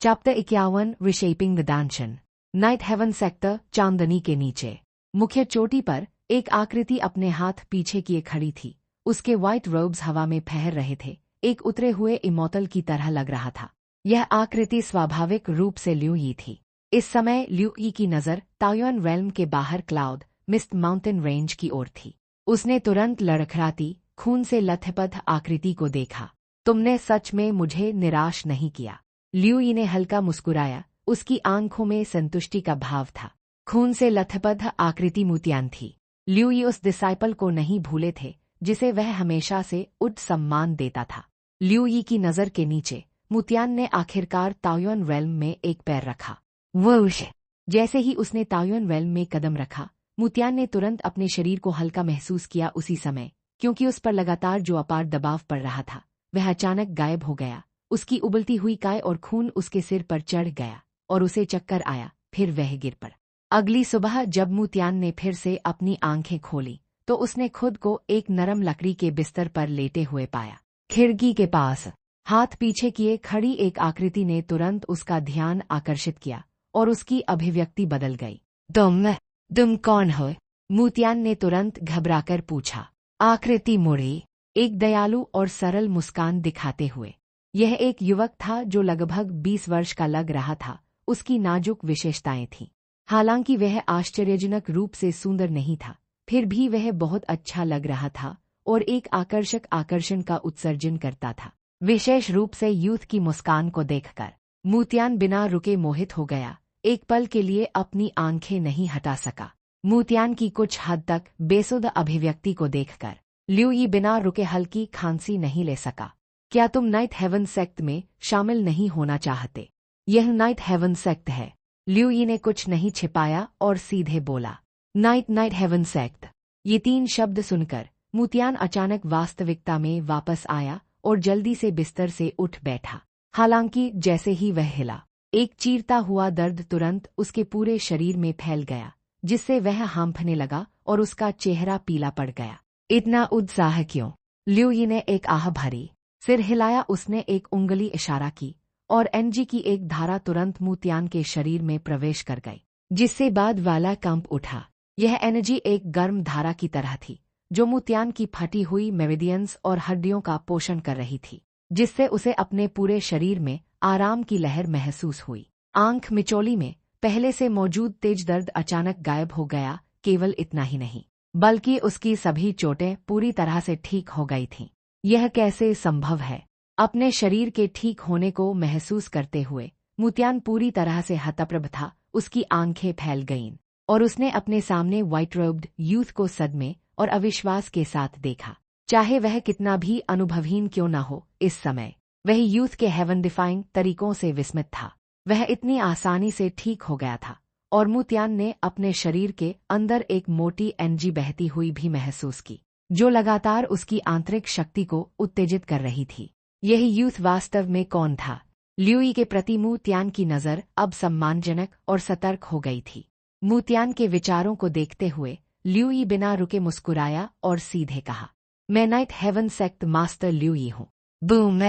Chapter 51 reshaping the dantian. Night heaven sector. चांदनी के नीचे मुख्य चोटी पर एक आकृति अपने हाथ पीछे किए खड़ी थी। उसके व्हाइट रोब्स हवा में फहर रहे थे, एक उतरे हुए इमोर्टल की तरह लग रहा था। यह आकृति स्वाभाविक रूप से ल्यू यी थी। इस समय ल्यू यी की नज़र ताओयुआन रेल्म के बाहर क्लाउड मिस्ट माउंटेन रेंज की ओर थी। उसने तुरंत लड़खड़ाती खून से लथपथ आकृति को देखा। तुमने सच में मुझे निराश नहीं किया। ल्यू यी ने हल्का मुस्कुराया, उसकी आंखों में संतुष्टि का भाव था। खून से लथपथ आकृति मुतियान थी। ल्यू यी उस डिसाइपल को नहीं भूले थे जिसे वह हमेशा से उच्च सम्मान देता था। ल्यू यी की नज़र के नीचे मुतियान ने आखिरकार ताओयुआन रेल्म में एक पैर रखा। वोश! जैसे ही उसने ताओयुआन रेल्म में कदम रखा, मुतियान ने तुरंत अपने शरीर को हल्का महसूस किया। उसी समय, क्योंकि उस पर लगातार जो अपार दबाव पड़ रहा था, वह अचानक गायब हो गया। उसकी उबलती हुई काय और खून उसके सिर पर चढ़ गया और उसे चक्कर आया। फिर वह गिर पड़ा। अगली सुबह जब मुतियान ने फिर से अपनी आंखें खोली तो उसने खुद को एक नरम लकड़ी के बिस्तर पर लेटे हुए पाया। खिड़की के पास हाथ पीछे किए खड़ी एक आकृति ने तुरंत उसका ध्यान आकर्षित किया और उसकी अभिव्यक्ति बदल गई। तुम कौन हो? मुतियान ने तुरंत घबराकर पूछा। आकृति मुड़ी, एक दयालु और सरल मुस्कान दिखाते हुए। यह एक युवक था जो लगभग 20 वर्ष का लग रहा था। उसकी नाजुक विशेषताएं थीं। हालांकि वह आश्चर्यजनक रूप से सुंदर नहीं था, फिर भी वह बहुत अच्छा लग रहा था और एक आकर्षक आकर्षण का उत्सर्जन करता था। विशेष रूप से यूथ की मुस्कान को देखकर मुतियान बिना रुके मोहित हो गया। एक पल के लिए अपनी आंखें नहीं हटा सका। मुतियान की कुछ हद तक बेसुध अभिव्यक्ति को देखकर ल्यू यी बिना रुके हल्की खांसी नहीं ले सका। क्या तुम नाइट हेवन सेक्ट में शामिल नहीं होना चाहते? यह नाइट हेवन सेक्ट है। ल्यू यी ने कुछ नहीं छिपाया और सीधे बोला। Night Heaven Sect. ये 3 शब्द सुनकर मुतियान अचानक वास्तविकता में वापस आया और जल्दी से बिस्तर से उठ बैठा। हालांकि जैसे ही वह हिला, एक चीरता हुआ दर्द तुरंत उसके पूरे शरीर में फैल गया, जिससे वह हांफने लगा और उसका चेहरा पीला पड़ गया। इतना उत्साह क्यों? ल्यू यी ने एक आह भरी। सिर हिलाया उसने, एक उंगली इशारा की और एनर्जी की एक धारा तुरंत मुतियान के शरीर में प्रवेश कर गई, जिससे बाद वाला कंप उठा। यह एनर्जी एक गर्म धारा की तरह थी जो मुतियान की फटी हुई मेरिडियंस और हड्डियों का पोषण कर रही थी, जिससे उसे अपने पूरे शरीर में आराम की लहर महसूस हुई। आंख मिचौली में पहले से मौजूद तेज दर्द अचानक गायब हो गया। केवल इतना ही नहीं, बल्कि उसकी सभी चोटें पूरी तरह से ठीक हो गई थीं। यह कैसे संभव है? अपने शरीर के ठीक होने को महसूस करते हुए मुतियान पूरी तरह से हतप्रभ था। उसकी आंखें फैल गईं और उसने अपने सामने व्हाइट रोब्ड यूथ को सदमे और अविश्वास के साथ देखा। चाहे वह कितना भी अनुभवहीन क्यों न हो, इस समय वह यूथ के हेवन डिफाइंग तरीकों से विस्मित था। वह इतनी आसानी से ठीक हो गया था और मुतियान ने अपने शरीर के अंदर एक मोटी एनर्जी बहती हुई भी महसूस की, जो लगातार उसकी आंतरिक शक्ति को उत्तेजित कर रही थी। यही यूथ वास्तव में कौन था? ल्यू यी के प्रति मुतियान की नज़र अब सम्मानजनक और सतर्क हो गई थी। मुतियान के विचारों को देखते हुए ल्यू यी बिना रुके मुस्कुराया और सीधे कहा, मैं नाइट हेवन सेक्ट मास्टर ल्यू यी हूँ। बूम!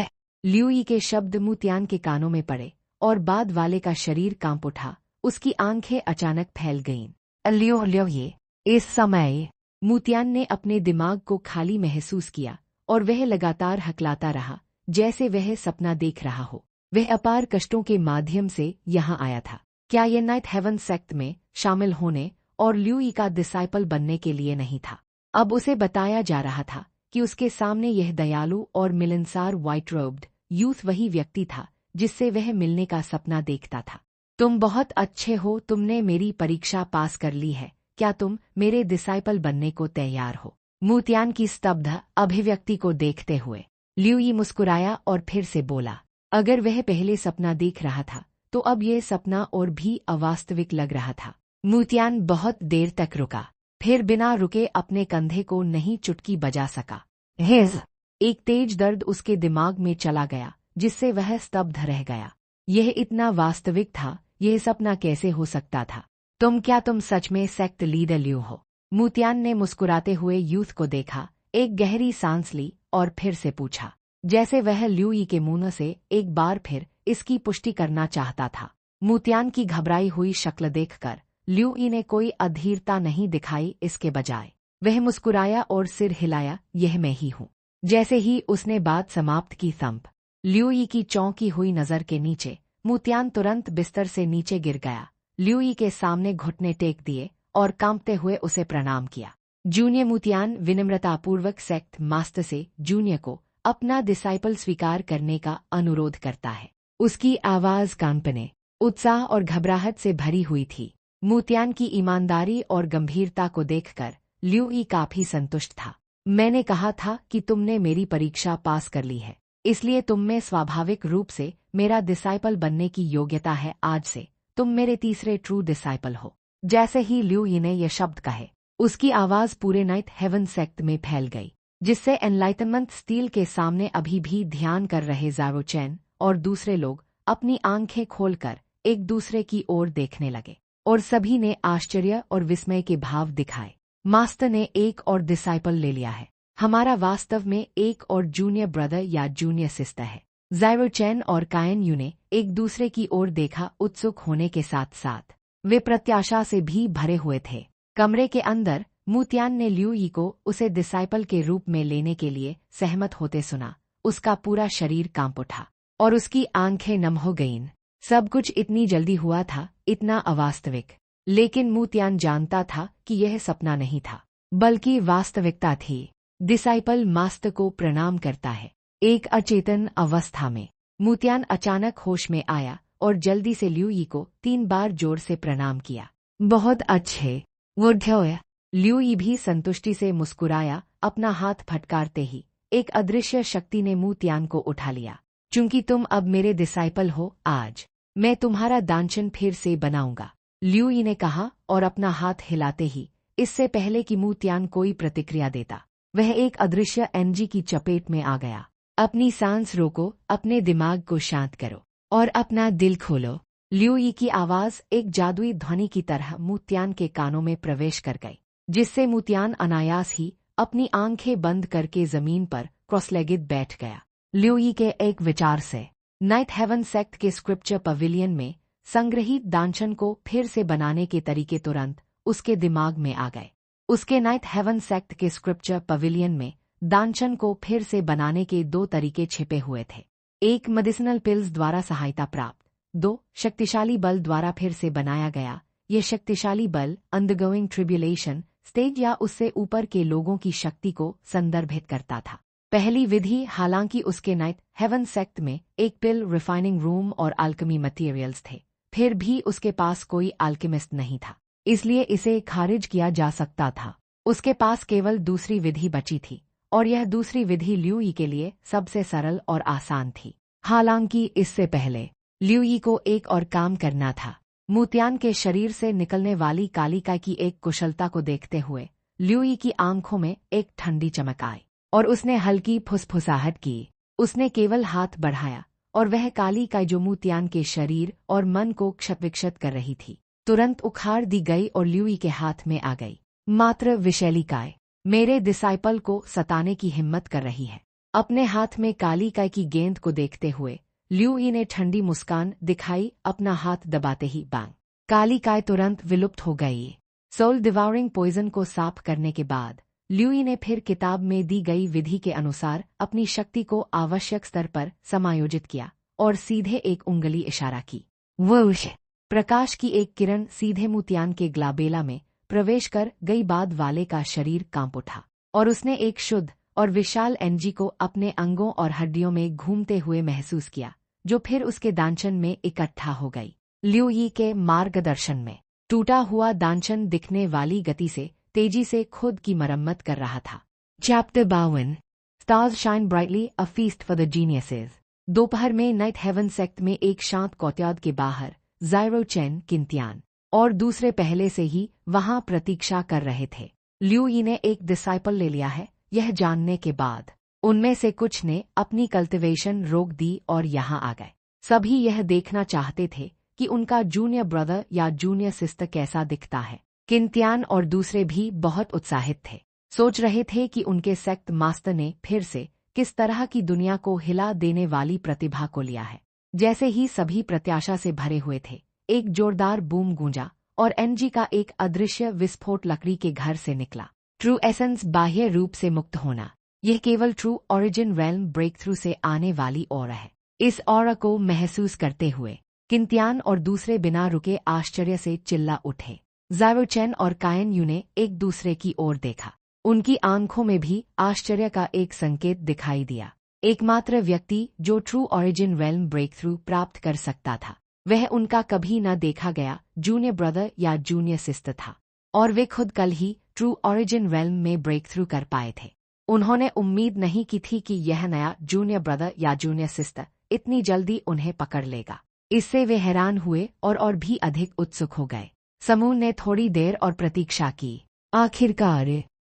ल्यू यी के शब्द मुतियान के कानों में पड़े और बाद वाले का शरीर कांप उठा। उसकी आंखें अचानक फैल गईं। ल्यू यी! इस समय मुतियान ने अपने दिमाग को खाली महसूस किया और वह लगातार हकलाता रहा, जैसे वह सपना देख रहा हो। वह अपार कष्टों के माध्यम से यहाँ आया था। क्या यह नाइट हेवन सेक्ट में शामिल होने और ल्यू यी का डिसाइपल बनने के लिए नहीं था? अब उसे बताया जा रहा था कि उसके सामने यह दयालु और मिलनसार व्हाइट रोब्ड यूथ वही व्यक्ति था जिससे वह मिलने का सपना देखता था। तुम बहुत अच्छे हो, तुमने मेरी परीक्षा पास कर ली है। क्या तुम मेरे डिसाइपल बनने को तैयार हो? मुतियान की स्तब्ध अभिव्यक्ति को देखते हुए ल्यू यी मुस्कुराया और फिर से बोला। अगर वह पहले सपना देख रहा था तो अब यह सपना और भी अवास्तविक लग रहा था। मुतियान बहुत देर तक रुका, फिर बिना रुके अपने कंधे को नहीं चुटकी बजा सका। हिज! एक तेज दर्द उसके दिमाग में चला गया, जिससे वह स्तब्ध रह गया। यह इतना वास्तविक था, यह सपना कैसे हो सकता था? तुम सच में सेक्ट लीडर ल्यू हो? मुतियान ने मुस्कुराते हुए यूथ को देखा, एक गहरी सांस ली और फिर से पूछा, जैसे वह ल्यू यी के मुंह से एक बार फिर इसकी पुष्टि करना चाहता था। मुतियान की घबराई हुई शक्ल देखकर ल्यू यी ने कोई अधीरता नहीं दिखाई, इसके बजाय वह मुस्कुराया और सिर हिलाया, यह मैं ही हूँ। जैसे ही उसने बात समाप्त की, थंप ल्यू यी की चौंकी हुई नजर के नीचे मुतियान तुरंत बिस्तर से नीचे गिर गया। ल्यू यी के सामने घुटने टेक दिए और कांपते हुए उसे प्रणाम किया। जूनियर मुतियान विनम्रतापूर्वक सेक्ट मास्टर से जूनियर को अपना डिसाइपल स्वीकार करने का अनुरोध करता है। उसकी आवाज कांपने, उत्साह और घबराहट से भरी हुई थी। मुतियान की ईमानदारी और गंभीरता को देखकर ल्यू यी काफी संतुष्ट था। मैंने कहा था कि तुमने मेरी परीक्षा पास कर ली है, इसलिए तुम में स्वाभाविक रूप से मेरा डिसाइपल बनने की योग्यता है। आज से तुम मेरे तीसरे ट्रू डिसाइपल हो। जैसे ही ल्यू यी ने यह शब्द कहे, उसकी आवाज पूरे नाइट हेवन सेक्ट में फैल गई, जिससे एनलाइटनमेंट स्टील के सामने अभी भी ध्यान कर रहे ज़ारो चैन और दूसरे लोग अपनी आंखें खोलकर एक दूसरे की ओर देखने लगे और सभी ने आश्चर्य और विस्मय के भाव दिखाए। मास्टर ने एक और डिसाइपल ले लिया है। हमारा वास्तव में एक और जूनियर ब्रदर या जूनियर सिस्टर है। ज़ारो चैन और कायन यू ने एक दूसरे की ओर देखा, उत्सुक होने के साथ साथ वे प्रत्याशा से भी भरे हुए थे। कमरे के अंदर मुतियान ने ल्यू यी को उसे डिसाइपल के रूप में लेने के लिए सहमत होते सुना। उसका पूरा शरीर कांप उठा और उसकी आंखें नम हो गईं। सब कुछ इतनी जल्दी हुआ था, इतना अवास्तविक। लेकिन मुतियान जानता था कि यह सपना नहीं था, बल्कि वास्तविकता थी। डिसाइपल मास्टर को प्रणाम करता है। एक अचेतन अवस्था में मुतियान अचानक होश में आया और जल्दी से ल्यू यी को 3 बार जोर से प्रणाम किया। बहुत अच्छे वुड्योय। ल्यू यी भी संतुष्टि से मुस्कुराया। अपना हाथ फटकारते ही एक अदृश्य शक्ति ने मुतियान को उठा लिया। चूंकि तुम अब मेरे डिसाइपल हो, आज मैं तुम्हारा दांचन फिर से बनाऊंगा, ल्यू यी ने कहा और अपना हाथ हिलाते ही, इससे पहले कि मुतियान कोई प्रतिक्रिया देता, वह एक अदृश्य एनर्जी की चपेट में आ गया। अपनी सांस रोको, अपने दिमाग को शांत करो और अपना दिल खोलो। ल्यू यी की आवाज एक जादुई ध्वनि की तरह मुतियान के कानों में प्रवेश कर गई, जिससे मुतियान अनायास ही अपनी आंखें बंद करके जमीन पर क्रॉसलेगिड बैठ गया। ल्यू यी के एक विचार से नाइट हेवन सेक्ट के स्क्रिप्चर पवेलियन में संग्रहित दांचन को फिर से बनाने के तरीके तुरंत उसके दिमाग में आ गए। उसके नाइट हेवन सेक्ट के स्क्रिप्चर पवेलियन में दांचन को फिर से बनाने के 2 तरीके छिपे हुए थे। 1 मेडिसिनल पिल्स द्वारा सहायता प्राप्त, 2 शक्तिशाली बल द्वारा फिर से बनाया गया। यह शक्तिशाली बल अंडरगोइंग ट्रिब्यूलेशन स्टेज या उससे ऊपर के लोगों की शक्ति को संदर्भित करता था। पहली विधि, हालांकि उसके नाइट हेवन सेक्ट में एक पिल, रिफाइनिंग रूम और अल्केमी मटेरियल्स थे, फिर भी उसके पास कोई अल्केमिस्ट नहीं था, इसलिए इसे खारिज किया जा सकता था। उसके पास केवल दूसरी विधि बची थी और यह दूसरी विधि ल्यू यी के लिए सबसे सरल और आसान थी। हालांकि इससे पहले ल्यू यी को एक और काम करना था। मुतियान के शरीर से निकलने वाली कालिका की एक कुशलता को देखते हुए ल्यू यी की आंखों में एक ठंडी चमक आई और उसने हल्की फुसफुसाहट की। उसने केवल हाथ बढ़ाया और वह कालिका जो मुतियान के शरीर और मन को क्षतविक्षत कर रही थी, तुरंत उखाड़ दी गई और ल्यू यी के हाथ में आ गई। मात्र विषैली काय मेरे डिसाइपल को सताने की हिम्मत कर रही है। अपने हाथ में कालिका की गेंद को देखते हुए ल्यू यी ने ठंडी मुस्कान दिखाई। अपना हाथ दबाते ही बैंग, कालिका तुरंत विलुप्त हो गई। सोल डिवाउरिंग पॉइजन को साफ करने के बाद ल्यू यी ने फिर किताब में दी गई विधि के अनुसार अपनी शक्ति को आवश्यक स्तर पर समायोजित किया और सीधे एक उंगली इशारा की। वोश! प्रकाश की एक किरण सीधे मुतियान के ग्लाबेला में प्रवेश कर गई। बाद वाले का शरीर कांप उठा और उसने एक शुद्ध और विशाल एनर्जी को अपने अंगों और हड्डियों में घूमते हुए महसूस किया, जो फिर उसके दांचन में इकट्ठा हो गई। ल्यू यी के मार्गदर्शन में टूटा हुआ दांचन दिखने वाली गति से तेजी से खुद की मरम्मत कर रहा था। Chapter 52 stars shine brightly, a feast for the geniuses. दोपहर में नाइट हेवन सेक्ट में एक शांत कोर्टयार्ड के बाहर ज़ारो चैन, किंतियान और दूसरे पहले से ही वहां प्रतीक्षा कर रहे थे। ल्यू यी ने एक डिसाइपल ले लिया है, यह जानने के बाद उनमें से कुछ ने अपनी कल्टिवेशन रोक दी और यहां आ गए। सभी यह देखना चाहते थे कि उनका जूनियर ब्रदर या जूनियर सिस्टर कैसा दिखता है। किंतियान और दूसरे भी बहुत उत्साहित थे, सोच रहे थे कि उनके सेक्ट मास्टर ने फिर से किस तरह की दुनिया को हिला देने वाली प्रतिभा को लिया है। जैसे ही सभी प्रत्याशा से भरे हुए थे, एक जोरदार बूम गूंजा और एनजी का एक अदृश्य विस्फोट लकड़ी के घर से निकला। ट्रू एसेंस बाह्य रूप से मुक्त होना, यह केवल True Origin Realm breakthrough से आने वाली ऑरा है। इस ऑरा को महसूस करते हुए किंतियान और दूसरे बिना रुके आश्चर्य से चिल्ला उठे। ज़ारो चेन और कायन यू ने एक दूसरे की ओर देखा। उनकी आंखों में भी आश्चर्य का एक संकेत दिखाई दिया। एकमात्र व्यक्ति जो True Origin Realm breakthrough प्राप्त कर सकता था, वह उनका कभी न देखा गया जूनियर ब्रदर या जूनियर सिस्टर था, और वे खुद कल ही ट्रू ओरिजिन रेल्म में ब्रेक थ्रू कर पाए थे। उन्होंने उम्मीद नहीं की थी कि यह नया जूनियर ब्रदर या जूनियर सिस्टर इतनी जल्दी उन्हें पकड़ लेगा। इससे वे हैरान हुए और भी अधिक उत्सुक हो गए। समूह ने थोड़ी देर और प्रतीक्षा की। आखिरकार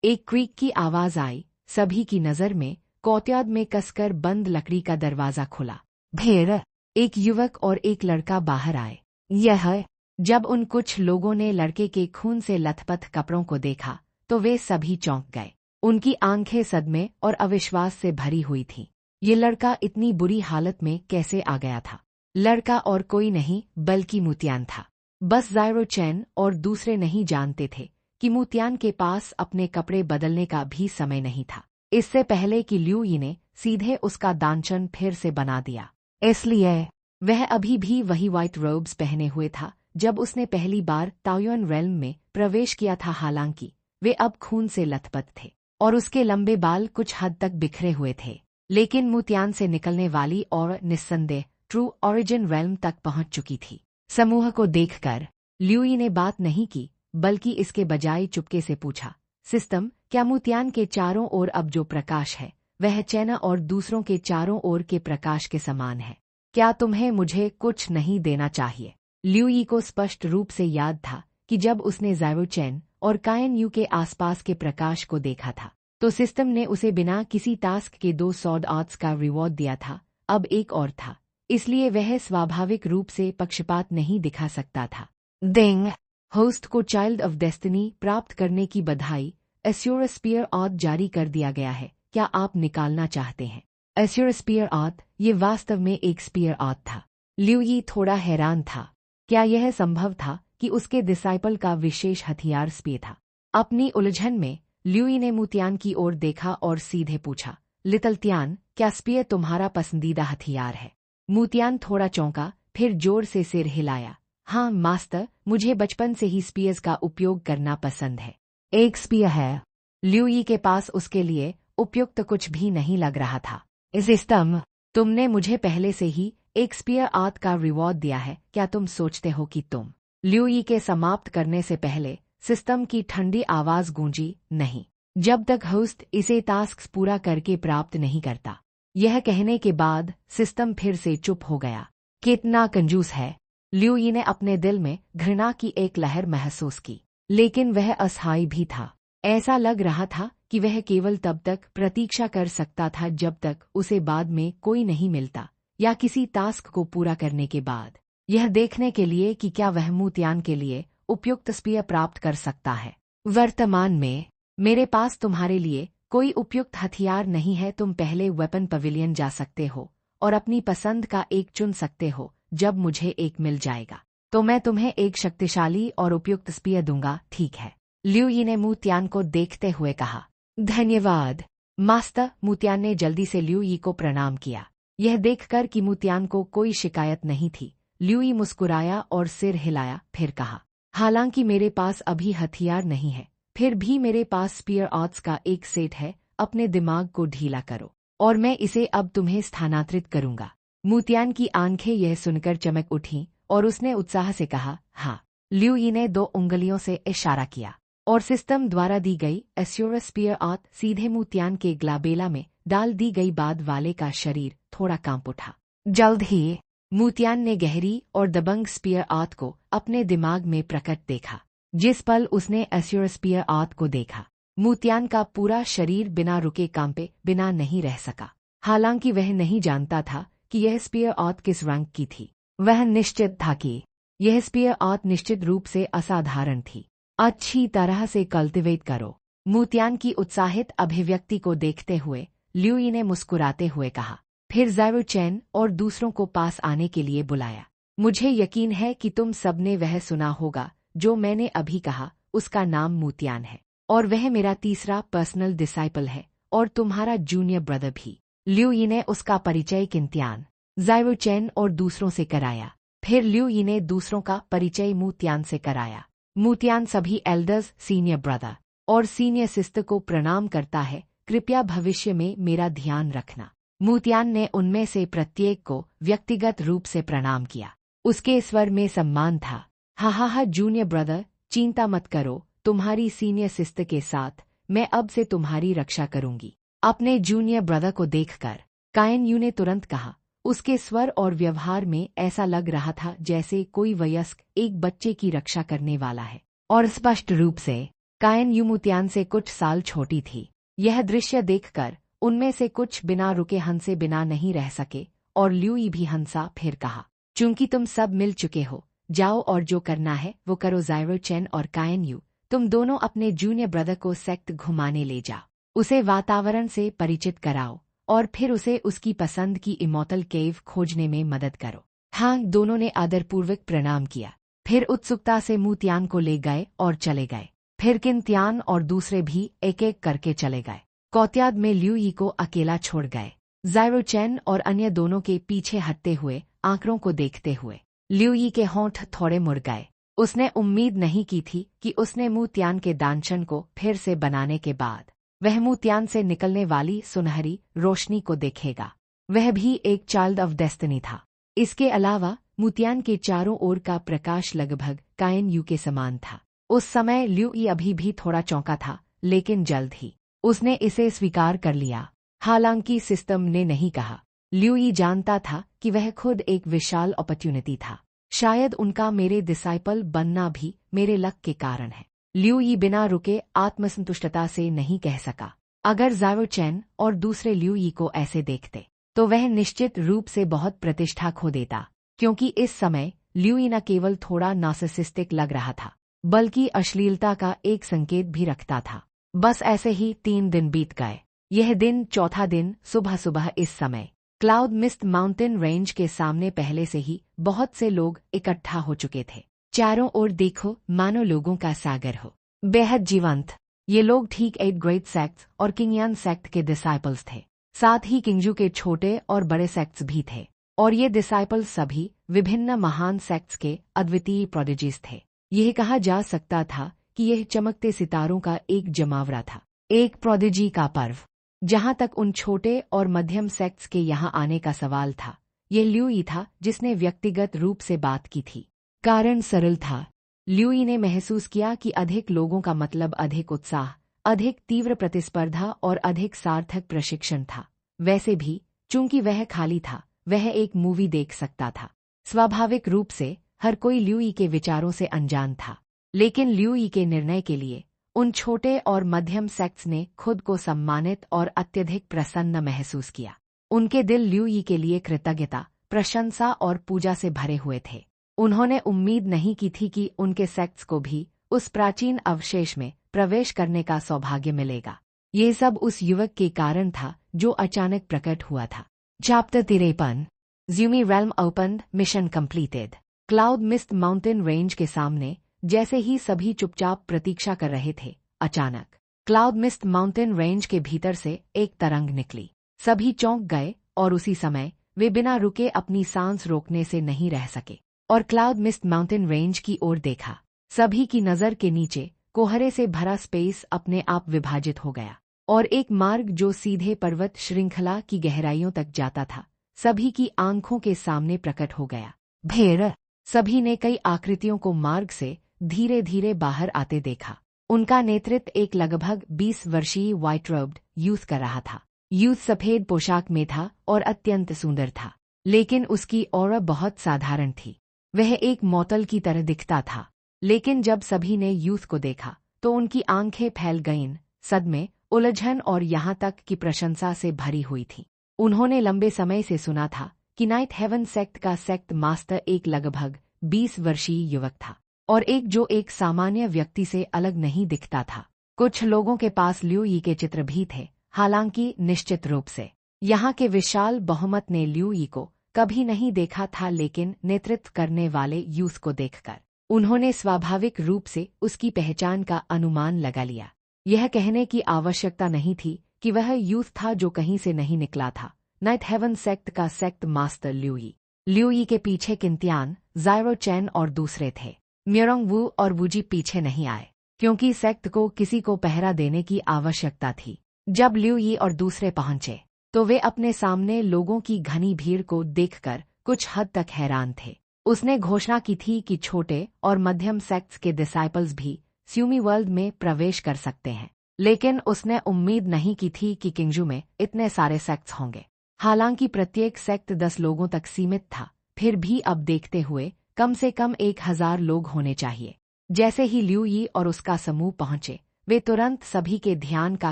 एक क्रीक की आवाज आई। सभी की नजर में कोर्टयार्ड में कसकर बंद लकड़ी का दरवाजा खुला। भेड़, एक युवक और एक लड़का बाहर आए। यह जब उन कुछ लोगों ने लड़के के खून से लथपथ कपड़ों को देखा तो वे सभी चौंक गए। उनकी आंखें सदमे और अविश्वास से भरी हुई थीं। ये लड़का इतनी बुरी हालत में कैसे आ गया था? लड़का और कोई नहीं बल्कि मुतियान था। बस ज़ारो चेन और दूसरे नहीं जानते थे कि मुतियान के पास अपने कपड़े बदलने का भी समय नहीं था, इससे पहले कि ल्यू यी ने सीधे उसका दानचन फिर से बना दिया। इसलिए वह अभी भी वही व्हाइट रोब्स पहने हुए था जब उसने पहली बार ताओयुन रेल्म में प्रवेश किया था। हालांकि वे अब खून से लथपथ थे और उसके लंबे बाल कुछ हद तक बिखरे हुए थे, लेकिन मुतियान से निकलने वाली और निस्संदेह ट्रू ओरिजिन रेल्म तक पहुंच चुकी थी। समूह को देखकर ल्यू यी ने बात नहीं की, बल्कि इसके बजाय चुपके से पूछा, सिस्टम, क्या मुतियान के चारों ओर अब जो प्रकाश है वह चैना और दूसरों के चारों ओर के प्रकाश के समान है? क्या तुम्हें मुझे कुछ नहीं देना चाहिए? ल्यू यी को स्पष्ट रूप से याद था कि जब उसने ज़ारो चेन और कायन यू के आसपास के प्रकाश को देखा था तो सिस्टम ने उसे बिना किसी टास्क के 2 सॉर्ड आर्ट्स का रिवॉर्ड दिया था। अब एक और था, इसलिए वह स्वाभाविक रूप से पक्षपात नहीं दिखा सकता था। देंग, होस्ट को चाइल्ड ऑफ डेस्टिनी प्राप्त करने की बधाई। एस्योर स्पीयर आर्ट जारी कर दिया गया है, क्या आप निकालना चाहते हैं? एस्योर स्पीयर आर्ट, ये वास्तव में एक स्पीयर आर्ट था। ल्यू यी थोड़ा हैरान था। क्या यह संभव था कि उसके डिसाइपल का विशेष हथियार स्पीयर था? अपनी उलझन में ल्यू यी ने मुतियान की ओर देखा और सीधे पूछा, लिटिल तियान, क्या स्पीयर तुम्हारा पसंदीदा हथियार है? मुतियान थोड़ा चौंका, फिर जोर से सिर हिलाया। हाँ मास्टर, मुझे बचपन से ही स्पीयर्स का उपयोग करना पसंद है। एक स्पीयर है। ल्यू यी के पास उसके लिए उपयुक्त कुछ भी नहीं लग रहा था। सिस्टम, तुमने मुझे पहले से ही एक स्पीयर आर्ट का रिवॉर्ड दिया है, क्या तुम सोचते हो कि तुम? ल्यू यी के समाप्त करने से पहले सिस्टम की ठंडी आवाज गूंजी, नहीं, जब तक होस्ट इसे टास्क पूरा करके प्राप्त नहीं करता। यह कहने के बाद सिस्टम फिर से चुप हो गया। कितना कंजूस है! ल्यू यी ने अपने दिल में घृणा की एक लहर महसूस की, लेकिन वह अस्थायी भी था। ऐसा लग रहा था कि वह केवल तब तक प्रतीक्षा कर सकता था जब तक उसे बाद में कोई नहीं मिलता, या किसी टास्क को पूरा करने के बाद, यह देखने के लिए कि क्या वह मुतियान के लिए उपयुक्त स्पीयर प्राप्त कर सकता है। वर्तमान में मेरे पास तुम्हारे लिए कोई उपयुक्त हथियार नहीं है। तुम पहले वेपन पवेलियन जा सकते हो और अपनी पसंद का एक चुन सकते हो। जब मुझे एक मिल जाएगा तो मैं तुम्हें एक शक्तिशाली और उपयुक्त स्पीयर दूंगा, ठीक है? ल्यू यी ने मुतियान को देखते हुए कहा। धन्यवाद मास्टर। मुतियान ने जल्दी से ल्यू यी को प्रणाम किया। यह देखकर कि मुतियान को कोई शिकायत नहीं थी, ल्यू यी मुस्कुराया और सिर हिलाया, फिर कहा, हालांकि मेरे पास अभी हथियार नहीं है, फिर भी मेरे पास स्पीयर आर्ट्स का एक सेट है। अपने दिमाग को ढीला करो और मैं इसे अब तुम्हें स्थानांतरित करूंगा। मुतियान की आंखें यह सुनकर चमक उठीं और उसने उत्साह से कहा, हाँ। ल्यू यी ने 2 उंगलियों से इशारा किया और सिस्टम द्वारा दी गई एस्योर स्पीयर आर्ट सीधे मुतियान के ग्लाबेला में डाल दी गई। बाद वाले का शरीर थोड़ा कांप उठा। जल्द ही मुतियान ने गहरी और दबंग स्पीयर आर्ट को अपने दिमाग में प्रकट देखा। जिस पल उसने एस्योर स्पीयर आर्ट को देखा, मुतियान का पूरा शरीर बिना रुके कांपे बिना नहीं रह सका। हालांकि वह नहीं जानता था कि यह स्पीयर आर्ट किस रैंक की थी। वह निश्चित था कि यह स्पीयर आर्ट निश्चित रूप से असाधारण थी। अच्छी तरह से कल्टिवेट करो। मुतियान की उत्साहित अभिव्यक्ति को देखते हुए ल्यू यी ने मुस्कुराते हुए कहा। फिर ज़ाइरो चैन और दूसरों को पास आने के लिए बुलाया। मुझे यकीन है कि तुम सबने वह सुना होगा जो मैंने अभी कहा, उसका नाम मुतियान है और वह मेरा तीसरा पर्सनल डिसाइपल है और तुम्हारा जूनियर ब्रदर भी। लिu यी ने उसका परिचय किंतियान, ज़ाइरो चैन और दूसरों से कराया। फिर लिu यी ने दूसरों का परिचय मुतियान से कराया। मुतियान सभी एल्डर्स, सीनियर ब्रदर और सीनियर सिस्टर को प्रणाम करता है, कृपया भविष्य में मेरा ध्यान रखना। मुतियान ने उनमें से प्रत्येक को व्यक्तिगत रूप से प्रणाम किया। उसके स्वर में सम्मान था। हा जूनियर ब्रदर, चिंता मत करो, तुम्हारी सीनियर सिस्टर के साथ मैं अब से तुम्हारी रक्षा करूंगी। अपने जूनियर ब्रदर को देखकर कायन यू ने तुरंत कहा। उसके स्वर और व्यवहार में ऐसा लग रहा था जैसे कोई वयस्क एक बच्चे की रक्षा करने वाला है, और स्पष्ट रूप से कायन यू मुतियान से कुछ साल छोटी थी। यह दृश्य देखकर उनमें से कुछ बिना रुके हंसे बिना नहीं रह सके और लिu यी भी हंसा। फिर कहा, चूंकि तुम सब मिल चुके हो, जाओ और जो करना है वो करो। ज़ाइरो चैन और कायन यू, तुम दोनों अपने जूनियर ब्रदर को सेक्ट घुमाने ले जाओ, उसे वातावरण से परिचित कराओ और फिर उसे उसकी पसंद की इमॉर्टल केव खोजने में मदद करो। हाँ, दोनों ने आदरपूर्वक प्रणाम किया। फिर उत्सुकता से मुतियान को ले गए और चले गए। फिर किंतियान और दूसरे भी एक एक करके चले गए। कौत्याद में लिu यी को अकेला छोड़ गए। ज़ाइरो चैन और अन्य दोनों के पीछे हटते हुए आंकड़ों को देखते हुए लिu यी के होंठ थोड़े मुड़ गए। उसने उम्मीद नहीं की थी कि उसने मुतियान के दानचन को फिर से बनाने के बाद वह मुतियान से निकलने वाली सुनहरी रोशनी को देखेगा। वह भी एक चाइल्ड ऑफ डेस्टिनी था। इसके अलावा मुतियान के चारों ओर का प्रकाश लगभग कायन यू के समान था। उस समय लिu यी अभी भी थोड़ा चौंका था, लेकिन जल्द ही उसने इसे स्वीकार कर लिया। हालांकि सिस्टम ने नहीं कहा। लिu यी जानता था कि वह खुद एक विशाल अपॉर्चुनिटी था। शायद उनका मेरे डिसाइपल बनना भी मेरे लक के कारण है। लिu यी बिना रुके आत्मसंतुष्टता से नहीं कह सका। अगर ज़ाइरो चैन और दूसरे लिu यी को ऐसे देखते तो वह निश्चित रूप से बहुत प्रतिष्ठा खो देता, क्योंकि इस समय लिu यी न केवल थोड़ा नार्सिसिस्टिक लग रहा था, बल्कि अश्लीलता का एक संकेत भी रखता था। बस ऐसे ही 3 दिन बीत गए। यह दिन चौथा दिन सुबह सुबह इस समय क्लाउड मिस्ट माउंटेन रेंज के सामने पहले से ही बहुत से लोग इकट्ठा हो चुके थे। चारों ओर देखो, मानो लोगों का सागर हो, बेहद जीवंत। ये लोग ठीक 8 ग्रेट सेक्ट्स और किंगयान सेक्ट के डिसाइपल्स थे। साथ ही किंगजू के छोटे और बड़े सेक्ट्स भी थे, और ये डिसाइपल्स सभी विभिन्न महान सेक्ट्स के अद्वितीय प्रोडिजीज थे। यह कहा जा सकता था कि यह चमकते सितारों का एक जमावड़ा था, एक प्रोडिजी का पर्व। जहां तक उन छोटे और मध्यम सेक्ट्स के यहां आने का सवाल था, यह लिu यी था जिसने व्यक्तिगत रूप से बात की थी। कारण सरल था। लिu यी ने महसूस किया कि अधिक लोगों का मतलब अधिक उत्साह, अधिक तीव्र प्रतिस्पर्धा और अधिक सार्थक प्रशिक्षण था। वैसे भी चूंकि वह खाली था, वह एक मूवी देख सकता था। स्वाभाविक रूप से हर कोई लिu यी के विचारों से अनजान था, लेकिन लिu यी के निर्णय के लिए उन छोटे और मध्यम सेक्ट्स ने खुद को सम्मानित और अत्यधिक प्रसन्न महसूस किया। उनके दिल लिu यी के लिए कृतज्ञता, प्रशंसा और पूजा से भरे हुए थे। उन्होंने उम्मीद नहीं की थी कि उनके सेक्ट्स को भी उस प्राचीन अवशेष में प्रवेश करने का सौभाग्य मिलेगा। ये सब उस युवक के कारण था जो अचानक प्रकट हुआ था। Chapter 53 Xumi realm opened, mission completed. Cloud mist mountain range के सामने जैसे ही सभी चुपचाप प्रतीक्षा कर रहे थे, अचानक क्लाउड मिस्ट माउंटेन रेंज के भीतर से एक तरंग निकली। सभी चौंक गए और उसी समय वे बिना रुके अपनी सांस रोकने से नहीं रह सके और क्लाउड मिस्ट माउंटेन रेंज की ओर देखा। सभी की नज़र के नीचे कोहरे से भरा स्पेस अपने आप विभाजित हो गया और एक मार्ग जो सीधे पर्वत श्रृंखला की गहराइयों तक जाता था, सभी की आंखों के सामने प्रकट हो गया। भेड़! सभी ने कई आकृतियों को मार्ग से धीरे धीरे बाहर आते देखा। उनका नेतृत्व एक लगभग 20 वर्षीय व्हाइट रोब्ड यूथ कर रहा था। यूथ सफेद पोशाक में था और अत्यंत सुंदर था, लेकिन उसकी ऑरा बहुत साधारण थी। वह एक मॉडल की तरह दिखता था, लेकिन जब सभी ने यूथ को देखा तो उनकी आंखें फैल गईं, सदमे, उलझन और यहाँ तक कि प्रशंसा से भरी हुई थी। उन्होंने लंबे समय से सुना था कि नाइट हेवन सेक्ट का सेक्ट मास्टर एक लगभग 20 वर्षीय युवक था, और एक जो एक सामान्य व्यक्ति से अलग नहीं दिखता था। कुछ लोगों के पास लिu यी के चित्र भी थे, हालांकि निश्चित रूप से यहाँ के विशाल बहुमत ने ल्यू यी को कभी नहीं देखा था, लेकिन नेतृत्व करने वाले यूथ को देखकर उन्होंने स्वाभाविक रूप से उसकी पहचान का अनुमान लगा लिया। यह कहने की आवश्यकता नहीं थी कि वह यूथ था जो कहीं से नहीं निकला था। नाइट हेवन सेक्ट का सेक्ट मास्टर ल्यू यी। ल्यू यी के पीछे किंतियान, ज़ायरो चैन और दूसरे थे। म्योरोंग वू और वूजी पीछे नहीं आए, क्योंकि सेक्ट को किसी को पहरा देने की आवश्यकता थी। जब ल्यू यी और दूसरे पहुंचे तो वे अपने सामने लोगों की घनी भीड़ को देखकर कुछ हद तक हैरान थे। उसने घोषणा की थी कि छोटे और मध्यम सेक्ट्स के डिसाइपल्स भी स्यूमी वर्ल्ड में प्रवेश कर सकते हैं, लेकिन उसने उम्मीद नहीं की थी कि किंगजू में इतने सारे सेक्ट्स होंगे। हालांकि प्रत्येक सेक्ट 10 लोगों तक सीमित था, फिर भी अब देखते हुए कम से कम 1000 लोग होने चाहिए। जैसे ही ल्यू यी और उसका समूह पहुंचे, वे तुरंत सभी के ध्यान का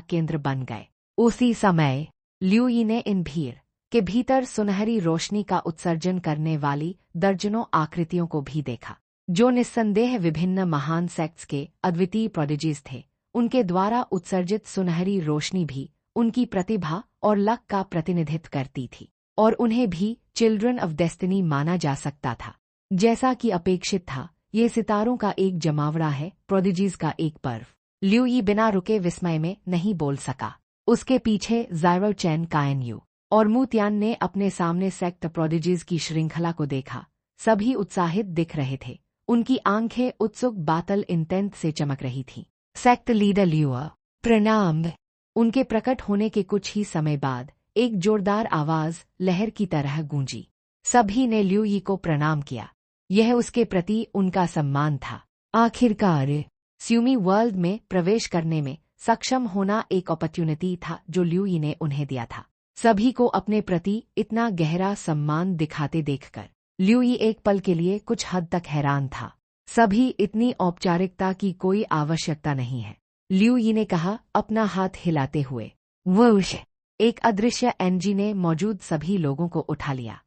केंद्र बन गए। उसी समय ल्यू यी ने इन भीड़ के भीतर सुनहरी रोशनी का उत्सर्जन करने वाली दर्जनों आकृतियों को भी देखा, जो निस्संदेह विभिन्न महान सेक्ट्स के अद्वितीय प्रोडिजीज थे। उनके द्वारा उत्सर्जित सुनहरी रोशनी भी उनकी प्रतिभा और लक का प्रतिनिधित्व करती थी, और उन्हें भी चिल्ड्रन ऑफ डेस्टिनी माना जा सकता था। जैसा कि अपेक्षित था, ये सितारों का एक जमावड़ा है, प्रोडिजीज का एक पर्व। ल्यू यी बिना रुके विस्मय में नहीं बोल सका। उसके पीछे ज़ायरो चैन, कायन यू और मू तियान ने अपने सामने सेक्ट प्रोडिजीज की श्रृंखला को देखा। सभी उत्साहित दिख रहे थे, उनकी आंखें उत्सुक बातल इंटेंट से चमक रही थीं। सेक्ट लीडर ल्यू, प्रणाम। उनके प्रकट होने के कुछ ही समय बाद एक जोरदार आवाज लहर की तरह गूंजी। सभी ने ल्यू यी को प्रणाम किया। यह उसके प्रति उनका सम्मान था। आखिरकार स्यूमी वर्ल्ड में प्रवेश करने में सक्षम होना एक अपॉर्चुनिटी था जो ल्यू यी ने उन्हें दिया था। सभी को अपने प्रति इतना गहरा सम्मान दिखाते देखकर ल्यू यी एक पल के लिए कुछ हद तक हैरान था। सभी इतनी औपचारिकता की कोई आवश्यकता नहीं है, ल्यू यी ने कहा अपना हाथ हिलाते हुए। वूश! एक अदृश्य एनजी ने मौजूद सभी लोगों को उठा लिया।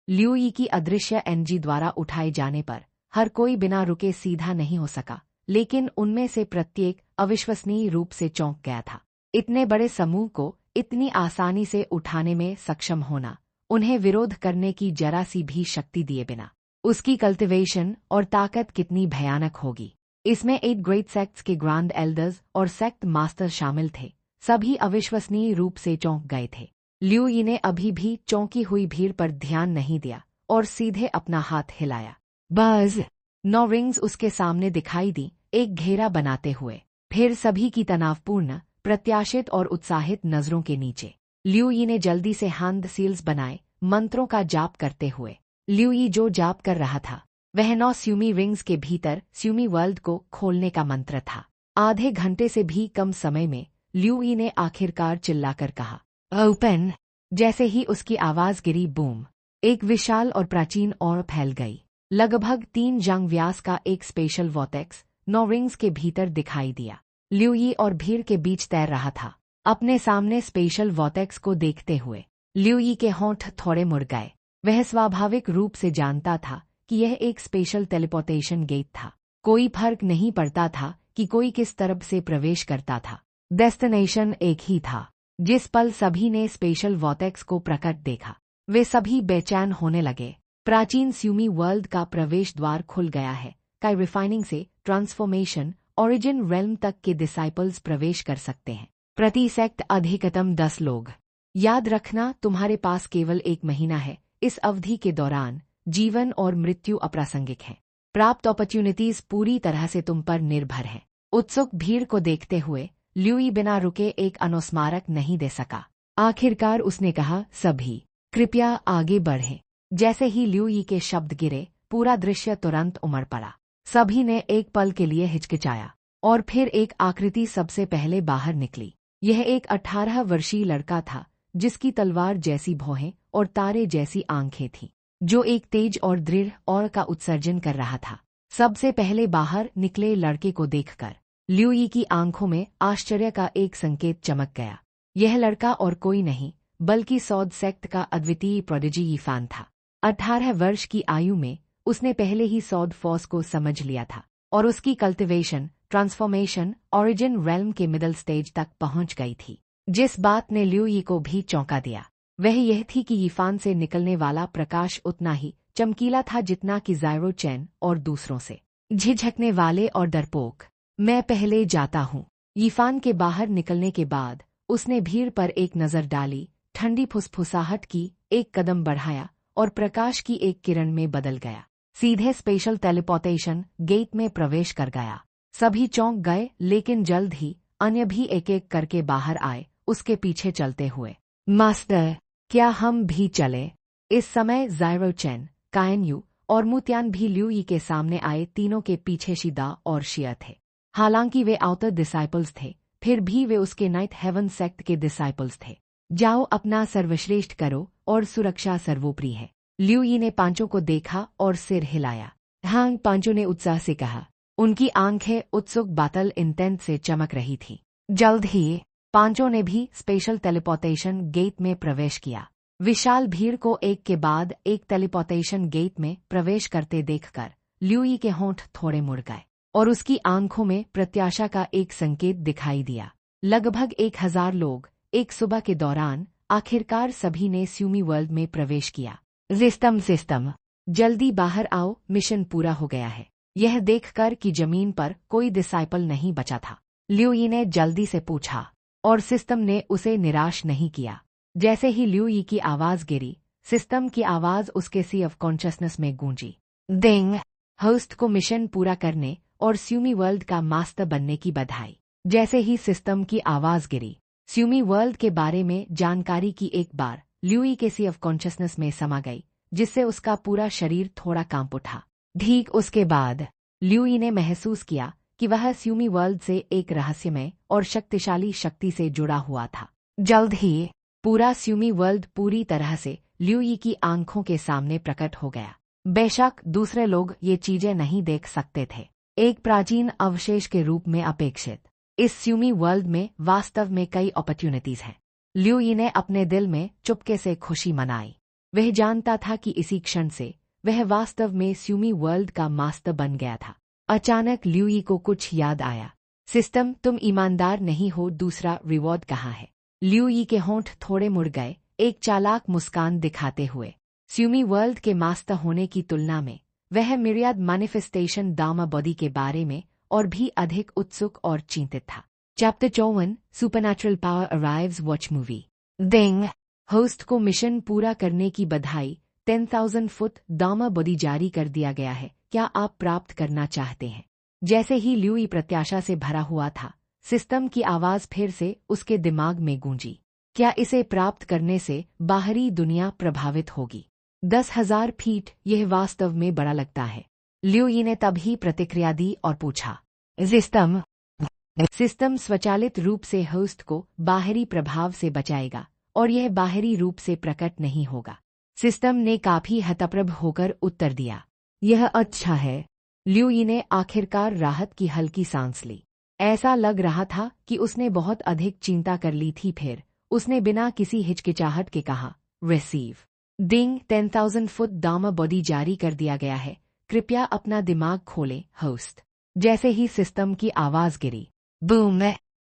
ल्यू यी की अदृश्य एनजी द्वारा उठाए जाने पर हर कोई बिना रुके सीधा नहीं हो सका, लेकिन उनमें से प्रत्येक अविश्वसनीय रूप से चौंक गया था। इतने बड़े समूह को इतनी आसानी से उठाने में सक्षम होना, उन्हें विरोध करने की जरा सी भी शक्ति दिए बिना, उसकी कल्टिवेशन और ताकत कितनी भयानक होगी। इसमें 8 ग्रेट सेक्ट्स के ग्रैंड एल्डर्स और सेक्ट मास्टर शामिल थे। सभी अविश्वसनीय रूप से चौंक गए थे। ल्यू यी ने अभी भी चौंकी हुई भीड़ पर ध्यान नहीं दिया और सीधे अपना हाथ हिलाया। बस 9 रिंग्स उसके सामने दिखाई दी, एक घेरा बनाते हुए। फिर सभी की तनावपूर्ण, प्रत्याशित और उत्साहित नजरों के नीचे ल्यू यी ने जल्दी से हैंड सील्स बनाए, मंत्रों का जाप करते हुए। ल्यू यी जो जाप कर रहा था वह 9 स्यूमी रिंग्स के भीतर स्यूमी वर्ल्ड को खोलने का मंत्र था। आधे घंटे से भी कम समय में ल्यू यी ने आखिरकार चिल्लाकर कहा, ओपन! जैसे ही उसकी आवाज गिरी, बूम! एक विशाल और प्राचीन और फैल गई। लगभग 3 जंग व्यास का एक स्पेशल वॉटेक्स 9 रिंग्स के भीतर दिखाई दिया। ल्यू यी और भीड़ के बीच तैर रहा था। अपने सामने स्पेशल वॉटेक्स को देखते हुए ल्यू यी के होंठ थोड़े मुड़ गए। वह स्वाभाविक रूप से जानता था कि यह एक स्पेशल टेलीपोर्टेशन गेट था। कोई फर्क नहीं पड़ता था कि कोई किस तरफ से प्रवेश करता था, डेस्टिनेशन एक ही था। जिस पल सभी ने स्पेशल वॉटेक्स को प्रकट देखा, वे सभी बेचैन होने लगे। प्राचीन स्यूमी वर्ल्ड का प्रवेश द्वार खुल गया है। काई रिफाइनिंग से ट्रांसफॉर्मेशन ओरिजिन रेल्म तक के डिसाइपल्स प्रवेश कर सकते हैं। प्रति सेक्ट अधिकतम 10 लोग। याद रखना, तुम्हारे पास केवल 1 महीना है। इस अवधि के दौरान जीवन और मृत्यु अप्रासंगिक है। प्राप्त अपॉर्चुनिटीज पूरी तरह से तुम पर निर्भर है। उत्सुक भीड़ को देखते हुए ल्यू यी बिना रुके एक अनुस्मारक नहीं दे सका। आखिरकार उसने कहा, सभी कृपया आगे बढ़ें। जैसे ही ल्यू यी के शब्द गिरे, पूरा दृश्य तुरंत उमड़ पड़ा। सभी ने एक पल के लिए हिचकिचाया और फिर एक आकृति सबसे पहले बाहर निकली। यह एक 18 वर्षीय लड़का था जिसकी तलवार जैसी भौहें और तारे जैसी आंखें थीं, जो एक तेज और दृढ़ और का उत्सर्जन कर रहा था। सबसे पहले बाहर निकले लड़के को देखकर ल्यू यी की आंखों में आश्चर्य का एक संकेत चमक गया। यह लड़का और कोई नहीं बल्कि सौद सेक्ट का अद्वितीय प्रोडिजी यी फैन था। 18 वर्ष की आयु में उसने पहले ही सौद फोर्स को समझ लिया था और उसकी कल्टिवेशन, ट्रांसफॉर्मेशन ओरिजिन रेल्म के मिडल स्टेज तक पहुंच गई थी। जिस बात ने लिu यी को भी चौंका दिया वह यह थी कि यीफान से निकलने वाला प्रकाश उतना ही चमकीला था जितना कि ज़ायरो चैन और दूसरों से झिझकने वाले और डरपोक। मैं पहले जाता हूँ। यीफान के बाहर निकलने के बाद उसने भीड़ पर एक नज़र डाली, ठंडी फुसफुसाहट की, एक कदम बढ़ाया और प्रकाश की एक किरण में बदल गया। सीधे स्पेशल टेलीपोर्टेशन गेट में प्रवेश कर गया। सभी चौंक गए, लेकिन जल्द ही अन्य भी एक एक करके बाहर आए, उसके पीछे चलते हुए। मास्टर, क्या हम भी चले? इस समय ज़ायरो चैन, कायन यू और मुतियान भी लिu यी के सामने आए। तीनों के पीछे शिदा और शिया थे। हालांकि वे आउटर डिसाइपल्स थे, फिर भी वे उसके नाइट हेवन सेक्ट के डिसाइपल्स थे। जाओ, अपना सर्वश्रेष्ठ करो और सुरक्षा सर्वोपरि है। लिu यी ने पांचों को देखा और सिर हिलाया। हाँ, पांचों ने उत्साह से कहा। उनकी आंखें उत्सुक बातल इंटेंट से चमक रही थी। जल्द ही पांचों ने भी स्पेशल टेलीपोर्टेशन गेट में प्रवेश किया। विशाल भीड़ को एक के बाद एक टेलीपोर्टेशन गेट में प्रवेश करते देखकर लिu यी के होंठ थोड़े मुड़ गए और उसकी आंखों में प्रत्याशा का एक संकेत दिखाई दिया। लगभग 1000 लोग एक सुबह के दौरान आखिरकार सभी ने स्यूमी वर्ल्ड में प्रवेश किया। सिस्टम, जल्दी बाहर आओ, मिशन पूरा हो गया है। यह देखकर कि जमीन पर कोई डिसाइपल नहीं बचा था, लिu यी ने जल्दी से पूछा और सिस्टम ने उसे निराश नहीं किया। जैसे ही लिu यी की आवाज गिरी, सिस्टम की आवाज उसके सी ऑफ कॉन्शियसनेस में गूंजी। देंग, होस्ट को मिशन पूरा करने और स्यूमी वर्ल्ड का मास्टर बनने की बधाई। जैसे ही सिस्टम की आवाज गिरी, स्यूमी वर्ल्ड के बारे में जानकारी की एक बार लिu यी के सी ऑफ कॉन्शियसनेस में समा गई, जिससे उसका पूरा शरीर थोड़ा कांप उठा। ठीक उसके बाद लिu यी ने महसूस किया कि वह स्यूमी वर्ल्ड से एक रहस्यमय और शक्तिशाली शक्ति से जुड़ा हुआ था। जल्द ही पूरा स्यूमी वर्ल्ड पूरी तरह से लिu यी की आंखों के सामने प्रकट हो गया। बेशक दूसरे लोग ये चीजें नहीं देख सकते थे, एक प्राचीन अवशेष के रूप में अपेक्षित इस स्यूमी वर्ल्ड में वास्तव में कई अपॉर्चुनिटीज हैं। लिu यी ने अपने दिल में चुपके से खुशी मनाई। वह जानता था कि इसी क्षण से वह वास्तव में स्यूमी वर्ल्ड का मास्टर बन गया था। अचानक लिu यी को कुछ याद आया। सिस्टम, तुम ईमानदार नहीं हो, दूसरा रिवॉर्ड कहाँ है? लिu यी के होंठ थोड़े मुड़ गए, एक चालाक मुस्कान दिखाते हुए। स्यूमी वर्ल्ड के मास्टर होने की तुलना में वह मिरियाड मैनिफेस्टेशन दामा बॉडी के बारे में और भी अधिक उत्सुक और चिंतित था। Chapter 54 supernatural power arrives watch movie. Deng, host को मिशन पूरा करने की बधाई। 10,000 फुट दामा बॉडी जारी कर दिया गया है। क्या आप प्राप्त करना चाहते हैं? जैसे ही लिu यी प्रत्याशा से भरा हुआ था, सिस्टम की आवाज फिर से उसके दिमाग में गूंजी। क्या इसे प्राप्त करने से बाहरी दुनिया प्रभावित होगी? 10,000 फीट, यह वास्तव में बड़ा लगता है। लिu यी ने तभी प्रतिक्रिया दी और पूछा। सिस्टम स्वचालित रूप से होस्ट को बाहरी प्रभाव से बचाएगा और यह बाहरी रूप से प्रकट नहीं होगा। सिस्टम ने काफी हतप्रभ होकर उत्तर दिया। यह अच्छा है। लिu यी ने आखिरकार राहत की हल्की सांस ली। ऐसा लग रहा था कि उसने बहुत अधिक चिंता कर ली थी। फिर उसने बिना किसी हिचकिचाहट के कहा, रिसीव। डिंग, 10,000 फुट दामा बॉडी जारी कर दिया गया है। कृपया अपना दिमाग खोलें, होस्ट। जैसे ही सिस्टम की आवाज गिरी, बूम,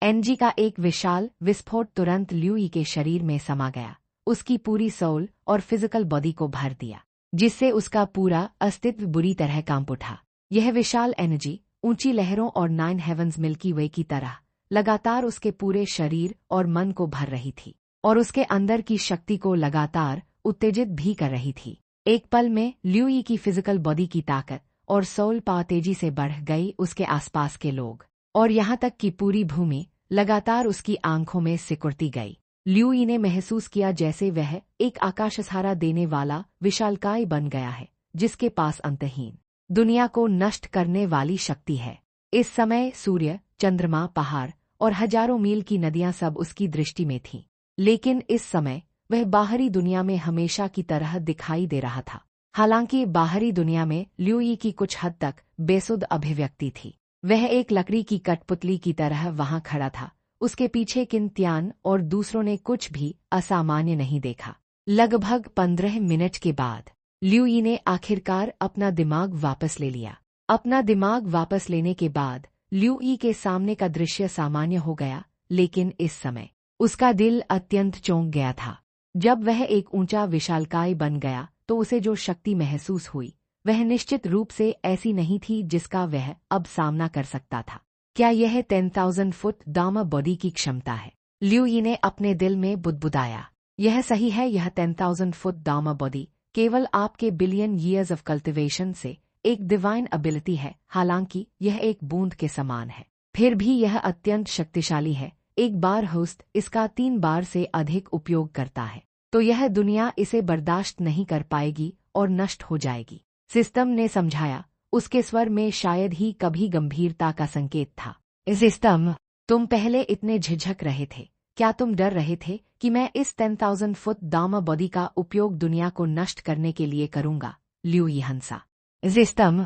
एनर्जी का एक विशाल विस्फोट तुरंत लिu यी के शरीर में समा गया, उसकी पूरी सोल और फिजिकल बॉडी को भर दिया, जिससे उसका पूरा अस्तित्व बुरी तरह कांप उठा। यह विशाल एनर्जी ऊंची लहरों और 9 हेवंस मिल्की वे की तरह लगातार उसके पूरे शरीर और मन को भर रही थी और उसके अंदर की शक्ति को लगातार उत्तेजित भी कर रही थी। एक पल में लिu यी की फिजिकल बॉडी की ताकत और सोल पावर तेजी से बढ़ गई। उसके आसपास के लोग और यहाँ तक कि पूरी भूमि लगातार उसकी आंखों में सिकुड़ती गई। लिu यी ने महसूस किया जैसे वह एक आकाशसहारा देने वाला विशालकाय बन गया है, जिसके पास अंतहीन दुनिया को नष्ट करने वाली शक्ति है। इस समय सूर्य, चंद्रमा, पहाड़ और हजारों मील की नदियां सब उसकी दृष्टि में थीं, लेकिन इस समय वह बाहरी दुनिया में हमेशा की तरह दिखाई दे रहा था। हालांकि बाहरी दुनिया में लिu यी की कुछ हद तक बेसुध अभिव्यक्ति थी। वह एक लकड़ी की कठपुतली की तरह वहां खड़ा था। उसके पीछे किंतियान और दूसरों ने कुछ भी असामान्य नहीं देखा। लगभग 15 मिनट के बाद लिu यी ने आखिरकार अपना दिमाग वापस ले लिया। अपना दिमाग वापस लेने के बाद लिu यी के सामने का दृश्य सामान्य हो गया, लेकिन इस समय उसका दिल अत्यंत चौंक गया था। जब वह एक ऊंचा विशालकाय बन गया तो उसे जो शक्ति महसूस हुई वह निश्चित रूप से ऐसी नहीं थी जिसका वह अब सामना कर सकता था। क्या यह 10,000 फुट दामा बॉडी की क्षमता है? लियू यी ने अपने दिल में बुदबुदाया। यह सही है, यह 10,000 फुट दामा बॉडी केवल आपके बिलियन ईयर्स ऑफ कल्टिवेशन से एक डिवाइन एबिलिटी है। हालांकि यह एक बूंद के समान है, फिर भी यह अत्यंत शक्तिशाली है। एक बार होस्ट इसका 3 बार से अधिक उपयोग करता है तो यह दुनिया इसे बर्दाश्त नहीं कर पाएगी और नष्ट हो जाएगी, सिस्टम ने समझाया। उसके स्वर में शायद ही कभी गंभीरता का संकेत था। सिस्टम, तुम पहले इतने झिझक रहे थे, क्या तुम डर रहे थे कि मैं इस 10,000 फुट दामा बॉडी का उपयोग दुनिया को नष्ट करने के लिए करूंगा? लियू यी हंसा। सिस्टम,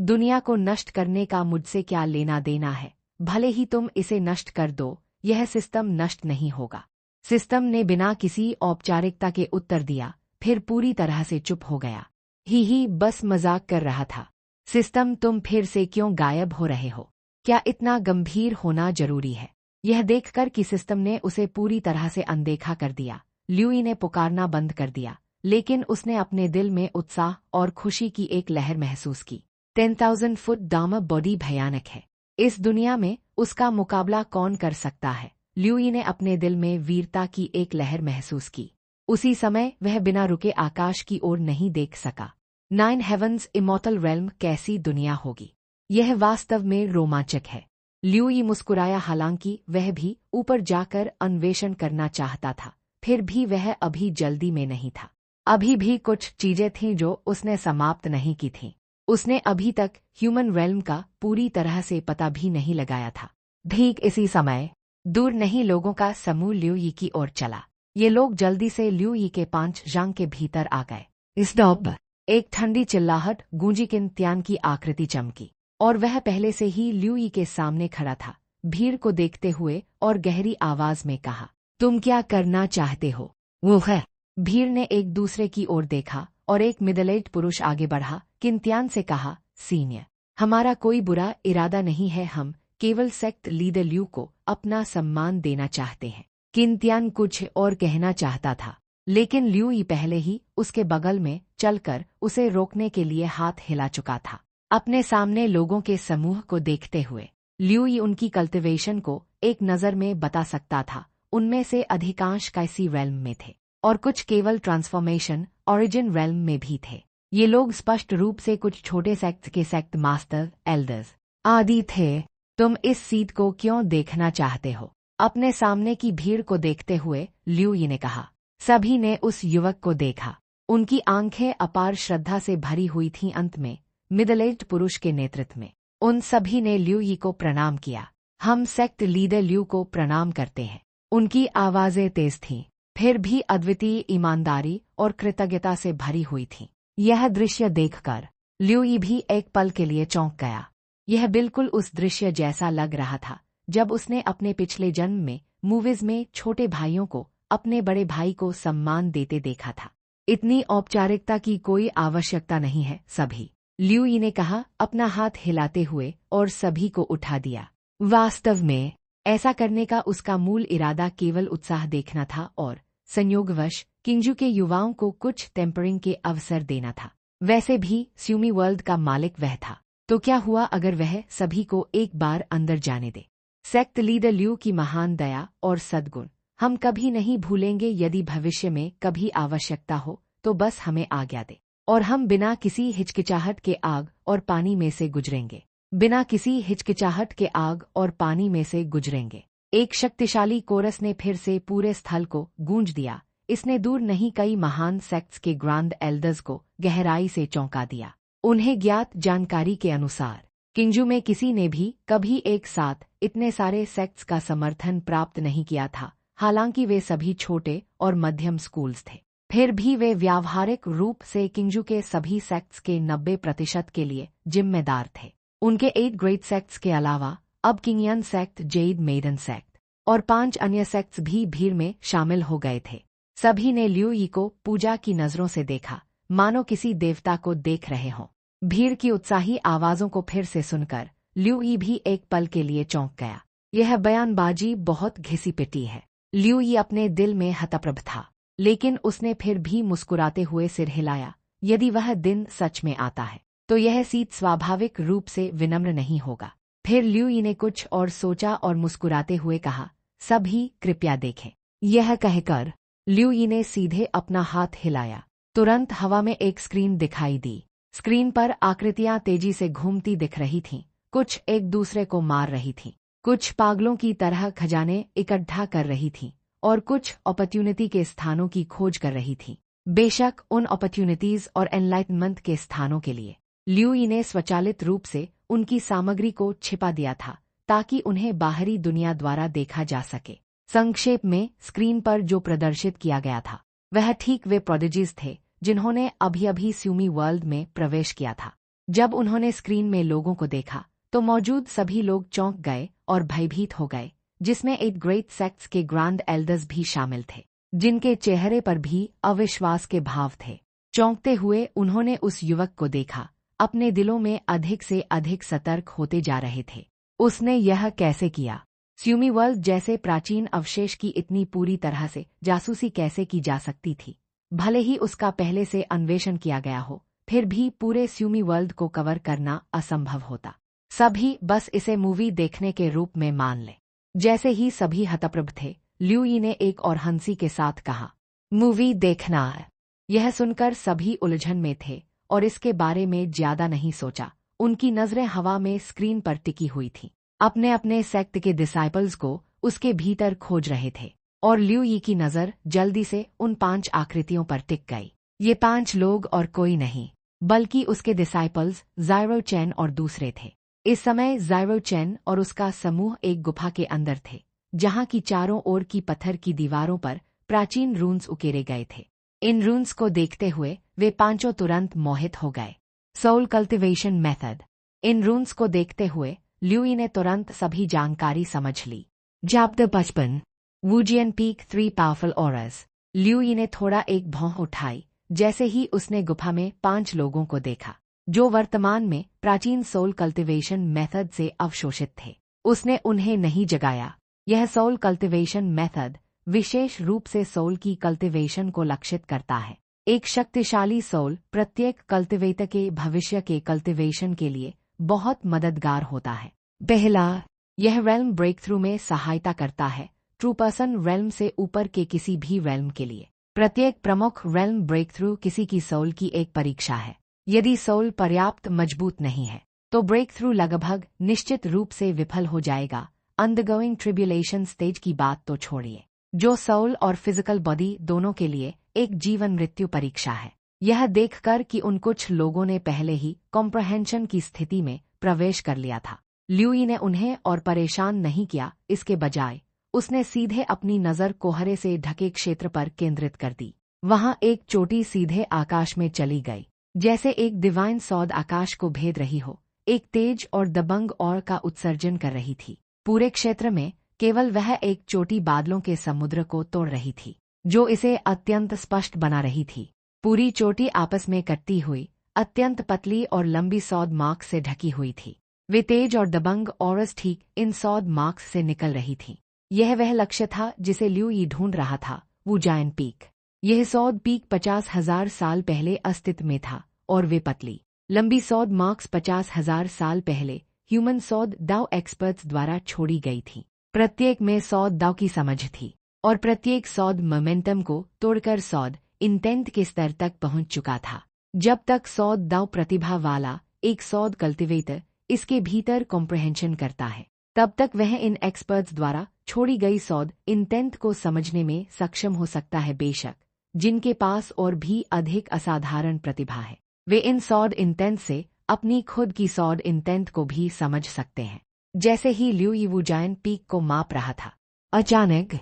दुनिया को नष्ट करने का मुझसे क्या लेना देना है? भले ही तुम इसे नष्ट कर दो, यह सिस्टम नष्ट नहीं होगा। सिस्टम ने बिना किसी औपचारिकता के उत्तर दिया, फिर पूरी तरह से चुप हो गया। ही बस मजाक कर रहा था। सिस्टम, तुम फिर से क्यों गायब हो रहे हो? क्या इतना गंभीर होना जरूरी है? यह देखकर कि सिस्टम ने उसे पूरी तरह से अनदेखा कर दिया, लियू यी ने पुकारना बंद कर दिया, लेकिन उसने अपने दिल में उत्साह और खुशी की एक लहर महसूस की। 10,000 फुट दामा बॉडी भयानक है। इस दुनिया में उसका मुकाबला कौन कर सकता है? लियू यी ने अपने दिल में वीरता की एक लहर महसूस की। उसी समय वह बिना रुके आकाश की ओर नहीं देख सका। 9 हेवंस इमॉर्टल रेल्म कैसी दुनिया होगी? यह वास्तव में रोमांचक है। लियू यी मुस्कुराया, हालांकि वह भी ऊपर जाकर अन्वेषण करना चाहता था, फिर भी वह अभी जल्दी में नहीं था। अभी भी कुछ चीजें थीं जो उसने समाप्त नहीं की थीं। उसने अभी तक ह्यूमन रेल्म का पूरी तरह से पता भी नहीं लगाया था। ठीक इसी समय दूर नहीं लोगों का समूह लियू यी की ओर चला। ये लोग जल्दी से लियू यी के 5 जांग के भीतर आ गए। स्टॉप! एक ठंडी चिल्लाहट गूंजी। किंतियान की आकृति चमकी और वह पहले से ही लियू यी के सामने खड़ा था, भीड़ को देखते हुए और गहरी आवाज में कहा, तुम क्या करना चाहते हो? वो है। भीड़ ने एक दूसरे की ओर देखा और एक मिडिल एज्ड पुरुष आगे बढ़ा। किंतियान से कहा, सीनियर, हमारा कोई बुरा इरादा नहीं है, हम केवल सेक्ट लीडर लियू को अपना सम्मान देना चाहते हैं। किंतियान कुछ और कहना चाहता था, लेकिन लियू यी पहले ही उसके बगल में चलकर उसे रोकने के लिए हाथ हिला चुका था। अपने सामने लोगों के समूह को देखते हुए लियू यी उनकी कल्टिवेशन को एक नज़र में बता सकता था। उनमें से अधिकांश कैसी रेल्म में थे और कुछ केवल ट्रांसफॉर्मेशन ओरिजिन रेल्म में भी थे। ये लोग स्पष्ट रूप से कुछ छोटे सेक्ट के सेक्ट मास्टर, एल्डर्स आदि थे। तुम इस सीट को क्यों देखना चाहते हो? अपने सामने की भीड़ को देखते हुए लियू यी ने कहा। सभी ने उस युवक को देखा। उनकी आंखें अपार श्रद्धा से भरी हुई थीं। अंत में मिडिल एज्ड पुरुष के नेतृत्व में उन सभी ने लियू यी को प्रणाम किया। हम सेक्ट लीडर लियू को प्रणाम करते हैं। उनकी आवाजें तेज थीं, फिर भी अद्वितीय ईमानदारी और कृतज्ञता से भरी हुई थीं। यह दृश्य देखकर लियू यी भी एक पल के लिए चौंक गया। यह बिल्कुल उस दृश्य जैसा लग रहा था जब उसने अपने पिछले जन्म में मूवीज में छोटे भाइयों को अपने बड़े भाई को सम्मान देते देखा था। इतनी औपचारिकता की कोई आवश्यकता नहीं है सभी, लियू यी ने कहा अपना हाथ हिलाते हुए, और सभी को उठा दिया। वास्तव में ऐसा करने का उसका मूल इरादा केवल उत्साह देखना था और संयोगवश किंजू के युवाओं को कुछ टेम्परिंग के अवसर देना था। वैसे भी स्यूमी वर्ल्ड का मालिक वह था, तो क्या हुआ अगर वह सभी को एक बार अंदर जाने दे? सेक्ट लीडर लियू की महान दया और सद्गुण हम कभी नहीं भूलेंगे। यदि भविष्य में कभी आवश्यकता हो तो बस हमें आज्ञा दे और हम बिना किसी हिचकिचाहट के आग और पानी में से गुजरेंगे। बिना किसी हिचकिचाहट के आग और पानी में से गुजरेंगे। एक शक्तिशाली कोरस ने फिर से पूरे स्थल को गूंज दिया। इसने दूर नहीं कई महान सेक्ट्स के ग्रांड एल्डर्स को गहराई से चौंका दिया। उन्हें ज्ञात जानकारी के अनुसार किंजू में किसी ने भी कभी एक साथ इतने सारे सेक्ट्स का समर्थन प्राप्त नहीं किया था। हालांकि वे सभी छोटे और मध्यम स्कूल्स थे, फिर भी वे व्यावहारिक रूप से किंजू के सभी सेक्ट्स के 90% के लिए जिम्मेदार थे। उनके 8 ग्रेट सेक्ट्स के अलावा अब किंगियन सेक्ट, जेड मेडन सेक्ट और 5 अन्य सेक्ट्स भी भीड़ में शामिल हो गए थे। सभी ने लियू यी को पूजा की नजरों से देखा, मानो किसी देवता को देख रहे हों। भीड़ की उत्साही आवाजों को फिर से सुनकर लियू यी भी एक पल के लिए चौंक गया। यह बयानबाजी बहुत घिसी पिटी है। ल्यू यी अपने दिल में हतप्रभ था, लेकिन उसने फिर भी मुस्कुराते हुए सिर हिलाया। यदि वह दिन सच में आता है तो यह सीट स्वाभाविक रूप से विनम्र नहीं होगा। फिर ल्यू यी ने कुछ और सोचा और मुस्कुराते हुए कहा, सभी कृपया देखें। यह कहकर ल्यू यी ने सीधे अपना हाथ हिलाया। तुरंत हवा में एक स्क्रीन दिखाई दी। स्क्रीन पर आकृतियां तेजी से घूमती दिख रही थीं, कुछ एक दूसरे को मार रही थीं, कुछ पागलों की तरह खजाने इकट्ठा कर रही थीं और कुछ अपॉर्चुनिटी के स्थानों की खोज कर रही थीं। बेशक उन अपॉर्चुनिटीज और एनलाइटमेंट के स्थानों के लिए ल्यू यी ने स्वचालित रूप से उनकी सामग्री को छिपा दिया था ताकि उन्हें बाहरी दुनिया द्वारा देखा जा सके। संक्षेप में स्क्रीन पर जो प्रदर्शित किया गया था वह ठीक वे प्रोडिजीज थे जिन्होंने अभी अभी स्यूमी वर्ल्ड में प्रवेश किया था। जब उन्होंने स्क्रीन में लोगों को देखा तो मौजूद सभी लोग चौंक गए और भयभीत हो गए, जिसमें एक ग्रेट सेक्ट्स के ग्रैंड एल्डर्स भी शामिल थे, जिनके चेहरे पर भी अविश्वास के भाव थे। चौंकते हुए उन्होंने उस युवक को देखा, अपने दिलों में अधिक से अधिक सतर्क होते जा रहे थे। उसने यह कैसे किया? स्यूमी वर्ल्ड जैसे प्राचीन अवशेष की इतनी पूरी तरह से जासूसी कैसे की जा सकती थी? भले ही उसका पहले से अन्वेषण किया गया हो, फिर भी पूरे स्यूमी वर्ल्ड को कवर करना असंभव होता। सभी बस इसे मूवी देखने के रूप में मान ले। जैसे ही सभी हतप्रभ थे, ल्यू यी ने एक और हंसी के साथ कहा, मूवी देखना है। यह सुनकर सभी उलझन में थे और इसके बारे में ज्यादा नहीं सोचा। उनकी नजरें हवा में स्क्रीन पर टिकी हुई थीं, अपने अपने सेक्ट के डिसाइपल्स को उसके भीतर खोज रहे थे। और ल्यू यी की नजर जल्दी से उन 5 आकृतियों पर टिक गई। ये 5 लोग और कोई नहीं बल्कि उसके डिसाइपल्स ज़ाइरो चेन और दूसरे थे। इस समय ज़ाइरो चेन और उसका समूह एक गुफा के अंदर थे, जहां की चारों ओर की पत्थर की दीवारों पर प्राचीन रून्स उकेरे गए थे। इन रून्स को देखते हुए वे पांचों तुरंत मोहित हो गए। Soul cultivation method. इन रून्स को देखते हुए ल्यू यी ने तुरंत सभी जानकारी समझ ली। Chapter 55 Wujian peak 3 powerful auras. Liu Yi ने थोड़ा एक भौं उठाई जैसे ही उसने गुफा में 5 लोगों को देखा, जो वर्तमान में प्राचीन सोल कल्टिवेशन मेथड से अवशोषित थे। उसने उन्हें नहीं जगाया। यह सोल कल्टिवेशन मेथड विशेष रूप से सोल की कल्टिवेशन को लक्षित करता है। एक शक्तिशाली सोल प्रत्येक कल्टिवेटर के भविष्य के कल्टिवेशन के लिए बहुत मददगार होता है। पहला, यह रेल्म ब्रेकथ्रू में सहायता करता है। ट्रू पर्सन रेल्म से ऊपर के किसी भी रेल्म के लिए प्रत्येक प्रमुख रेल्म ब्रेकथ्रू किसी की सोल की एक परीक्षा है। यदि सोल पर्याप्त मजबूत नहीं है तो ब्रेकथ्रू लगभग निश्चित रूप से विफल हो जाएगा। अंडरगोइंग ट्रिब्यूलेशन स्टेज की बात तो छोड़िए, जो सोल और फिजिकल बॉडी दोनों के लिए एक जीवन मृत्यु परीक्षा है। यह देखकर कि उन कुछ लोगों ने पहले ही कॉम्प्रहेंशन की स्थिति में प्रवेश कर लिया था, ल्यू यी ने उन्हें और परेशान नहीं किया। इसके बजाय उसने सीधे अपनी नज़र कोहरे से ढके क्षेत्र पर केंद्रित कर दी। वहां एक चोटी सीधे आकाश में चली गई, जैसे एक डिवाइन सौद आकाश को भेद रही हो, एक तेज और दबंग और का उत्सर्जन कर रही थी। पूरे क्षेत्र में केवल वह एक चोटी बादलों के समुद्र को तोड़ रही थी, जो इसे अत्यंत स्पष्ट बना रही थी। पूरी चोटी आपस में कटती हुई अत्यंत पतली और लंबी सौद मार्क्स से ढकी हुई थी। वे तेज और दबंग ऑरस ठीक इन सौद मार्क्स से निकल रही थी। यह वह लक्ष्य था जिसे ल्यू यी ढूंढ रहा था, वुजायन पीक। यह सौद पीक 50,000 साल पहले अस्तित्व में था और वे पतली लंबी सौद मार्क्स 50,000 साल पहले ह्यूमन सौद दाव एक्सपर्ट्स द्वारा छोड़ी गई थी। प्रत्येक में सौद दाव की समझ थी और प्रत्येक सौद मोमेंटम को तोड़कर सौद इंटेंट के स्तर तक पहुंच चुका था। जब तक सौद दाव प्रतिभा वाला एक सौद कल्टिवेटर इसके भीतर कॉम्प्रहेंशन करता है, तब तक वह इन एक्सपर्ट्स द्वारा छोड़ी गई सौद इंटेंट को समझने में सक्षम हो सकता है। बेशक जिनके पास और भी अधिक असाधारण प्रतिभा है, वे इन सौद इंटेंट से अपनी खुद की सौद इंटेंट को भी समझ सकते हैं। जैसे ही ल्यू यी वुजायन पीक को माप रहा था, अचानक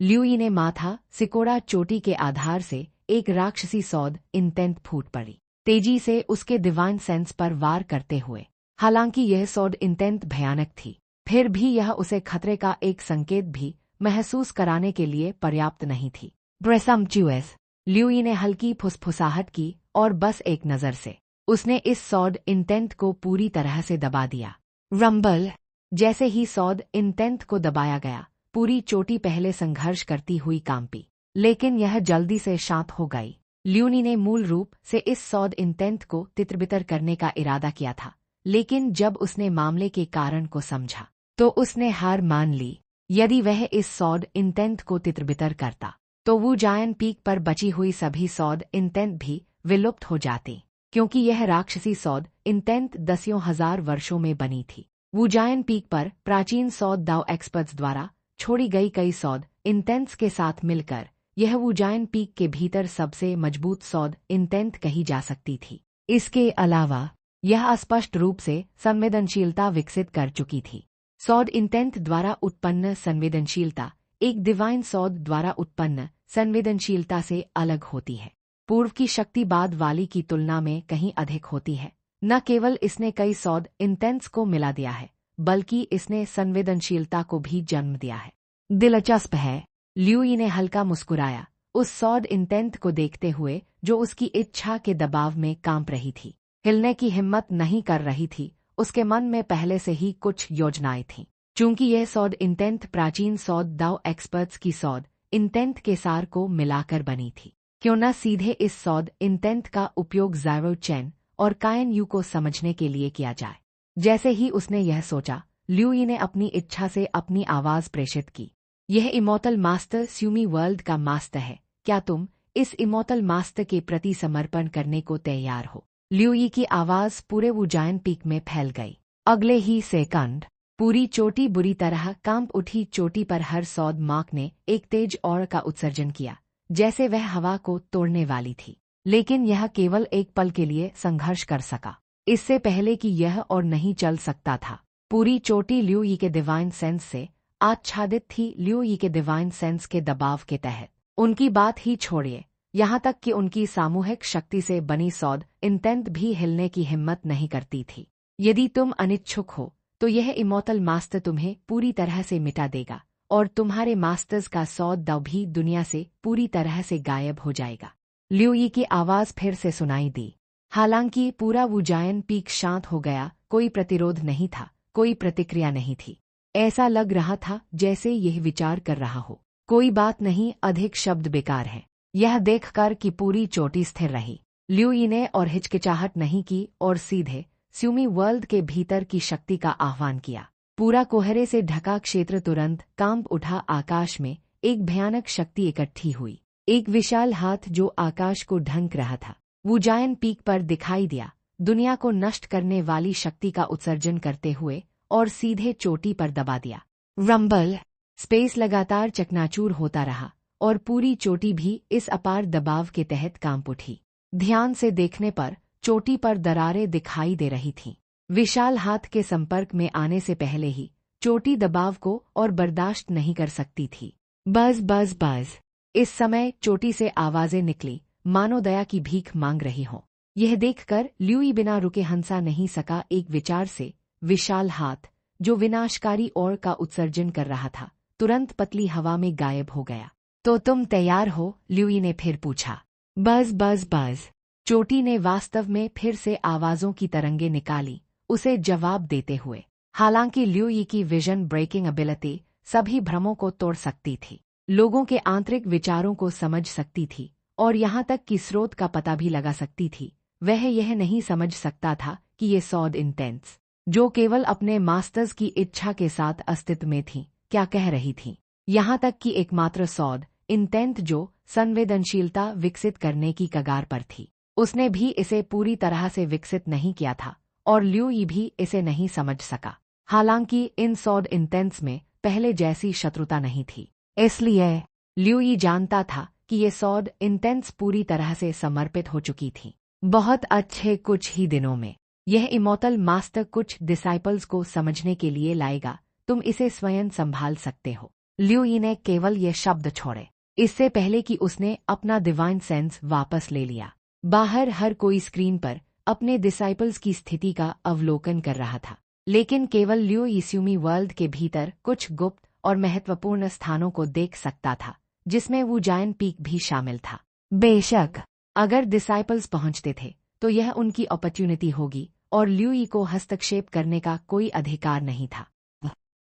ल्यू यी ने माथा सिकोड़ा चोटी के आधार से एक राक्षसी सौद इंटेंट फूट पड़ी, तेजी से उसके डिवाइन सेंस पर वार करते हुए। हालांकि यह सौद इंटेंट भयानक थी, फिर भी यह उसे खतरे का एक संकेत भी महसूस कराने के लिए पर्याप्त नहीं थी। प्रेसम्प्चुअस। ल्यू यी ने हल्की फुसफुसाहट की और बस एक नज़र से उसने इस सौद इंटेंट को पूरी तरह से दबा दिया। रंबल। जैसे ही सौद इंटेंट को दबाया गया पूरी चोटी पहले संघर्ष करती हुई कांपी, लेकिन यह जल्दी से शांत हो गई। ल्यूनी ने मूल रूप से इस सौद इंटेंट को तितर-बितर करने का इरादा किया था, लेकिन जब उसने मामले के कारण को समझा तो उसने हार मान ली। यदि वह इस सौद इंटेंट को तितर-बितर करता तो वू जायन पीक पर बची हुई सभी सौद इंटेंट भी विलुप्त हो जाती, क्योंकि यह राक्षसी सौद इंटेंट दसियों हजार वर्षों में बनी थी। वू जायन पीक पर प्राचीन सौद दाव एक्सपर्ट्स द्वारा छोड़ी गई कई सौद इंटेंट्स के साथ मिलकर यह वू जायन पीक के भीतर सबसे मजबूत सौद इंटेंट कही जा सकती थी। इसके अलावा यह स्पष्ट रूप से संवेदनशीलता विकसित कर चुकी थी। सौद इंटेंट द्वारा उत्पन्न संवेदनशीलता एक डिवाइन सौद द्वारा उत्पन्न संवेदनशीलता से अलग होती है। पूर्व की शक्ति बाद वाली की तुलना में कहीं अधिक होती है। न केवल इसने कई सौद इंटेंट्स को मिला दिया है, बल्कि इसने संवेदनशीलता को भी जन्म दिया है। दिलचस्प है, ल्यूई ने हल्का मुस्कुराया, उस सौद इंटेंट को देखते हुए जो उसकी इच्छा के दबाव में कांप रही थी, हिलने की हिम्मत नहीं कर रही थी। उसके मन में पहले से ही कुछ योजनाएं थीं। चूंकि यह सौद इंटेंट प्राचीन सौद दाव एक्सपर्ट्स की सौद इंटेंट के सार को मिलाकर बनी थी, क्यों न सीधे इस सौद इंटेंट का उपयोग ज़ारो चैन और कायन यू को समझने के लिए किया जाए। जैसे ही उसने यह सोचा, ल्यूई ने अपनी इच्छा से अपनी आवाज प्रेषित की। यह इमोर्टल मास्टर स्यूमी वर्ल्ड का मास्टर है, क्या तुम इस इमोर्टल मास्टर के प्रति समर्पण करने को तैयार हो? ल्यूई की आवाज पूरे वू जायन पीक में फैल गई। अगले ही सेकंड पूरी चोटी बुरी तरह कांप उठी। चोटी पर हर सौद मार्क ने एक तेज और का उत्सर्जन किया, जैसे वह हवा को तोड़ने वाली थी। लेकिन यह केवल एक पल के लिए संघर्ष कर सका, इससे पहले कि यह और नहीं चल सकता था। पूरी चोटी ल्यूई के डिवाइन सेंस से आच्छादित थी। ल्यूई के डिवाइन सेंस के दबाव के तहत उनकी बात ही छोड़िए, यहाँ तक कि उनकी सामूहिक शक्ति से बनी सौद इंटेंट भी हिलने की हिम्मत नहीं करती थी। यदि तुम अनिच्छुक हो तो यह इमोर्टल मास्टर तुम्हें पूरी तरह से मिटा देगा और तुम्हारे मास्टर्स का सौद दाव भी दुनिया से पूरी तरह से गायब हो जाएगा। ल्यूई की आवाज फिर से सुनाई दी। हालांकि पूरा वू जायन पीक शांत हो गया, कोई प्रतिरोध नहीं था, कोई प्रतिक्रिया नहीं थी। ऐसा लग रहा था जैसे यह विचार कर रहा हो, कोई बात नहीं, अधिक शब्द बेकार है। यह देखकर कि पूरी चोटी स्थिर रही, ल्यूई ने और हिचकिचाहट नहीं की और सीधे स्यूमी वर्ल्ड के भीतर की शक्ति का आह्वान किया। पूरा कोहरे से ढका क्षेत्र तुरंत कांप उठा। आकाश में एक भयानक शक्ति इकट्ठी हुई, एक विशाल हाथ जो आकाश को ढंक रहा था, वू जायन पीक पर दिखाई दिया, दुनिया को नष्ट करने वाली शक्ति का उत्सर्जन करते हुए और सीधे चोटी पर दबा दिया। रंबल स्पेस लगातार चकनाचूर होता रहा और पूरी चोटी भी इस अपार दबाव के तहत कांप उठी। ध्यान से देखने पर चोटी पर दरारें दिखाई दे रही थीं। विशाल हाथ के संपर्क में आने से पहले ही चोटी दबाव को और बर्दाश्त नहीं कर सकती थी। बज बज बज। इस समय चोटी से आवाजें निकली, मानो दया की भीख मांग रही हो। यह देखकर ल्यूई बिना रुके हंसा नहीं सका। एक विचार से विशाल हाथ जो विनाशकारी ओर का उत्सर्जन कर रहा था, तुरंत पतली हवा में गायब हो गया। तो तुम तैयार हो? ल्यूई ने फिर पूछा। बज बज बज। चोटी ने वास्तव में फिर से आवाजों की तरंगे निकाली, उसे जवाब देते हुए। हालांकि ल्यूई की विजन ब्रेकिंग एबिलिटी सभी भ्रमों को तोड़ सकती थी, लोगों के आंतरिक विचारों को समझ सकती थी और यहाँ तक कि स्रोत का पता भी लगा सकती थी। वह यह नहीं समझ सकता था कि ये सौद इंटेंस, जो केवल अपने मास्टर्स की इच्छा के साथ अस्तित्व में थी, क्या कह रही थी। यहाँ तक कि एकमात्र सौद इंटेंट जो संवेदनशीलता विकसित करने की कगार पर थी, उसने भी इसे पूरी तरह से विकसित नहीं किया था और ल्यूई भी इसे नहीं समझ सका। हालांकि इन सौद इंटेंस में पहले जैसी शत्रुता नहीं थी, इसलिए ल्यूई जानता था कि ये सौद इंटेंस पूरी तरह से समर्पित हो चुकी थी। बहुत अच्छे, कुछ ही दिनों में यह इमोर्टल मास्टर कुछ डिसाइपल्स को समझने के लिए लाएगा, तुम इसे स्वयं संभाल सकते हो। ल्यूई ने केवल ये शब्द छोड़े इससे पहले कि उसने अपना डिवाइन सेंस वापस ले लिया। बाहर हर कोई स्क्रीन पर अपने डिसाइपल्स की स्थिति का अवलोकन कर रहा था, लेकिन केवल ल्यूई स्यूमी वर्ल्ड के भीतर कुछ गुप्त और महत्वपूर्ण स्थानों को देख सकता था, जिसमें वू जायन पीक भी शामिल था। बेशक अगर डिसाइपल्स पहुंचते थे तो यह उनकी अपॉर्चुनिटी होगी और ल्यूई को हस्तक्षेप करने का कोई अधिकार नहीं था।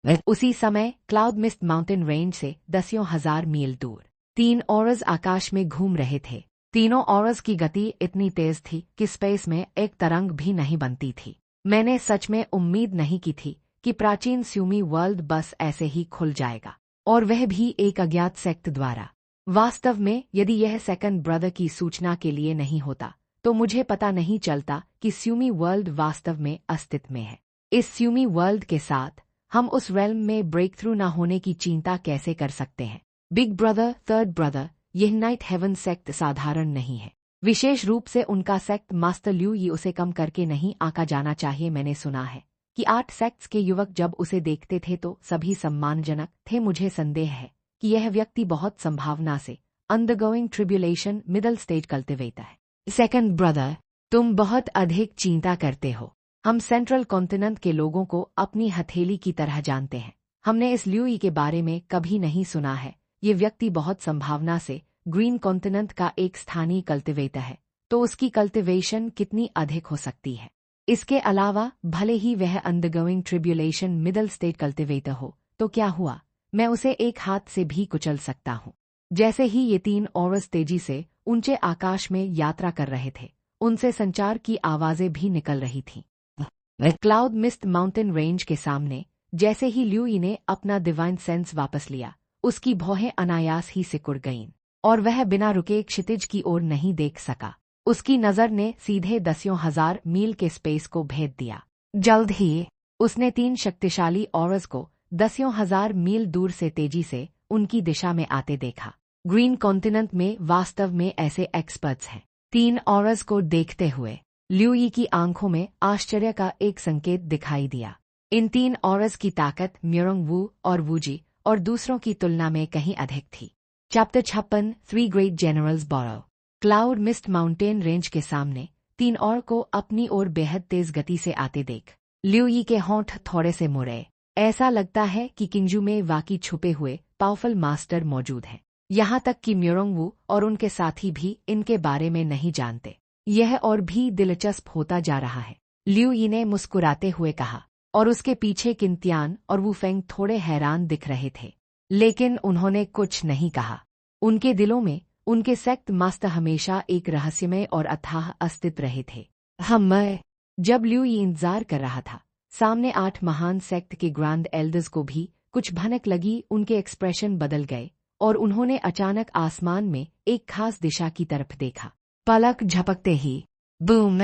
उसी समय क्लाउड मिस्ट माउंटेन रेंज से दसियों हजार मील दूर 3 आकाश में घूम रहे थे। तीनों ऑरस की गति इतनी तेज थी कि स्पेस में एक तरंग भी नहीं बनती थी। मैंने सच में उम्मीद नहीं की थी कि प्राचीन स्यूमी वर्ल्ड बस ऐसे ही खुल जाएगा, और वह भी एक अज्ञात सेक्ट द्वारा। वास्तव में यदि यह सेकंड ब्रदर की सूचना के लिए नहीं होता तो मुझे पता नहीं चलता कि स्यूमी वर्ल्ड वास्तव में अस्तित्व में है। इस स्यूमी वर्ल्ड के साथ हम उस रेल्म में ब्रेक थ्रू न होने की चिंता कैसे कर सकते हैं? बिग ब्रदर, थर्ड ब्रदर, यह नाइट हेवन सेक्ट साधारण नहीं है। विशेष रूप से उनका सेक्ट मास्टर ल्यू यी उसे कम करके नहीं आंका जाना चाहिए। मैंने सुना है कि 8 सेक्ट्स के युवक जब उसे देखते थे तो सभी सम्मानजनक थे। मुझे संदेह है कि यह व्यक्ति बहुत संभावना से undergoing tribulation middle stage cultivator है। सेकंड ब्रदर, तुम बहुत अधिक चिंता करते हो। हम सेंट्रल कॉन्टिनेंट के लोगों को अपनी हथेली की तरह जानते हैं। हमने इस ल्यूई के बारे में कभी नहीं सुना है। ये व्यक्ति बहुत संभावना से ग्रीन कॉन्टिनेंट का एक स्थानीय कल्टिवेटर है, तो उसकी कल्टिवेशन कितनी अधिक हो सकती है? इसके अलावा भले ही वह undergoing tribulation middle stage cultivator हो, तो क्या हुआ? मैं उसे एक हाथ से भी कुचल सकता हूँ। जैसे ही ये 3 ऑरस तेजी से ऊंचे आकाश में यात्रा कर रहे थे, उनसे संचार की आवाजें भी निकल रही थीं। क्लाउड मिस्ट माउंटेन रेंज के सामने जैसे ही ल्यूई ने अपना डिवाइन सेंस वापस लिया, उसकी भौहें अनायास ही सिकुड़ गईं और वह बिना रुके क्षितिज की ओर नहीं देख सका। उसकी नजर ने सीधे दसियों हजार मील के स्पेस को भेद दिया। जल्द ही उसने 3 शक्तिशाली ऑरस को दसियों हजार मील दूर से तेजी से उनकी दिशा में आते देखा। ग्रीन कॉन्टिनेंट में वास्तव में ऐसे एक्सपर्ट्स हैं। 3 ऑरस को देखते हुए ल्यूई की आंखों में आश्चर्य का एक संकेत दिखाई दिया। इन 3 ऑरस की ताकत म्योरोंग वू और वूजी और दूसरों की तुलना में कहीं अधिक थी। चैप्टर 56 3 ग्रेट जनरल्स बोरो। क्लाउड मिस्ट माउंटेन रेंज के सामने 3 और को अपनी ओर बेहद तेज गति से आते देख ल्यूई के होंठ थोड़े से मुड़े। ऐसा लगता है कि किंगजू में वाकई छुपे हुए पावरफुल मास्टर मौजूद हैं। यहाँ तक कि म्योरोंग वू और उनके साथी भी इनके बारे में नहीं जानते। यह और भी दिलचस्प होता जा रहा है, ल्यूई ने मुस्कुराते हुए कहा, और उसके पीछे किंतियान और वूफेंग थोड़े हैरान दिख रहे थे, लेकिन उन्होंने कुछ नहीं कहा। उनके दिलों में उनके सेक्ट मास्टर हमेशा एक रहस्यमय और अथाह अस्तित्व रहे थे। जब ल्यूई इंतजार कर रहा था, सामने 8 महान सेक्ट के ग्रैंड एल्डर्स को भी कुछ भनक लगी। उनके एक्सप्रेशन बदल गए और उन्होंने अचानक आसमान में एक खास दिशा की तरफ देखा। पलक झपकते ही बूम,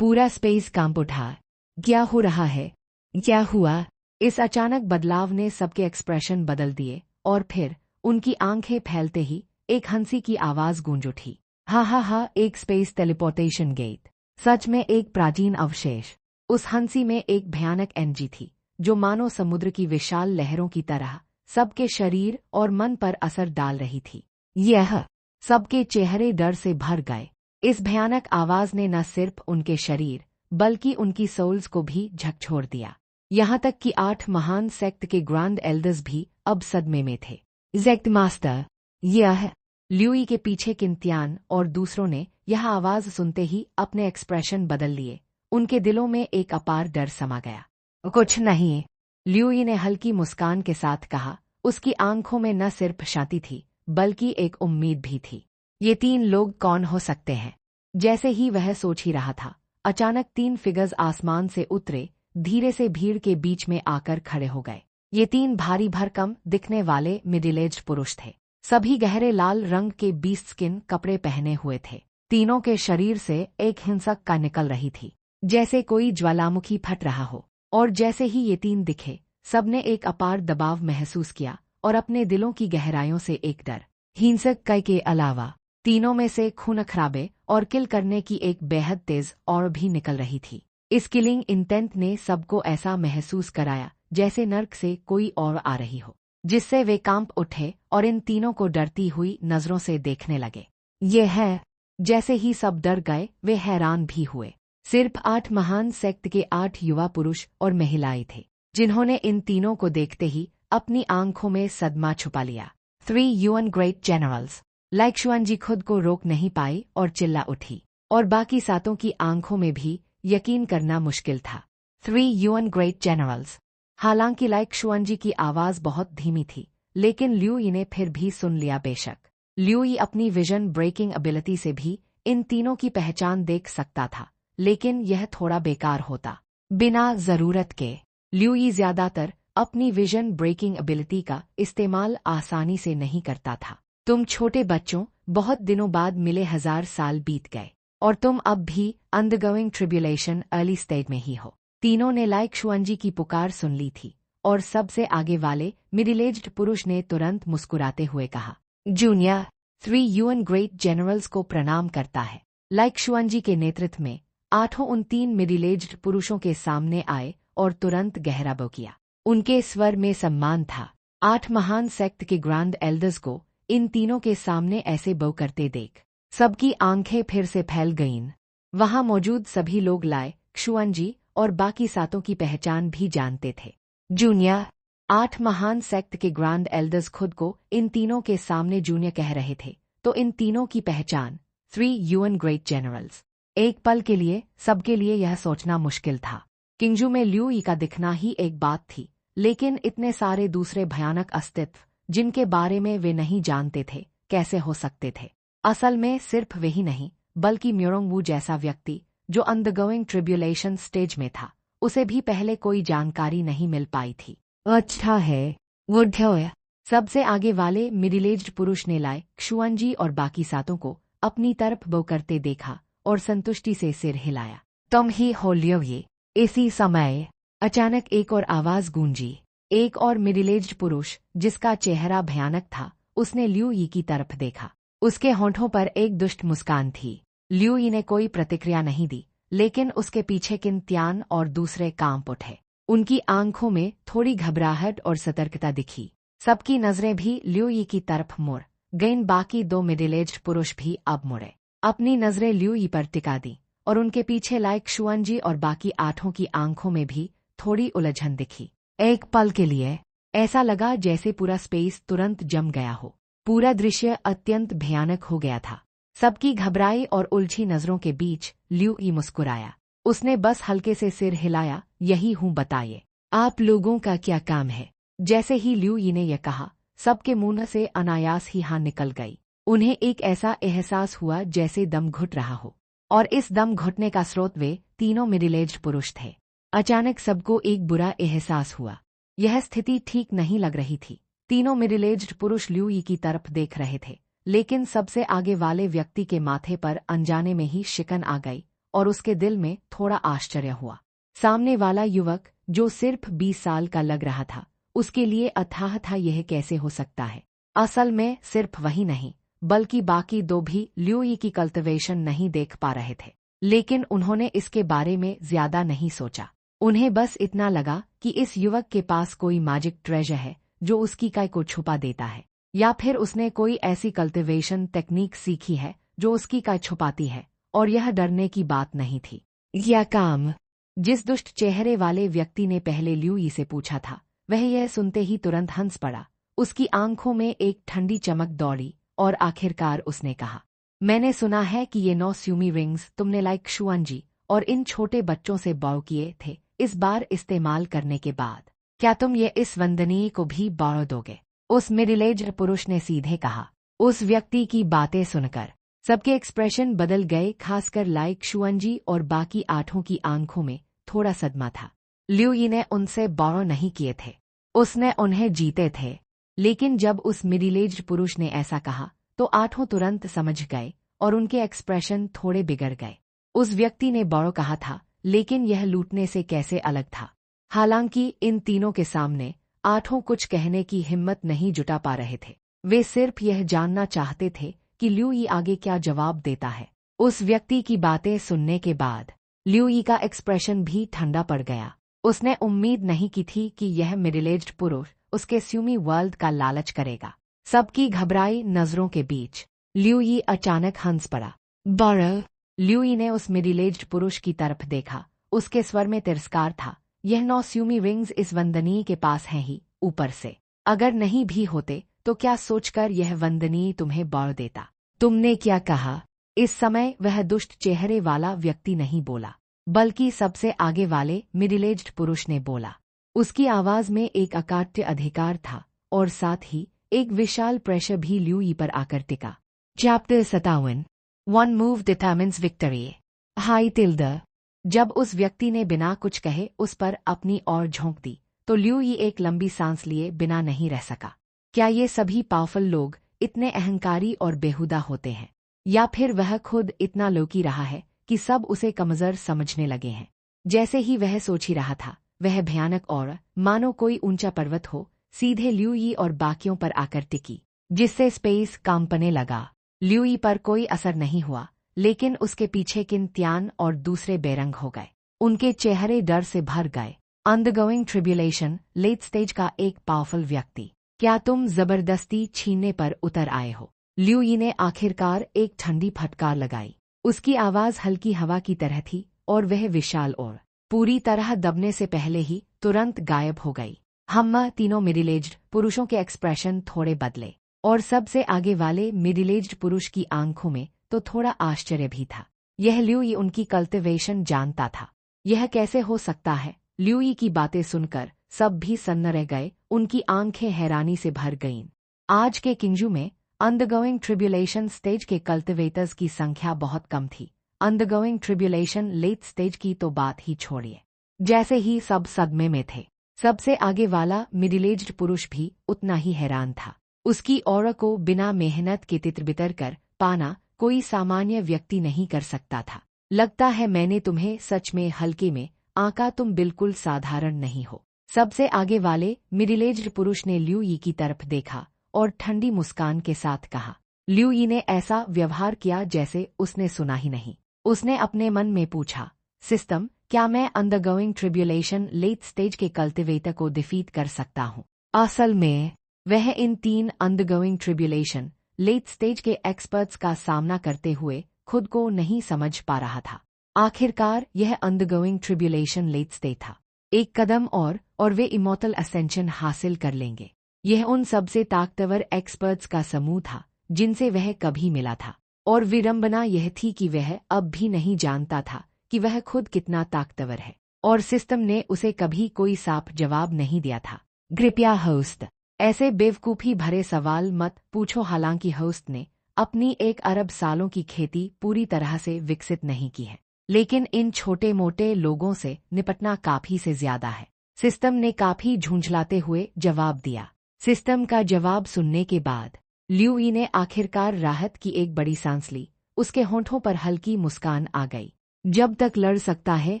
पूरा स्पेस कांप उठा। क्या हो रहा है? क्या हुआ? इस अचानक बदलाव ने सबके एक्सप्रेशन बदल दिए और फिर उनकी आंखें फैलते ही एक हंसी की आवाज गूंज उठी। हा हा हा, एक स्पेस टेलीपोर्टेशन गेट, सच में एक प्राचीन अवशेष। उस हंसी में एक भयानक एनर्जी थी जो मानो समुद्र की विशाल लहरों की तरह सबके शरीर और मन पर असर डाल रही थी। यह सबके चेहरे डर से भर गए। इस भयानक आवाज ने न सिर्फ उनके शरीर बल्कि उनकी सोल्स को भी झकझोर दिया। यहाँ तक कि 8 महान सेक्ट के ग्रैंड एल्डर्स भी अब सदमे में थे। सेक्ट मास्टर, यह ल्यूई के पीछे किंतियान और दूसरों ने यह आवाज सुनते ही अपने एक्सप्रेशन बदल लिए। उनके दिलों में एक अपार डर समा गया। कुछ नहीं, ल्यूई ने हल्की मुस्कान के साथ कहा। उसकी आंखों में न सिर्फ शांति थी बल्कि एक उम्मीद भी थी। ये 3 लोग कौन हो सकते हैं? जैसे ही वह सोच ही रहा था, अचानक 3 फिगर्स आसमान से उतरे, धीरे से भीड़ के बीच में आकर खड़े हो गए। ये 3 भारी भरकम दिखने वाले मिडिल एज्ड पुरुष थे। सभी गहरे लाल रंग के बीस्ट स्किन कपड़े पहने हुए थे। तीनों के शरीर से एक हिंसक का निकल रही थी, जैसे कोई ज्वालामुखी फट रहा हो। और जैसे ही ये 3 दिखे, सबने एक अपार दबाव महसूस किया और अपने दिलों की गहराइयों से एक डर। हिंसक कई के अलावा तीनों में से खून खराबे और किल करने की एक बेहद तेज और भी निकल रही थी। इस किलिंग इंटेंट ने सबको ऐसा महसूस कराया जैसे नर्क से कोई और आ रही हो, जिससे वे कांप उठे और इन तीनों को डरती हुई नजरों से देखने लगे। ये है, जैसे ही सब डर गए, वे हैरान भी हुए। सिर्फ 8 महान सेक्ट के 8 युवा पुरुष और महिलाएं थे जिन्होंने इन तीनों को देखते ही अपनी आंखों में सदमा छुपा लिया। 3 यूएन ग्रेट जनरल्स। लाइक शुआनजी खुद को रोक नहीं पाई और चिल्ला उठी, और बाकी सातों की आंखों में भी यकीन करना मुश्किल था। 3 यूएन ग्रेट जनरल्स। हालांकि लाइक शुआनजी की आवाज बहुत धीमी थी, लेकिन ल्यू यी ने फिर भी सुन लिया। बेशक ल्यू यी अपनी विजन ब्रेकिंग एबिलिटी से भी इन तीनों की पहचान देख सकता था, लेकिन यह थोड़ा बेकार होता। बिना जरूरत के ल्यू यी ज्यादातर अपनी विजन ब्रेकिंग एबिलिटी का इस्तेमाल आसानी से नहीं करता था। तुम छोटे बच्चों, बहुत दिनों बाद मिले, 1000 साल बीत गए और तुम अब भी अंडरगोइंग ट्रिब्यूलेशन अर्ली स्टेज में ही हो। तीनों ने लाइक शुआनजी की पुकार सुन ली थी और सबसे आगे वाले मिडिल एज्ड पुरुष ने तुरंत मुस्कुराते हुए कहा, जूनियर 3 यूएन ग्रेट जनरल्स को प्रणाम करता है। लाइक शुआनजी के नेतृत्व में 8 उन 3 मिडिल एज्ड पुरुषों के सामने आए और तुरंत गहरा बो किया। उनके स्वर में सम्मान था। 8 महान सेक्ट के ग्रैंड एल्डर्स को इन तीनों के सामने ऐसे बो करते देख सबकी आंखें फिर से फैल गईं। वहां मौजूद सभी लोग लाइक शुआनजी और बाकी सातों की पहचान भी जानते थे। जूनियर 8 महान सेक्ट के ग्रैंड एल्डर्स खुद को इन तीनों के सामने जूनियर कह रहे थे, तो इन तीनों की पहचान 3 यूएन ग्रेट जनरल्स। एक पल के लिए सबके लिए यह सोचना मुश्किल था। किंगजू में ल्यू यी का दिखना ही एक बात थी, लेकिन इतने सारे दूसरे भयानक अस्तित्व जिनके बारे में वे नहीं जानते थे कैसे हो सकते थे। असल में सिर्फ वे ही नहीं, बल्कि म्योरोंग वू जैसा व्यक्ति जो अंडरगोइंग ट्रिब्यूलेशन स्टेज में था, उसे भी पहले कोई जानकारी नहीं मिल पाई थी। अच्छा है वुड्य। सबसे आगे वाले मिडिल एज्ड पुरुष ने लाइक शुआनजी और बाकी सातों को अपनी तरफ बो करते देखा और संतुष्टि से सिर हिलाया। तुम ही हो ल्यू यी। इसी समय अचानक एक और आवाज गूंजी। एक और मिडिल एज्ड पुरुष जिसका चेहरा भयानक था, उसने ल्यू यी की तरफ देखा। उसके होंठों पर एक दुष्ट मुस्कान थी। ल्यू यी ने कोई प्रतिक्रिया नहीं दी, लेकिन उसके पीछे किन त्यान और दूसरे कांप उठे। उनकी आंखों में थोड़ी घबराहट और सतर्कता दिखी। सबकी नजरें भी ल्यू यी की तरफ मुड़ गईं। बाकी 2 मिडिल एज्ड पुरुष भी अब मुड़े, अपनी नजरें ल्यू यी पर टिका दी और उनके पीछे लाइक शुआनजी और बाकी 8 की आंखों में भी थोड़ी उलझन दिखी। एक पल के लिए ऐसा लगा जैसे पूरा स्पेस तुरंत जम गया हो। पूरा दृश्य अत्यंत भयानक हो गया था। सबकी घबराई और उलझी नजरों के बीच ल्यू यी मुस्कुराया। उसने बस हल्के से सिर हिलाया, यही हूं, बताइए आप लोगों का क्या काम है। जैसे ही ल्यू यी ने यह कहा, सबके मुंह से अनायास ही हाँ निकल गई। उन्हें एक ऐसा एहसास हुआ जैसे दम घुट रहा हो, और इस दम घुटने का स्रोत वे तीनों मिडिल एज्ड पुरुष थे। अचानक सबको एक बुरा एहसास हुआ। यह स्थिति ठीक नहीं लग रही थी। तीनों मिडिल एज्ड पुरुष ल्यू यी की तरफ देख रहे थे, लेकिन सबसे आगे वाले व्यक्ति के माथे पर अनजाने में ही शिकन आ गई और उसके दिल में थोड़ा आश्चर्य हुआ। सामने वाला युवक जो सिर्फ 20 साल का लग रहा था, उसके लिए अथाह था यह कैसे हो सकता है। असल में सिर्फ वही नहीं, बल्कि बाकी 2 भी ल्यू यी की कल्टिवेशन नहीं देख पा रहे थे, लेकिन उन्होंने इसके बारे में ज्यादा नहीं सोचा। उन्हें बस इतना लगा कि इस युवक के पास कोई मैजिक ट्रेजर है जो उसकी काय को छुपा देता है, या फिर उसने कोई ऐसी कल्टिवेशन टेक्निक सीखी है जो उसकी काय छुपाती है, और यह डरने की बात नहीं थी। यह काम जिस दुष्ट चेहरे वाले व्यक्ति ने पहले ल्यू यी से पूछा था, वह यह सुनते ही तुरंत हंस पड़ा। उसकी आंखों में एक ठंडी चमक दौड़ी और आखिरकार उसने कहा, मैंने सुना है कि ये 9 स्यूमी रिंग्स तुमने लाइक शुआनजी और इन छोटे बच्चों से बॉरो किए थे। इस बार इस्तेमाल करने के बाद क्या तुम ये इस वंदनीय को भी बॉरो दोगे? उस मिडिल एज्ड पुरुष ने सीधे कहा। उस व्यक्ति की बातें सुनकर सबके एक्सप्रेशन बदल गए, खासकर लाइक शुआनजी और बाकी 8 की आंखों में थोड़ा सदमा था। ल्यू यी ने उनसे बॉरो नहीं किए थे, उसने उन्हें जीते थे। लेकिन जब उस मिडिल एज्ड पुरुष ने ऐसा कहा तो 8 तुरंत समझ गए और उनके एक्सप्रेशन थोड़े बिगड़ गए। उस व्यक्ति ने बॉरो कहा था, लेकिन यह लूटने से कैसे अलग था। हालांकि इन तीनों के सामने 8 कुछ कहने की हिम्मत नहीं जुटा पा रहे थे। वे सिर्फ यह जानना चाहते थे कि ल्यू यी आगे क्या जवाब देता है। उस व्यक्ति की बातें सुनने के बाद ल्यू यी का एक्सप्रेशन भी ठंडा पड़ गया। उसने उम्मीद नहीं की थी कि यह मिडिल एज्ड पुरुष उसके स्यूमी वर्ल्ड का लालच करेगा। सबकी घबराई नजरों के बीच ल्यू यी अचानक हंस पड़ा। बॉरो। ल्यू यी ने उस मिडिल एज्ड पुरुष की तरफ देखा। उसके स्वर में तिरस्कार था। यह 9 स्यूमी रिंग्स इस वंदनीय के पास हैं ही, ऊपर से अगर नहीं भी होते तो क्या सोचकर यह वंदनीय तुम्हें बॉरो देता? तुमने क्या कहा? इस समय वह दुष्ट चेहरे वाला व्यक्ति नहीं बोला, बल्कि सबसे आगे वाले मिडिल एज्ड पुरुष ने बोला। उसकी आवाज में एक अकाट्य अधिकार था और साथ ही एक विशाल प्रेशर भी ल्यूई पर आकर टिका। Chapter 57 one move determines victory. हाई टिल्डर। जब उस व्यक्ति ने बिना कुछ कहे उस पर अपनी ओर झोंक दी तो ल्यूई एक लंबी सांस लिए बिना नहीं रह सका। क्या ये सभी पावरफुल लोग इतने अहंकारी और बेहुदा होते हैं, या फिर वह खुद इतना लोकी रहा है कि सब उसे कमजोर समझने लगे हैं? जैसे ही वह सोच ही रहा था, वह भयानक और मानो कोई ऊंचा पर्वत हो सीधे ल्यूई और बाकियों पर आकर टिकी, जिससे स्पेस कांपने लगा। ल्यूई पर कोई असर नहीं हुआ, लेकिन उसके पीछे किन त्यान और दूसरे बेरंग हो गए। उनके चेहरे डर से भर गए। अंडरगोइंग ट्रिब्यूलेशन लेट स्टेज का एक पावरफुल व्यक्ति, क्या तुम जबरदस्ती छीनने पर उतर आए हो? ल्यूई ने आखिरकार एक ठंडी फटकार लगाई। उसकी आवाज हल्की हवा की तरह थी और वह विशाल और पूरी तरह दबने से पहले ही तुरंत गायब हो गई। हम तीनों मिडिल एज्ड पुरुषों के एक्सप्रेशन थोड़े बदले और सबसे आगे वाले मिडिल एज्ड पुरुष की आंखों में तो थोड़ा आश्चर्य भी था। यह ल्यूई उनकी कल्टिवेशन जानता था। यह कैसे हो सकता है? ल्यूई की बातें सुनकर सब भी सन्न रह गए। उनकी आंखें हैरानी से भर गईं। आज के किंगजू में अंडरगोइंग ट्रिब्यूलेशन स्टेज के कल्टिवेटर्स की संख्या बहुत कम थी। अंडरगोइंग ट्रिब्यूलेशन लेट स्टेज की तो बात ही छोड़िए। जैसे ही सब सदमे में थे, सबसे आगे वाला मिडिल एज्ड पुरुष भी उतना ही हैरान था। उसकी औरत को बिना मेहनत के तितर-बितर कर पाना कोई सामान्य व्यक्ति नहीं कर सकता था। लगता है मैंने तुम्हें सच में हल्के में आंका, तुम बिल्कुल साधारण नहीं हो। सबसे आगे वाले मिडिल एज्ड पुरुष ने ल्यूई की तरफ देखा और ठंडी मुस्कान के साथ कहा। ल्यूई ने ऐसा व्यवहार किया जैसे उसने सुना ही नहीं। उसने अपने मन में पूछा, सिस्टम, क्या मैं अंडरगोइंग ट्रिब्यूलेशन लेट स्टेज के कल्टिवेटर को डिफीट कर सकता हूँ? असल में वह इन 3 अंडरगोइंग ट्रिब्यूलेशन लेट स्टेज के एक्सपर्ट्स का सामना करते हुए खुद को नहीं समझ पा रहा था। आखिरकार यह अंडरगोइंग ट्रिब्यूलेशन लेट स्टेज था। एक कदम और वे इमॉर्टल असेंशन हासिल कर लेंगे। यह उन सबसे ताकतवर एक्सपर्ट्स का समूह था जिनसे वह कभी मिला था, और विडंबना यह थी कि वह अब भी नहीं जानता था कि वह खुद कितना ताकतवर है, और सिस्टम ने उसे कभी कोई साफ जवाब नहीं दिया था। कृपया होस्ट, ऐसे बेवकूफ़ी भरे सवाल मत पूछो। हालांकि होस्ट ने अपनी 1 अरब सालों की खेती पूरी तरह से विकसित नहीं की है, लेकिन इन छोटे मोटे लोगों से निपटना काफी से ज्यादा है। सिस्टम ने काफी झुंझलाते हुए जवाब दिया। सिस्टम का जवाब सुनने के बाद ल्यूई ने आखिरकार राहत की एक बड़ी सांस ली। उसके होंठों पर हल्की मुस्कान आ गई। जब तक लड़ सकता है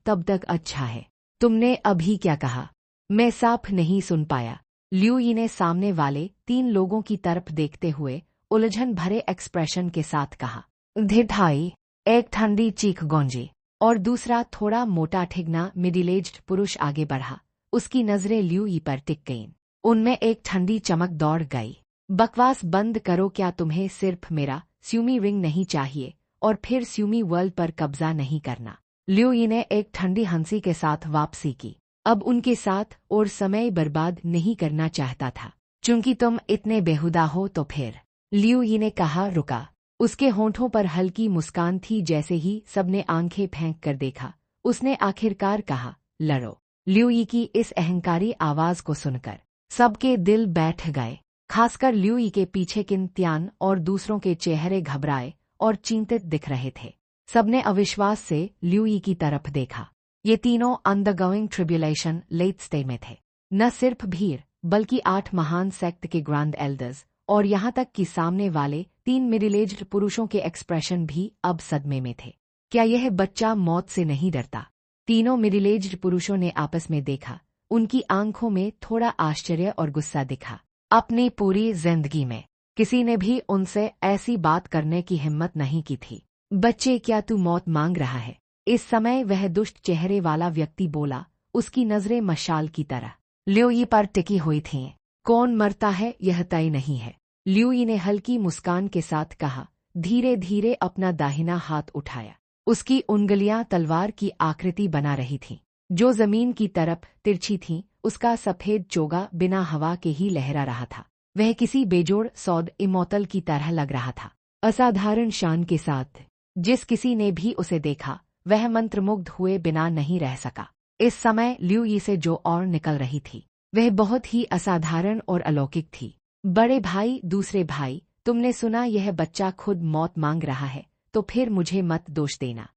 तब तक अच्छा है। तुमने अभी क्या कहा? मैं साफ नहीं सुन पाया। ल्यूई ने सामने वाले 3 लोगों की तरफ देखते हुए उलझन भरे एक्सप्रेशन के साथ कहा। धिठाई। एक ठंडी चीख गूंजी और दूसरा थोड़ा मोटा ठिगना मिडिल एज्ड पुरुष आगे बढ़ा। उसकी नजरें ल्यूई पर टिक गईं। उनमें एक ठंडी चमक दौड़ गई। बकवास बंद करो। क्या तुम्हें सिर्फ मेरा स्यूमी रिंग नहीं चाहिए और फिर स्यूमी वर्ल्ड पर कब्जा नहीं करना? ल्यूई ने एक ठंडी हंसी के साथ वापसी की। अब उनके साथ और समय बर्बाद नहीं करना चाहता था। चूंकि तुम इतने बेहुदा हो तो फिर, ल्यूई ने कहा। रुका। उसके होंठों पर हल्की मुस्कान थी। जैसे ही सबने आंखें फेंक कर देखा, उसने आखिरकार कहा, लड़ो। ल्यूई की इस अहंकारी आवाज को सुनकर सबके दिल बैठ गए, खासकर ल्यूई के पीछे किन त्यान और दूसरों के चेहरे घबराए और चिंतित दिख रहे थे। सबने अविश्वास से ल्यूई की तरफ देखा। ये तीनों अंडरगोइंग ट्रिब्यूलेशन लेट स्टेज में थे। न सिर्फ भीड़, बल्कि 8 महान सेक्ट के ग्रैंड एल्डर्स और यहाँ तक कि सामने वाले 3 मिडिल एज्ड पुरुषों के एक्सप्रेशन भी अब सदमे में थे। क्या यह बच्चा मौत से नहीं डरता? तीनों मिडिल एज्ड पुरुषों ने आपस में देखा। उनकी आंखों में थोड़ा आश्चर्य और गुस्सा दिखा। अपनी पूरी जिंदगी में किसी ने भी उनसे ऐसी बात करने की हिम्मत नहीं की थी। बच्चे, क्या तू मौत मांग रहा है? इस समय वह दुष्ट चेहरे वाला व्यक्ति बोला। उसकी नजरें मशाल की तरह ल्यूई पर टिकी हुई थीं। कौन मरता है यह तय नहीं है, ल्यूई ने हल्की मुस्कान के साथ कहा। धीरे धीरे अपना दाहिना हाथ उठाया। उसकी उंगलियां तलवार की आकृति बना रही थीं, जो जमीन की तरफ तिरछी थीं। उसका सफेद चोगा बिना हवा के ही लहरा रहा था। वह किसी बेजोड़ सौद इमॉर्टल की तरह लग रहा था, असाधारण शान के साथ। जिस किसी ने भी उसे देखा, वह मंत्रमुग्ध हुए बिना नहीं रह सका। इस समय ल्यू यी से जो और निकल रही थी वह बहुत ही असाधारण और अलौकिक थी। बड़े भाई, दूसरे भाई, तुमने सुना यह बच्चा खुद मौत मांग रहा है, तो फिर मुझे मत दोष देना।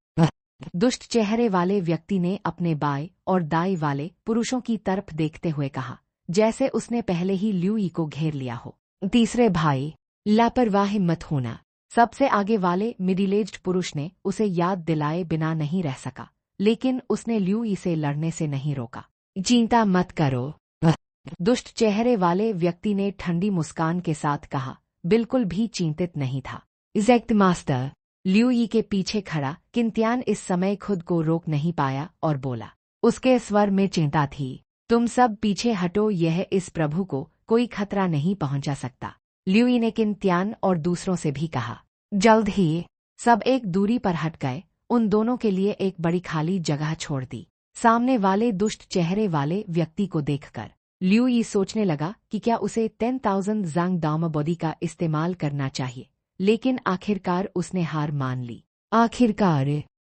दुष्ट चेहरे वाले व्यक्ति ने अपने बाएं और दाएं वाले पुरुषों की तरफ देखते हुए कहा, जैसे उसने पहले ही ल्यू यी को घेर लिया हो। तीसरे भाई, लापरवाह मत होना। सबसे आगे वाले मिडिल एज्ड पुरुष ने उसे याद दिलाए बिना नहीं रह सका, लेकिन उसने ल्यू यी से लड़ने से नहीं रोका। चिंता मत करो, दुष्ट चेहरे वाले व्यक्ति ने ठंडी मुस्कान के साथ कहा, बिल्कुल भी चिंतित नहीं था। इजेक्ट मास्टर, ल्यू यी के पीछे खड़ा किंतियान इस समय खुद को रोक नहीं पाया और बोला। उसके स्वर में चिंता थी। तुम सब पीछे हटो, यह इस प्रभु को कोई खतरा नहीं पहुंचा सकता। ल्यू यी ने किंतियान और दूसरों से भी कहा। जल्द ही सब एक दूरी पर हट गए। उन दोनों के लिए एक बड़ी खाली जगह छोड़ दी। सामने वाले दुष्ट चेहरे वाले व्यक्ति को देखकर ल्यू यी सोचने लगा कि क्या उसे 10,000 ज़ांग दामाबोदी का इस्तेमाल करना चाहिए, लेकिन आखिरकार उसने हार मान ली। आखिरकार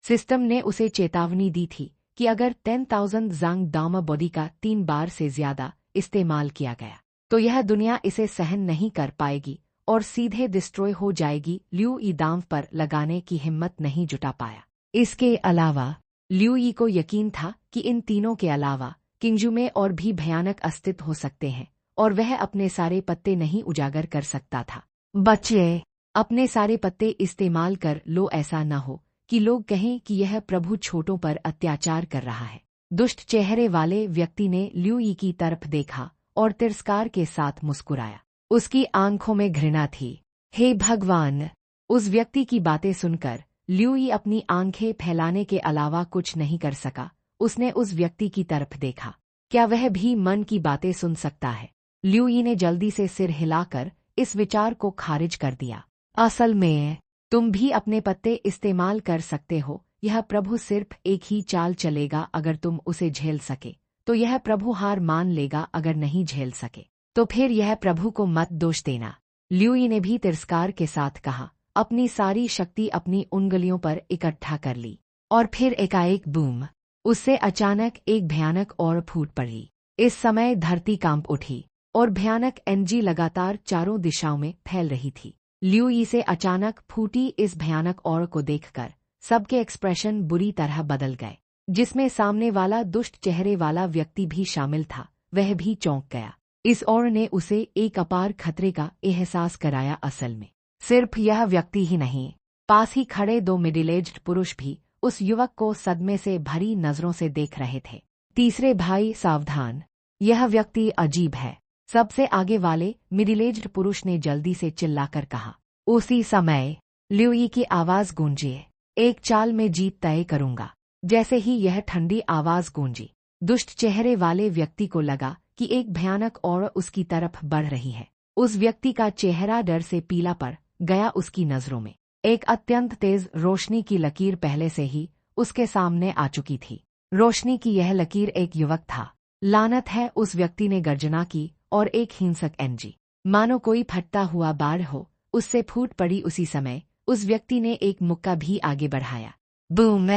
सिस्टम ने उसे चेतावनी दी थी कि अगर 10,000 ज़ांग दामाबोदी का 3 बार से ज्यादा इस्तेमाल किया गया तो यह दुनिया इसे सहन नहीं कर पाएगी और सीधे डिस्ट्रॉय हो जाएगी। ल्यू यी दांव पर लगाने की हिम्मत नहीं जुटा पाया। इसके अलावा ल्यू यी को यकीन था कि इन तीनों के अलावा किंगजू में और भी भयानक अस्तित्व हो सकते हैं और वह अपने सारे पत्ते नहीं उजागर कर सकता था। बच्चे, अपने सारे पत्ते इस्तेमाल कर लो, ऐसा न हो कि लोग कहें कि यह प्रभु छोटों पर अत्याचार कर रहा है। दुष्ट चेहरे वाले व्यक्ति ने ल्यू यी की तरफ देखा और तिरस्कार के साथ मुस्कुराया। उसकी आंखों में घृणा थी। हे भगवान! उस व्यक्ति की बातें सुनकर ल्यू यी अपनी आंखें फैलाने के अलावा कुछ नहीं कर सका। उसने उस व्यक्ति की तरफ देखा। क्या वह भी मन की बातें सुन सकता है? ल्यू यी ने जल्दी से सिर हिलाकर इस विचार को खारिज कर दिया। असल में तुम भी अपने पत्ते इस्तेमाल कर सकते हो। यह प्रभु सिर्फ एक ही चाल चलेगा। अगर तुम उसे झेल सके तो यह प्रभु हार मान लेगा, अगर नहीं झेल सके तो फिर यह प्रभु को मत दोष देना। ल्यू यी ने भी तिरस्कार के साथ कहा। अपनी सारी शक्ति अपनी उंगलियों पर इकट्ठा कर ली और फिर एकाएक बूम, उससे अचानक एक भयानक और फूट पड़ी। इस समय धरती कांप उठी और भयानक एनर्जी लगातार चारों दिशाओं में फैल रही थी। ल्यू यी से अचानक फूटी इस भयानक और को देखकर सबके एक्सप्रेशन बुरी तरह बदल गए, जिसमें सामने वाला दुष्ट चेहरे वाला व्यक्ति भी शामिल था। वह भी चौंक गया। इस और ने उसे एक अपार खतरे का एहसास कराया। असल में सिर्फ यह व्यक्ति ही नहीं, पास ही खड़े 2 मिडिल एज्ड पुरुष भी उस युवक को सदमे से भरी नजरों से देख रहे थे। तीसरे भाई, सावधान, यह व्यक्ति अजीब है, सबसे आगे वाले मिडिल एज्ड पुरुष ने जल्दी से चिल्लाकर कहा। उसी समय ल्यू यी की आवाज गूंजी। एक चाल में जीत तय करूंगा। जैसे ही यह ठंडी आवाज गूंजी, दुष्ट चेहरे वाले व्यक्ति को लगा कि एक भयानक और उसकी तरफ बढ़ रही है। उस व्यक्ति का चेहरा डर से पीला पड़ गया। उसकी नजरों में एक अत्यंत तेज रोशनी की लकीर पहले से ही उसके सामने आ चुकी थी। रोशनी की यह लकीर एक युवक था। लानत है, उस व्यक्ति ने गर्जना की और एक हिंसक एनर्जी, मानो कोई फटता हुआ बाढ़ हो, उससे फूट पड़ी। उसी समय उस व्यक्ति ने एक मुक्का भी आगे बढ़ाया। बूम!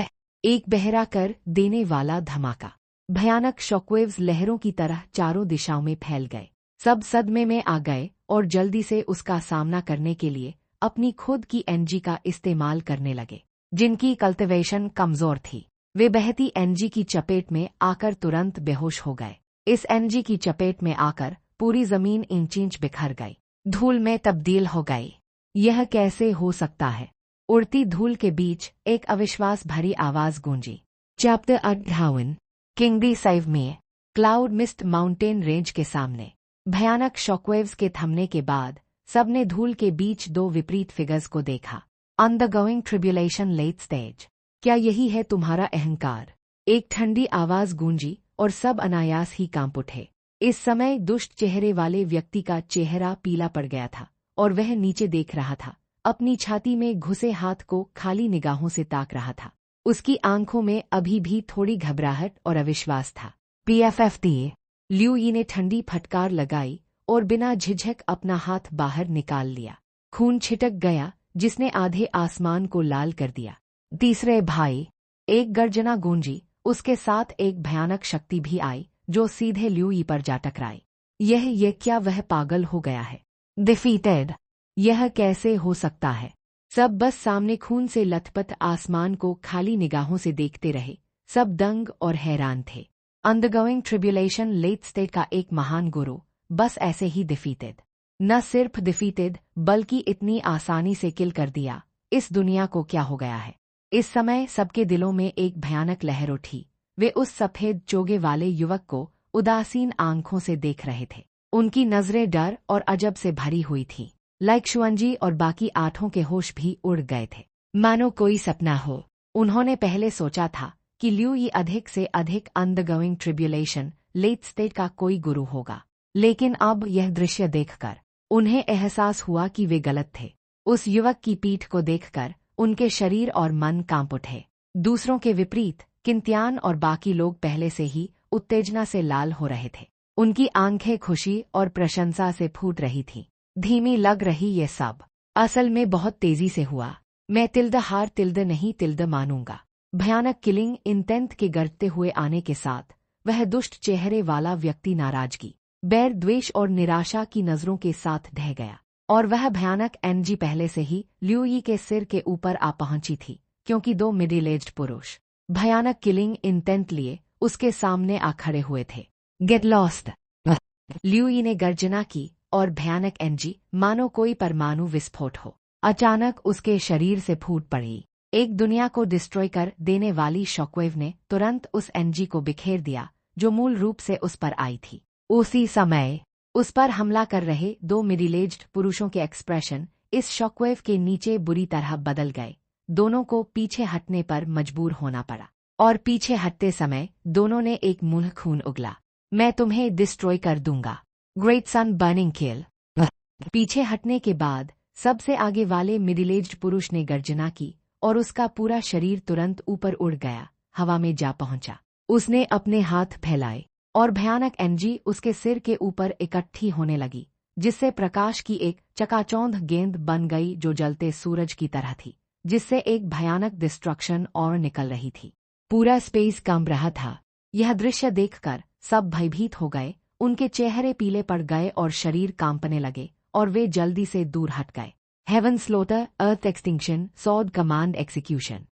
एक बहरा कर देने वाला धमाका। भयानक शॉकवेव्स लहरों की तरह चारों दिशाओं में फैल गए। सब सदमे में आ गए और जल्दी से उसका सामना करने के लिए अपनी खुद की एनर्जी का इस्तेमाल करने लगे। जिनकी कल्टिवेशन कमजोर थी, वे बहती एनर्जी की चपेट में आकर तुरंत बेहोश हो गए। इस एनर्जी की चपेट में आकर पूरी जमीन इंच बिखर गई, धूल में तब्दील हो गई। यह कैसे हो सकता है? उड़ती धूल के बीच एक अविश्वास भरी आवाज गूंजी। चैप्टर 58, किंगडी साइव में क्लाउड मिस्ट माउंटेन रेंज के सामने भयानक शॉकवेव्स के थमने के बाद सबने धूल के बीच 2 विपरीत फिगर्स को देखा। Undergoing tribulation late stage. क्या यही है तुम्हारा अहंकार? एक ठंडी आवाज गूंजी और सब अनायास ही कांप उठे। इस समय दुष्ट चेहरे वाले व्यक्ति का चेहरा पीला पड़ गया था और वह नीचे देख रहा था। अपनी छाती में घुसे हाथ को खाली निगाहों से ताक रहा था। उसकी आंखों में अभी भी थोड़ी घबराहट और अविश्वास था। PFFT। ल्यू यी ने ठंडी फटकार लगाई और बिना झिझक अपना हाथ बाहर निकाल लिया। खून छिटक गया जिसने आधे आसमान को लाल कर दिया। तीसरे भाई, एक गर्जना गूंजी उसके साथ एक भयानक शक्ति भी आई जो सीधे ल्यूई पर जा टकराई। यह क्या वह पागल हो गया है? डिफीटेड, यह कैसे हो सकता है? सब बस सामने खून से लथपथ आसमान को खाली निगाहों से देखते रहे। सब दंग और हैरान थे। अंडरगोइंग ट्रिब्यूलेशन लेट स्टेट का एक महान गुरु बस ऐसे ही डिफीटेड। न सिर्फ डिफीटेड बल्कि इतनी आसानी से किल कर दिया। इस दुनिया को क्या हो गया है? इस समय सबके दिलों में एक भयानक लहर उठी। वे उस सफेद चोगे वाले युवक को उदासीन आंखों से देख रहे थे। उनकी नजरें डर और अजब से भरी हुई थीं। लाइक शुआंजी और बाकी आठों के होश भी उड़ गए थे, मानो कोई सपना हो। उन्होंने पहले सोचा था कि ल्यूई अधिक से अधिक अंडरगोइंग ट्रिब्यूलेशन लेट स्टेट का कोई गुरु होगा, लेकिन अब यह दृश्य देखकर उन्हें एहसास हुआ कि वे गलत थे। उस युवक की पीठ को देखकर उनके शरीर और मन कांप उठे। दूसरों के विपरीत किंतियान और बाकी लोग पहले से ही उत्तेजना से लाल हो रहे थे। उनकी आंखें खुशी और प्रशंसा से फूट रही थीं। धीमी लग रही ये सब असल में बहुत तेजी से हुआ। मैं हार नहीं मानूंगा। भयानक किलिंग इंटेंट के गरजते हुए आने के साथ वह दुष्ट चेहरे वाला व्यक्ति नाराजगी, बैर, द्वेष और निराशा की नजरों के साथ ढह गया। और वह भयानक एनजी पहले से ही ल्यूई के सिर के ऊपर आ पहुंची थी, क्योंकि दो मिडिल एज्ड पुरुष भयानक किलिंग इंटेंट लिए उसके सामने आ खड़े हुए थे। गेट लॉस्ट, ल्यूई ने गर्जना की और भयानक एनजी मानो कोई परमाणु विस्फोट हो अचानक उसके शरीर से फूट पड़ी। एक दुनिया को डिस्ट्रॉय कर देने वाली शॉकवेव ने तुरंत उस एनजी को बिखेर दिया जो मूल रूप से उस पर आई थी। उसी समय उस पर हमला कर रहे दो मिडिल एज्ड पुरुषों के एक्सप्रेशन इस शॉकवेव के नीचे बुरी तरह बदल गए। दोनों को पीछे हटने पर मजबूर होना पड़ा, और पीछे हटते समय दोनों ने एक मुंह खून उगला। मैं तुम्हें डिस्ट्रॉय कर दूंगा, ग्रेट सन बर्निंग किल। पीछे हटने के बाद सबसे आगे वाले मिडिल एज्ड पुरुष ने गर्जना की और उसका पूरा शरीर तुरंत ऊपर उड़ गया, हवा में जा पहुंचा। उसने अपने हाथ फैलाए और भयानक एनजी उसके सिर के ऊपर इकट्ठी होने लगी, जिससे प्रकाश की एक चकाचौंध गेंद बन गई जो जलते सूरज की तरह थी, जिससे एक भयानक डिस्ट्रक्शन और निकल रही थी। पूरा स्पेस कंप रहा था। यह दृश्य देखकर सब भयभीत हो गए। उनके चेहरे पीले पड़ गए और शरीर कांपने लगे और वे जल्दी से दूर हट गए। हेवन स्लोटर, अर्थ एक्सटिंक्शन, सॉर्ड कमांड एक्सिक्यूशन।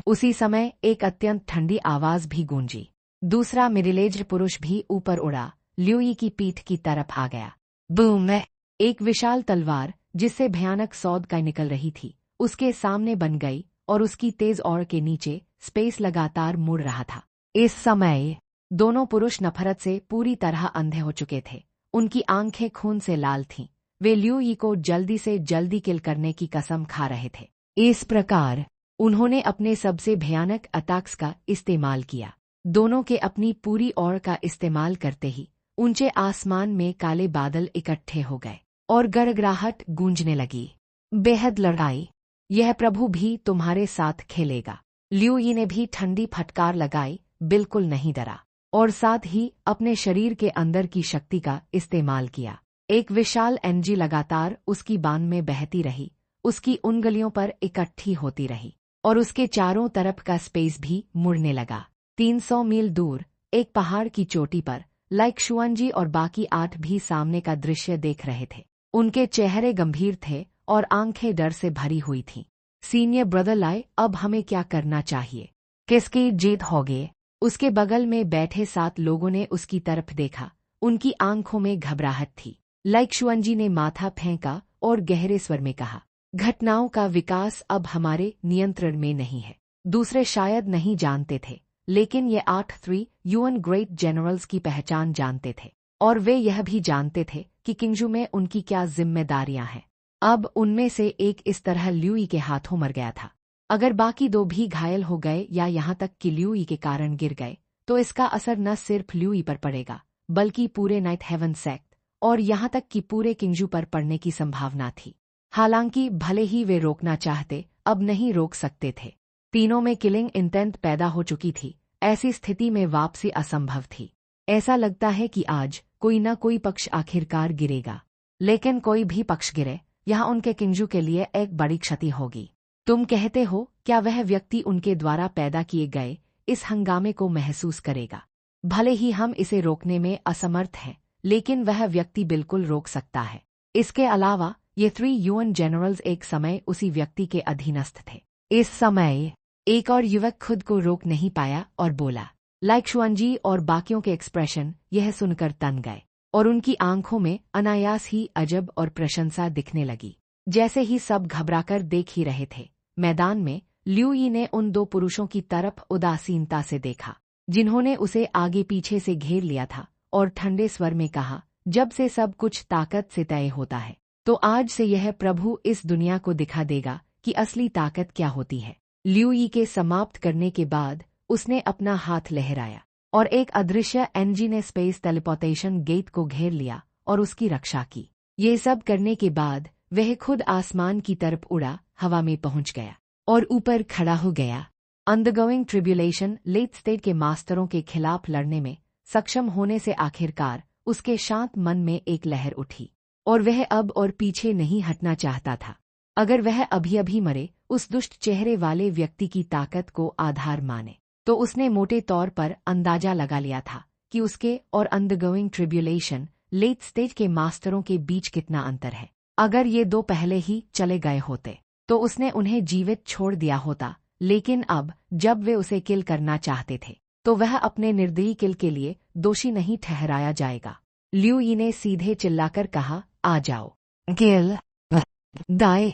उसी समय एक अत्यंत ठंडी आवाज भी गूंजी। दूसरा मिडिल एज्ड पुरुष भी ऊपर उड़ा, ल्यूई की पीठ की तरफ आ गया। बूम! एक विशाल तलवार जिससे भयानक सौद का निकल रही थी उसके सामने बन गई और उसकी तेज ओर के नीचे स्पेस लगातार मुड़ रहा था। इस समय दोनों पुरुष नफरत से पूरी तरह अंधे हो चुके थे। उनकी आंखें खून से लाल थीं। वे ल्यूई को जल्दी से जल्दी किल करने की कसम खा रहे थे। इस प्रकार उन्होंने अपने सबसे भयानक अटैक्स का इस्तेमाल किया। दोनों के अपनी पूरी ओर का इस्तेमाल करते ही ऊंचे आसमान में काले बादल इकट्ठे हो गए और गड़गड़ाहट गूंजने लगी। बेहद लड़ाई, यह प्रभु भी तुम्हारे साथ खेलेगा। ल्यूई ने भी ठंडी फटकार लगाई, बिल्कुल नहीं डरा, और साथ ही अपने शरीर के अंदर की शक्ति का इस्तेमाल किया। एक विशाल एनर्जी लगातार उसकी बांध में बहती रही, उसकी उंगलियों पर इकट्ठी होती रही और उसके चारों तरफ का स्पेस भी मुड़ने लगा। 300 मील दूर एक पहाड़ की चोटी पर लाइक शुआंजी और बाकी 8 भी सामने का दृश्य देख रहे थे। उनके चेहरे गंभीर थे और आंखें डर से भरी हुई थीं। सीनियर ब्रदर लाए, अब हमें क्या करना चाहिए? किसकी जीत होगी? उसके बगल में बैठे 7 लोगों ने उसकी तरफ देखा। उनकी आंखों में घबराहट थी। लाइक शुआंजी ने माथा फेंका और गहरे स्वर में कहा, घटनाओं का विकास अब हमारे नियंत्रण में नहीं है। दूसरे शायद नहीं जानते थे, लेकिन ये 8 यूएन ग्रेट जनरल्स की पहचान जानते थे, और वे यह भी जानते थे कि किंगजू में उनकी क्या जिम्मेदारियां हैं। अब उनमें से एक इस तरह ल्यूई के हाथों मर गया था। अगर बाकी 2 भी घायल हो गए या यहाँ तक कि ल्यूई के कारण गिर गए, तो इसका असर न सिर्फ ल्यूई पर पड़ेगा, बल्कि पूरे नाइट हेवन सेक्ट और यहाँ तक कि पूरे किंगजू पर पड़ने की संभावना थी। हालांकि भले ही वे रोकना चाहते, अब नहीं रोक सकते थे। तीनों में किलिंग इंटेंट पैदा हो चुकी थी। ऐसी स्थिति में वापसी असंभव थी। ऐसा लगता है कि आज कोई न कोई पक्ष आखिरकार गिरेगा, लेकिन कोई भी पक्ष गिरे, यहाँ उनके किंगजू के लिए एक बड़ी क्षति होगी। तुम कहते हो, क्या वह व्यक्ति उनके द्वारा पैदा किए गए इस हंगामे को महसूस करेगा। भले ही हम इसे रोकने में असमर्थ हैं, लेकिन वह व्यक्ति बिल्कुल रोक सकता है। इसके अलावा ये 3 यूएन जनरल्स एक समय उसी व्यक्ति के अधीनस्थ थे। इस समय एक और युवक खुद को रोक नहीं पाया और बोला। लाइक्शुआनजी और बाकियों के एक्सप्रेशन यह सुनकर तन गए और उनकी आंखों में अनायास ही अजब और प्रशंसा दिखने लगी। जैसे ही सब घबराकर देख ही रहे थे, मैदान में ल्यू यी ने उन 2 पुरुषों की तरफ उदासीनता से देखा, जिन्होंने उसे आगे पीछे से घेर लिया था, और ठंडे स्वर में कहा, जब से सब कुछ ताकत से तय होता है, तो आज से यह प्रभु इस दुनिया को दिखा देगा कि असली ताकत क्या होती है। ल्यू यी के समाप्त करने के बाद उसने अपना हाथ लहराया और एक अदृश्य एनर्जी ने स्पेस टेलीपोर्टेशन गेट को घेर लिया और उसकी रक्षा की। ये सब करने के बाद वह खुद आसमान की तरफ उड़ा, हवा में पहुंच गया और ऊपर खड़ा हो गया। अंडरगोइंग ट्रिब्यूलेशन लेट स्टेट के मास्टरों के खिलाफ लड़ने में सक्षम होने से आखिरकार उसके शांत मन में एक लहर उठी और वह अब और पीछे नहीं हटना चाहता था। अगर वह अभी अभी मरे उस दुष्ट चेहरे वाले व्यक्ति की ताकत को आधार माने, तो उसने मोटे तौर पर अंदाजा लगा लिया था कि उसके और अंडरगोइंग ट्रिब्यूलेशन लेट स्टेज के मास्टरों के बीच कितना अंतर है। अगर ये 2 पहले ही चले गए होते तो उसने उन्हें जीवित छोड़ दिया होता, लेकिन अब जब वे उसे किल करना चाहते थे तो वह अपने निर्दयी किल के लिए दोषी नहीं ठहराया जाएगा। ल्यू यी ने सीधे चिल्लाकर कहा, आ जाओ। किल दाए।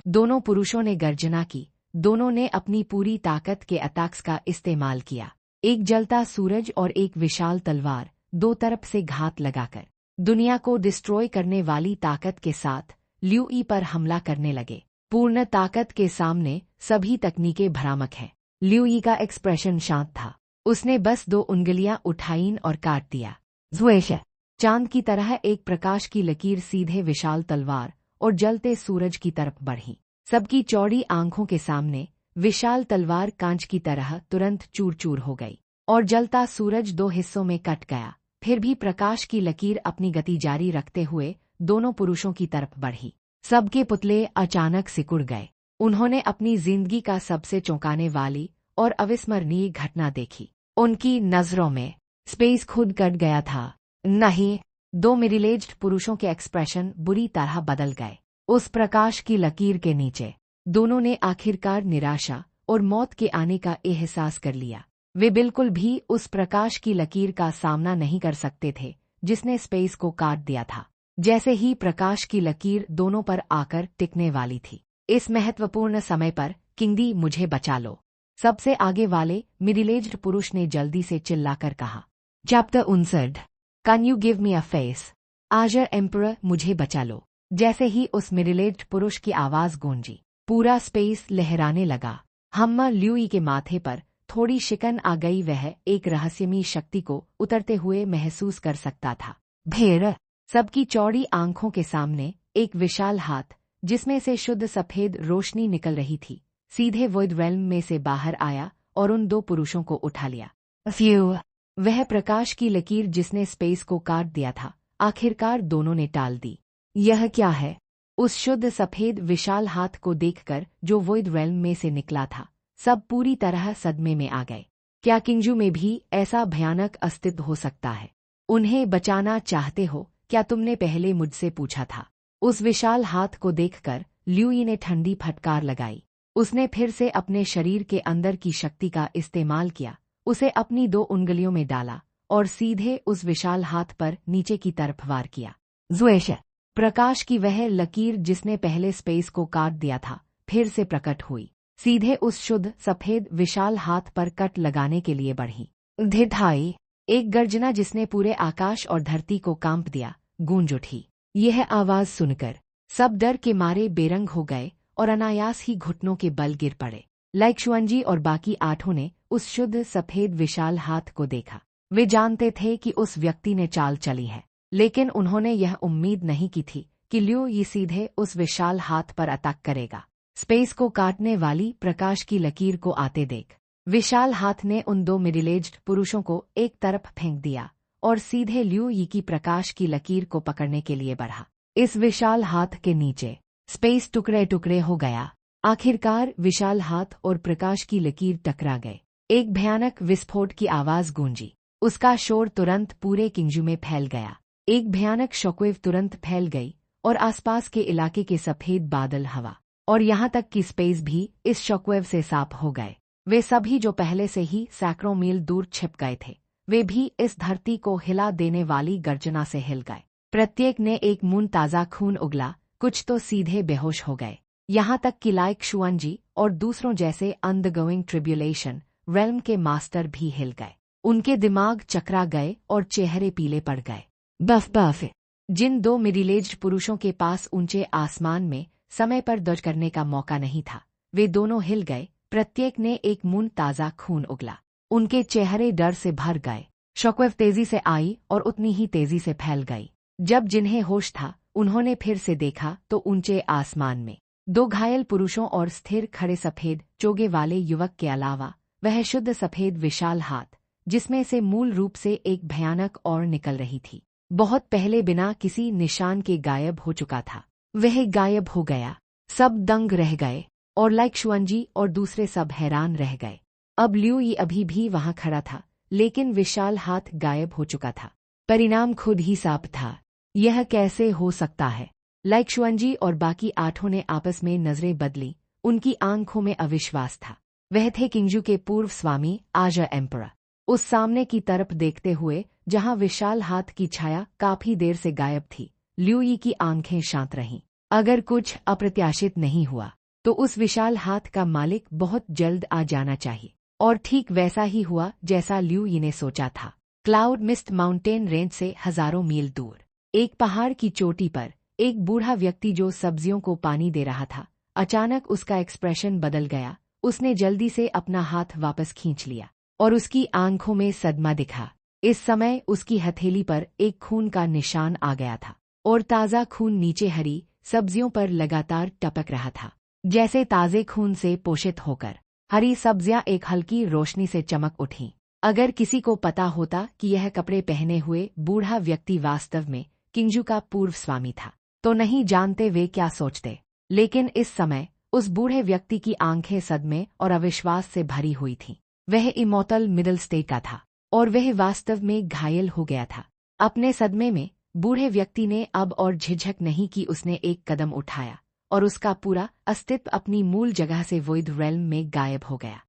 दोनों पुरुषों ने गर्जना की। दोनों ने अपनी पूरी ताकत के अटैक्स का इस्तेमाल किया। एक जलता सूरज और एक विशाल तलवार, 2 तरफ से घात लगाकर दुनिया को डिस्ट्रॉय करने वाली ताकत के साथ ल्यू यी पर हमला करने लगे। पूर्ण ताकत के सामने सभी तकनीकें भ्रामक हैं। ल्यू यी का एक्सप्रेशन शांत था। उसने बस 2 उंगलियां उठाईं और काट दिया। ज़्वेश। चांद की तरह एक प्रकाश की लकीर सीधे विशाल तलवार और जलते सूरज की तरफ बढ़ी। सबकी चौड़ी आंखों के सामने विशाल तलवार कांच की तरह तुरंत चूर चूर हो गई और जलता सूरज 2 हिस्सों में कट गया। फिर भी प्रकाश की लकीर अपनी गति जारी रखते हुए दोनों पुरुषों की तरफ बढ़ी। सबके पुतले अचानक सिकुड़ गए। उन्होंने अपनी जिंदगी का सबसे चौंकाने वाली और अविस्मरणीय घटना देखी। उनकी नजरों में स्पेस खुद कट गया था। नहीं, 2 मिडिल एज्ड पुरुषों के एक्सप्रेशन बुरी तरह बदल गए। उस प्रकाश की लकीर के नीचे दोनों ने आखिरकार निराशा और मौत के आने का एहसास कर लिया। वे बिल्कुल भी उस प्रकाश की लकीर का सामना नहीं कर सकते थे जिसने स्पेस को काट दिया था। जैसे ही प्रकाश की लकीर दोनों पर आकर टिकने वाली थी, इस महत्वपूर्ण समय पर किंगडी, मुझे बचा लो। सबसे आगे वाले मिडिल एज्ड पुरुष ने जल्दी से चिल्लाकर कहा। Chapter 59, can you give me a face? Azure emperor, मुझे बचा लो। जैसे ही उस मिडिल एज्ड पुरुष की आवाज गूंजी, पूरा स्पेस लहराने लगा। हम्मा ल्यू यी के माथे पर थोड़ी शिकन आ गई। वह एक रहस्यमयी शक्ति को उतरते हुए महसूस कर सकता था। भेड़। सबकी चौड़ी आंखों के सामने एक विशाल हाथ, जिसमें से शुद्ध सफेद रोशनी निकल रही थी, सीधे वॉइड रेल्म में से बाहर आया और उन 2 पुरुषों को उठा लिया। फ्यू। वह प्रकाश की लकीर जिसने स्पेस को काट दिया था, आखिरकार दोनों ने टाल दी। यह क्या है? उस शुद्ध सफेद विशाल हाथ को देखकर जो वॉइड रेल्म में से निकला था, सब पूरी तरह सदमे में आ गए। क्या किंगजू में भी ऐसा भयानक अस्तित्व हो सकता है? उन्हें बचाना चाहते हो? क्या तुमने पहले मुझसे पूछा था? उस विशाल हाथ को देखकर ल्यू यी ने ठंडी फटकार लगाई। उसने फिर से अपने शरीर के अंदर की शक्ति का इस्तेमाल किया, उसे अपनी 2 उंगलियों में डाला और सीधे उस विशाल हाथ पर नीचे की तरफ वार किया। ज़्वेश। प्रकाश की वह लकीर जिसने पहले स्पेस को काट दिया था, फिर से प्रकट हुई, सीधे उस शुद्ध सफेद विशाल हाथ पर कट लगाने के लिए बढ़ी। धिठाई। एक गर्जना जिसने पूरे आकाश और धरती को कांप दिया गूंज उठी। यह आवाज सुनकर सब डर के मारे बेरंग हो गए और अनायास ही घुटनों के बल गिर पड़े। लाइक्शुआनजी और बाकी 8 ने उस शुद्ध सफेद विशाल हाथ को देखा। वे जानते थे कि उस व्यक्ति ने चाल चली है, लेकिन उन्होंने यह उम्मीद नहीं की थी कि ल्यू यी सीधे उस विशाल हाथ पर अटैक करेगा। स्पेस को काटने वाली प्रकाश की लकीर को आते देख विशाल हाथ ने उन 2 मिडिल एज्ड पुरुषों को एक तरफ फेंक दिया और सीधे ल्यू यी की प्रकाश की लकीर को पकड़ने के लिए बढ़ा। इस विशाल हाथ के नीचे स्पेस टुकड़े टुकड़े हो गया। आखिरकार विशाल हाथ और प्रकाश की लकीर टकरा गए एक भयानक विस्फोट की आवाज गूंजी। उसका शोर तुरंत पूरे किंगजू में फैल गया। एक भयानक शॉकवेव तुरंत फैल गई और आसपास के इलाके के सफेद बादल, हवा और यहाँ तक कि स्पेस भी इस शॉकवेव से साफ हो गए। वे सभी जो पहले से ही सैकड़ों मील दूर छिप गए थे, वे भी इस धरती को हिला देने वाली गर्जना से हिल गए। प्रत्येक ने एक मूंद ताज़ा खून उगला, कुछ तो सीधे बेहोश हो गए। यहाँ तक कि लाइक शुआनजी और दूसरों जैसे अंडरगोइंग ट्रिब्यूलेशन रेल्म के मास्टर भी हिल गए। उनके दिमाग चकरा गए और चेहरे पीले पड़ गए। बफ बफ। जिन दो मिडिल एज्ड पुरुषों के पास ऊंचे आसमान में समय पर दौड़ करने का मौका नहीं था, वे दोनों हिल गए। प्रत्येक ने एक मूंद ताज़ा खून उगला। उनके चेहरे डर से भर गए। शॉकवेव तेजी से आई और उतनी ही तेजी से फैल गई। जब जिन्हें होश था, उन्होंने फिर से देखा तो ऊंचे आसमान में दो घायल पुरुषों और स्थिर खड़े सफेद चोगे वाले युवक के अलावा वह शुद्ध सफेद विशाल हाथ, जिसमें से मूल रूप से एक भयानक और निकल रही थी। बहुत पहले बिना किसी निशान के गायब हो चुका था। वह गायब हो गया। सब दंग रह गए और लाइक शुआनजी और दूसरे सब हैरान रह गए। अब लिऊ यी अभी भी वहां खड़ा था, लेकिन विशाल हाथ गायब हो चुका था। परिणाम खुद ही साफ था। यह कैसे हो सकता है? लाइक शुआनजी और बाकी आठों ने आपस में नजरें बदली। उनकी आंखों में अविश्वास था। वह थे किंगजू के पूर्व स्वामी आजा एम्परर। उस सामने की तरफ देखते हुए जहां विशाल हाथ की छाया काफी देर से गायब थी, लिऊ यी की आंखें शांत रहीं। अगर कुछ अप्रत्याशित नहीं हुआ तो उस विशाल हाथ का मालिक बहुत जल्द आ जाना चाहिए। और ठीक वैसा ही हुआ जैसा लिऊ यी ने सोचा था। क्लाउड मिस्ट माउंटेन रेंज से हजारों मील दूर एक पहाड़ की चोटी पर एक बूढ़ा व्यक्ति जो सब्जियों को पानी दे रहा था, अचानक उसका एक्सप्रेशन बदल गया। उसने जल्दी से अपना हाथ वापस खींच लिया और उसकी आंखों में सदमा दिखा। इस समय उसकी हथेली पर एक खून का निशान आ गया था और ताज़ा खून नीचे हरी सब्जियों पर लगातार टपक रहा था, जैसे ताज़े खून से पोषित होकर हरी सब्जियां एक हल्की रोशनी से चमक उठीं। अगर किसी को पता होता कि यह कपड़े पहने हुए बूढ़ा व्यक्ति वास्तव में किंगजू का पूर्व स्वामी था, तो नहीं जानते वे क्या सोचते। लेकिन इस समय उस बूढ़े व्यक्ति की आंखें सदमे और अविश्वास से भरी हुई थीं। वह इमोर्टल मिडिल स्टेज का था और वह वास्तव में घायल हो गया था। अपने सदमे में बूढ़े व्यक्ति ने अब और झिझक नहीं की। उसने एक कदम उठाया और उसका पूरा अस्तित्व अपनी मूल जगह से वोइड रेल्म में गायब हो गया।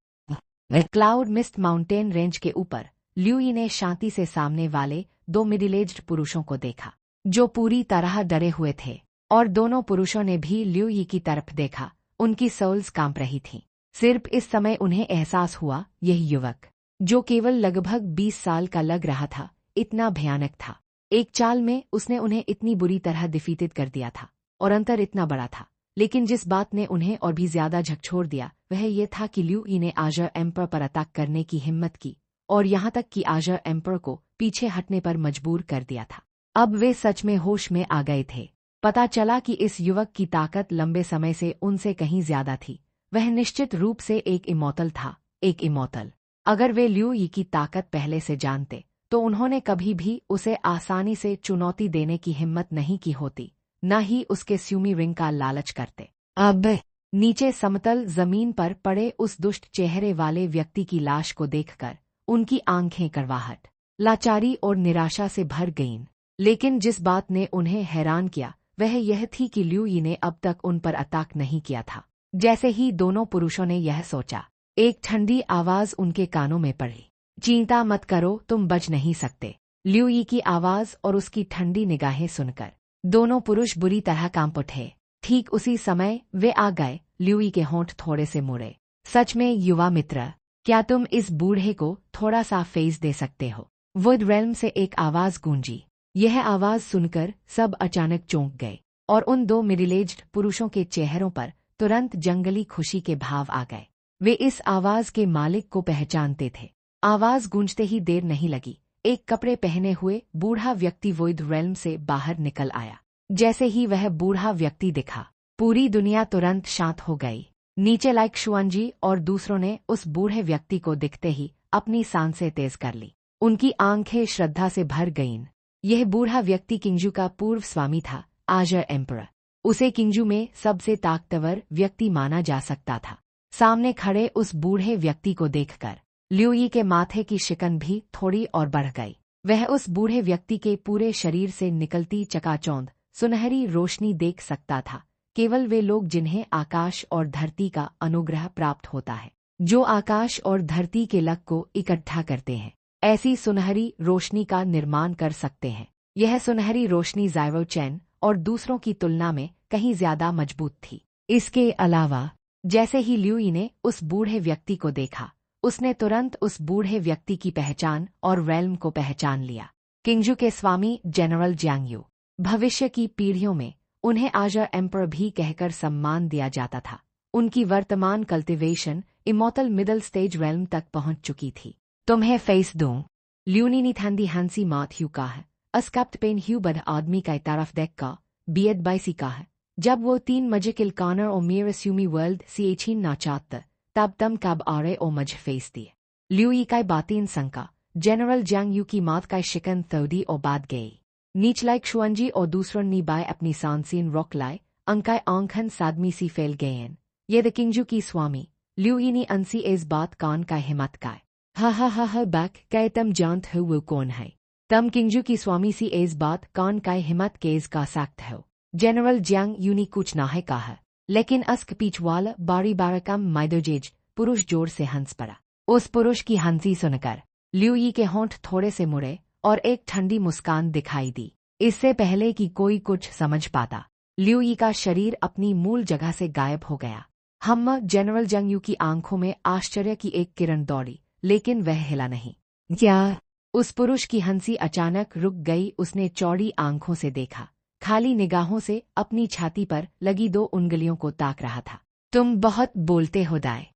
क्लाउड मिस्ट माउंटेन रेंज के ऊपर लिऊ यी ने शांति से सामने वाले दो मिडिल एज्ड पुरुषों को देखा, जो पूरी तरह डरे हुए थे। और दोनों पुरुषों ने भी लिऊ यी की तरफ देखा। उनकी सोल्स कांप रही थीं। सिर्फ इस समय उन्हें एहसास हुआ, यह युवक जो केवल लगभग 20 साल का लग रहा था, इतना भयानक था। एक चाल में उसने उन्हें इतनी बुरी तरह डिफीटेड कर दिया था और अंतर इतना बड़ा था। लेकिन जिस बात ने उन्हें और भी ज्यादा झकझोर दिया वह ये था कि लिऊ यी ने आजा एम्पर पर अटैक करने की हिम्मत की और यहाँ तक कि आजा एम्पर को पीछे हटने पर मजबूर कर दिया था। अब वे सच में होश में आ गए थे। पता चला कि इस युवक की ताकत लंबे समय से उनसे कहीं ज्यादा थी। वह निश्चित रूप से एक इमोर्टल था, एक इमोर्टल। अगर वे लिऊ यी की ताकत पहले से जानते तो उन्होंने कभी भी उसे आसानी से चुनौती देने की हिम्मत नहीं की होती, न ही उसके स्यूमी रिंग का लालच करते। अब नीचे समतल जमीन पर पड़े उस दुष्ट चेहरे वाले व्यक्ति की लाश को देखकर उनकी आंखें कड़वाहट, लाचारी और निराशा से भर गईं। लेकिन जिस बात ने उन्हें हैरान किया वह यह थी कि लिऊ यी ने अब तक उन पर अटैक नहीं किया था। जैसे ही दोनों पुरुषों ने यह सोचा, एक ठंडी आवाज उनके कानों में पड़ी, चिंता मत करो, तुम बच नहीं सकते। लिऊ यी की आवाज और उसकी ठंडी निगाहें सुनकर दोनों पुरुष बुरी तरह कांप उठे। ठीक उसी समय वे आ गए। लिऊ यी के होंठ थोड़े से मुड़े। सच में युवा मित्र, क्या तुम इस बूढ़े को थोड़ा सा फेस दे सकते हो? वुड रेल्म से एक आवाज गूंजी। यह आवाज सुनकर सब अचानक चौंक गए और उन दो मिडिल एज्ड पुरुषों के चेहरों पर तुरंत जंगली खुशी के भाव आ गए। वे इस आवाज के मालिक को पहचानते थे। आवाज गूंजते ही देर नहीं लगी। एक कपड़े पहने हुए बूढ़ा व्यक्ति वोइड रेल्म से बाहर निकल आया। जैसे ही वह बूढ़ा व्यक्ति दिखा, पूरी दुनिया तुरंत शांत हो गई। नीचे लाइक शुआनजी और दूसरों ने उस बूढ़े व्यक्ति को दिखते ही अपनी सांसें तेज कर ली। उनकी आंखें श्रद्धा से भर गईं। यह बूढ़ा व्यक्ति किंगजू का पूर्व स्वामी था, आजा एम्परर। उसे किंगजू में सबसे ताकतवर व्यक्ति माना जा सकता था। सामने खड़े उस बूढ़े व्यक्ति को देखकर लिऊ यी के माथे की शिकन भी थोड़ी और बढ़ गई। वह उस बूढ़े व्यक्ति के पूरे शरीर से निकलती चकाचौंध सुनहरी रोशनी देख सकता था। केवल वे लोग जिन्हें आकाश और धरती का अनुग्रह प्राप्त होता है, जो आकाश और धरती के लक को इकट्ठा करते हैं, ऐसी सुनहरी रोशनी का निर्माण कर सकते हैं। यह सुनहरी रोशनी ज़ाइवो चैन और दूसरों की तुलना में कहीं ज्यादा मजबूत थी। इसके अलावा जैसे ही लिऊ यी ने उस बूढ़े व्यक्ति को देखा, उसने तुरंत उस बूढ़े व्यक्ति की पहचान और रेल्म को पहचान लिया। किंगजू के स्वामी जनरल जियांग यू। भविष्य की पीढ़ियों में उन्हें आजर एम्पर भी कहकर सम्मान दिया जाता था। उनकी वर्तमान cultivation immortal middle stage realm तक पहुंच चुकी थी। तुम्हें फेस दूं? ल्यूनी थैंदी हैंसी माथ यू का है, अस्कप्ट पेन ह्यू बड आदमी का तरफ देख का बीएड बाइसी का है। जब वो 3 मजिकिल कॉर्नर और मेयर स्यूमी वर्ल्ड सीएचीन ना चाहते, तब तम कब आ रहे ओ मज फेस दिए। लिऊ यी का बातीन संका जनरल जियांग यू की मात का शिकन थोड़ी और बाद गई। नीचलाई क्षुअंजी और दूसरों नी बाय अपनी सांसीन रोक लाए, अंकाय आंखन सादमी सी फैल गएन। ये द किंगजू की स्वामी लिऊ यी नी अंसी इस बात कान का हिम्मत काय। हा बैक कह तम जानत हो वो कौन है। तम किंगजू की स्वामी सी इस बात कान का हिम्मत केज का सख्त हो। जनरल जियांग यू नी कुछ ना है कहा, लेकिन अस्क पीछवाल बारी बारकम माइदोजेज पुरुष जोर से हंस पड़ा। उस पुरुष की हंसी सुनकर लिऊ यी के होंठ थोड़े से मुड़े और एक ठंडी मुस्कान दिखाई दी। इससे पहले कि कोई कुछ समझ पाता, लिऊ यी का शरीर अपनी मूल जगह से गायब हो गया। जनरल जियांग यू की आंखों में आश्चर्य की एक किरण दौड़ी, लेकिन वह हिला नहीं। क्या? उस पुरुष की हंसी अचानक रुक गई। उसने चौड़ी आंखों से देखा, खाली निगाहों से अपनी छाती पर लगी 2 उंगलियों को ताक रहा था। तुम बहुत बोलते हो दाए।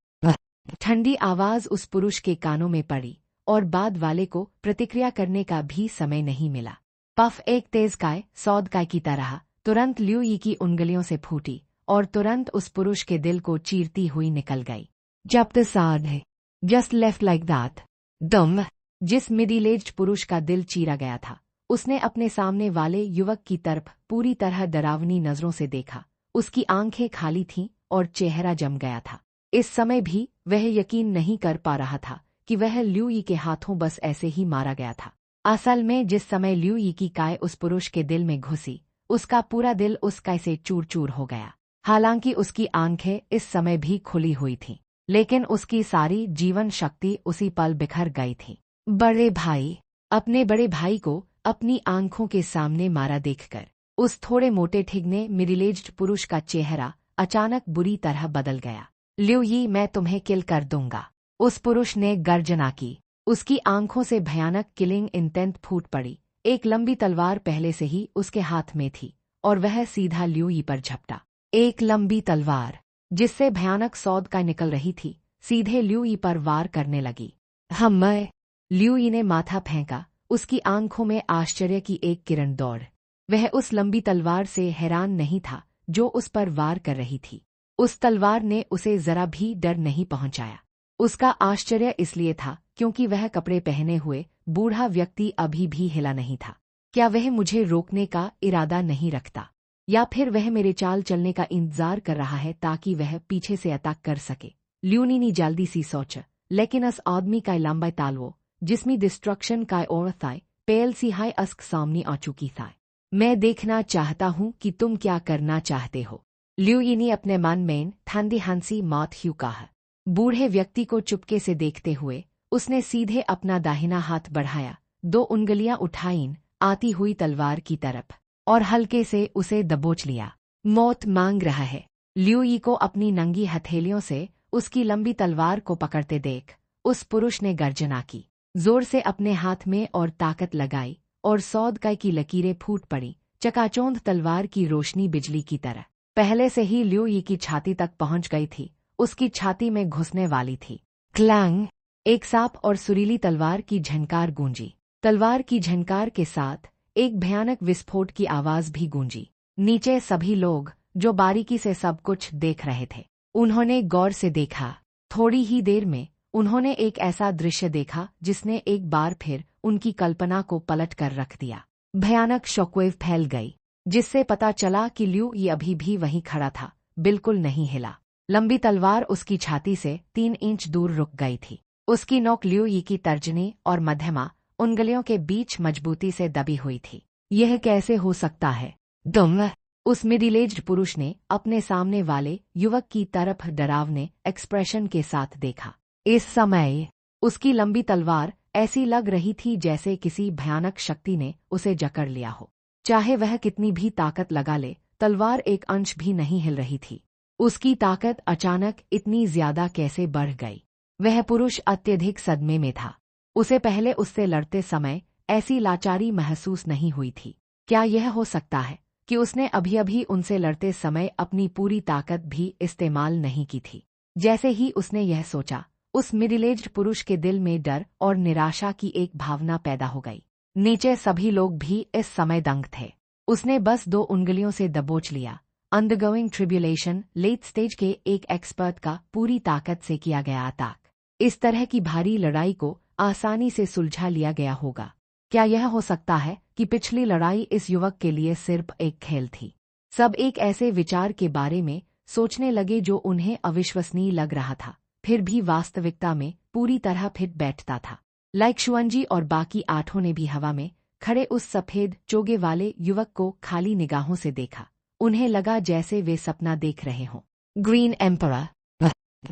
ठंडी आवाज उस पुरुष के कानों में पड़ी और बाद वाले को प्रतिक्रिया करने का भी समय नहीं मिला। पफ एक तेज काय सौद काय की तरह तुरंत लिऊ यी की उंगलियों से फूटी और तुरंत उस पुरुष के दिल को चीरती हुई निकल गई। जब द साद है जस्ट लेफ्ट लाइक दैट। दम। जिस मिडिल एज्ड पुरुष का दिल चीरा गया था, उसने अपने सामने वाले युवक की तरफ पूरी तरह डरावनी नजरों से देखा। उसकी आंखें खाली थीं और चेहरा जम गया था। इस समय भी वह यकीन नहीं कर पा रहा था कि वह लिऊ यी के हाथों बस ऐसे ही मारा गया था। असल में जिस समय लिऊ यी की काय उस पुरुष के दिल में घुसी, उसका पूरा दिल उस काय से चूर चूर हो गया। हालांकि उसकी आंखें इस समय भी खुली हुई थीं, लेकिन उसकी सारी जीवन शक्ति उसी पल बिखर गई थी। बड़े भाई। अपने बड़े भाई को अपनी आंखों के सामने मारा देखकर उस थोड़े मोटे ठिगने मिडिल एज्ड पुरुष का चेहरा अचानक बुरी तरह बदल गया। लिऊ यी, मैं तुम्हें किल कर दूंगा। उस पुरुष ने गर्जना की। उसकी आंखों से भयानक किलिंग इंटेंट फूट पड़ी। एक लंबी तलवार पहले से ही उसके हाथ में थी और वह सीधा लिऊ यी पर झपटा। एक लंबी तलवार जिससे भयानक सौद का निकल रही थी, सीधे लिऊ यी पर वार करने लगी। मैं। लिऊ यी ने माथा फेंका। उसकी आंखों में आश्चर्य की एक किरण दौड़। वह उस लंबी तलवार से हैरान नहीं था जो उस पर वार कर रही थी। उस तलवार ने उसे जरा भी डर नहीं पहुंचाया। उसका आश्चर्य इसलिए था क्योंकि वह कपड़े पहने हुए बूढ़ा व्यक्ति अभी भी हिला नहीं था। क्या वह मुझे रोकने का इरादा नहीं रखता, या फिर वह मेरे चाल चलने का इंतजार कर रहा है ताकि वह पीछे से अटैक कर सके? लिऊ यी ने जल्दी सी सोचा, लेकिन उस आदमी का लंबा तालवो जिसमें डिस्ट्रक्शन का और था पेल सी हाई अस्क सामने आ चुकी था। मैं देखना चाहता हूँ कि तुम क्या करना चाहते हो। लिऊ यी ने अपने मन में ठंडी हंसी मात ह्यू कहा। बूढ़े व्यक्ति को चुपके से देखते हुए उसने सीधे अपना दाहिना हाथ बढ़ाया, 2 उंगलियां उठाईं आती हुई तलवार की तरफ और हल्के से उसे दबोच लिया। मौत मांग रहा है। लिऊ यी को अपनी नंगी हथेलियों से उसकी लंबी तलवार को पकड़ते देख उस पुरुष ने गर्जना की। जोर से अपने हाथ में और ताकत लगाई और सौदकाई की लकीरें फूट पड़ी। चकाचौंध तलवार की रोशनी बिजली की तरह पहले से ही लिऊ यी की छाती तक पहुंच गई थी, उसकी छाती में घुसने वाली थी। क्लैंग। एक सांप और सुरीली तलवार की झनकार गूंजी। तलवार की झनकार के साथ एक भयानक विस्फोट की आवाज भी गूंजी। नीचे सभी लोग जो बारीकी से सब कुछ देख रहे थे, उन्होंने गौर से देखा। थोड़ी ही देर में उन्होंने एक ऐसा दृश्य देखा जिसने एक बार फिर उनकी कल्पना को पलट कर रख दिया। भयानक शॉकवेव फैल गई, जिससे पता चला कि लिऊ यी अभी भी वहीं खड़ा था, बिल्कुल नहीं हिला। लंबी तलवार उसकी छाती से 3 इंच दूर रुक गई थी। उसकी नोक ल्यू यी की तर्जनी और मध्यमा उंगलियों के बीच मजबूती से दबी हुई थी। यह कैसे हो सकता है? तुम? उस मिडिल एज्ड पुरुष ने अपने सामने वाले युवक की तरफ डरावने एक्सप्रेशन के साथ देखा। इस समय उसकी लंबी तलवार ऐसी लग रही थी जैसे किसी भयानक शक्ति ने उसे जकड़ लिया हो। चाहे वह कितनी भी ताकत लगा ले, तलवार एक अंश भी नहीं हिल रही थी। उसकी ताकत अचानक इतनी ज्यादा कैसे बढ़ गई? वह पुरुष अत्यधिक सदमे में था। उसे पहले उससे लड़ते समय ऐसी लाचारी महसूस नहीं हुई थी। क्या यह हो सकता है कि उसने अभी अभी उनसे लड़ते समय अपनी पूरी ताकत भी इस्तेमाल नहीं की थी? जैसे ही उसने यह सोचा, उस मिडिल एज्ड पुरुष के दिल में डर और निराशा की एक भावना पैदा हो गई। नीचे सभी लोग भी इस समय दंग थे। उसने बस 2 उंगलियों से दबोच लिया। अंडरगोइंग ट्रिब्यूलेशन लेट स्टेज के एक एक्सपर्ट का पूरी ताकत से किया गया अटैक। इस तरह की भारी लड़ाई को आसानी से सुलझा लिया गया होगा। क्या यह हो सकता है कि पिछली लड़ाई इस युवक के लिए सिर्फ एक खेल थी? सब एक ऐसे विचार के बारे में सोचने लगे जो उन्हें अविश्वसनीय लग रहा था, फिर भी वास्तविकता में पूरी तरह फिट बैठता था। लाइक शुअनजी और बाकी 8 ने भी हवा में खड़े उस सफेद चोगे वाले युवक को खाली निगाहों से देखा। उन्हें लगा जैसे वे सपना देख रहे हों। Green emperor.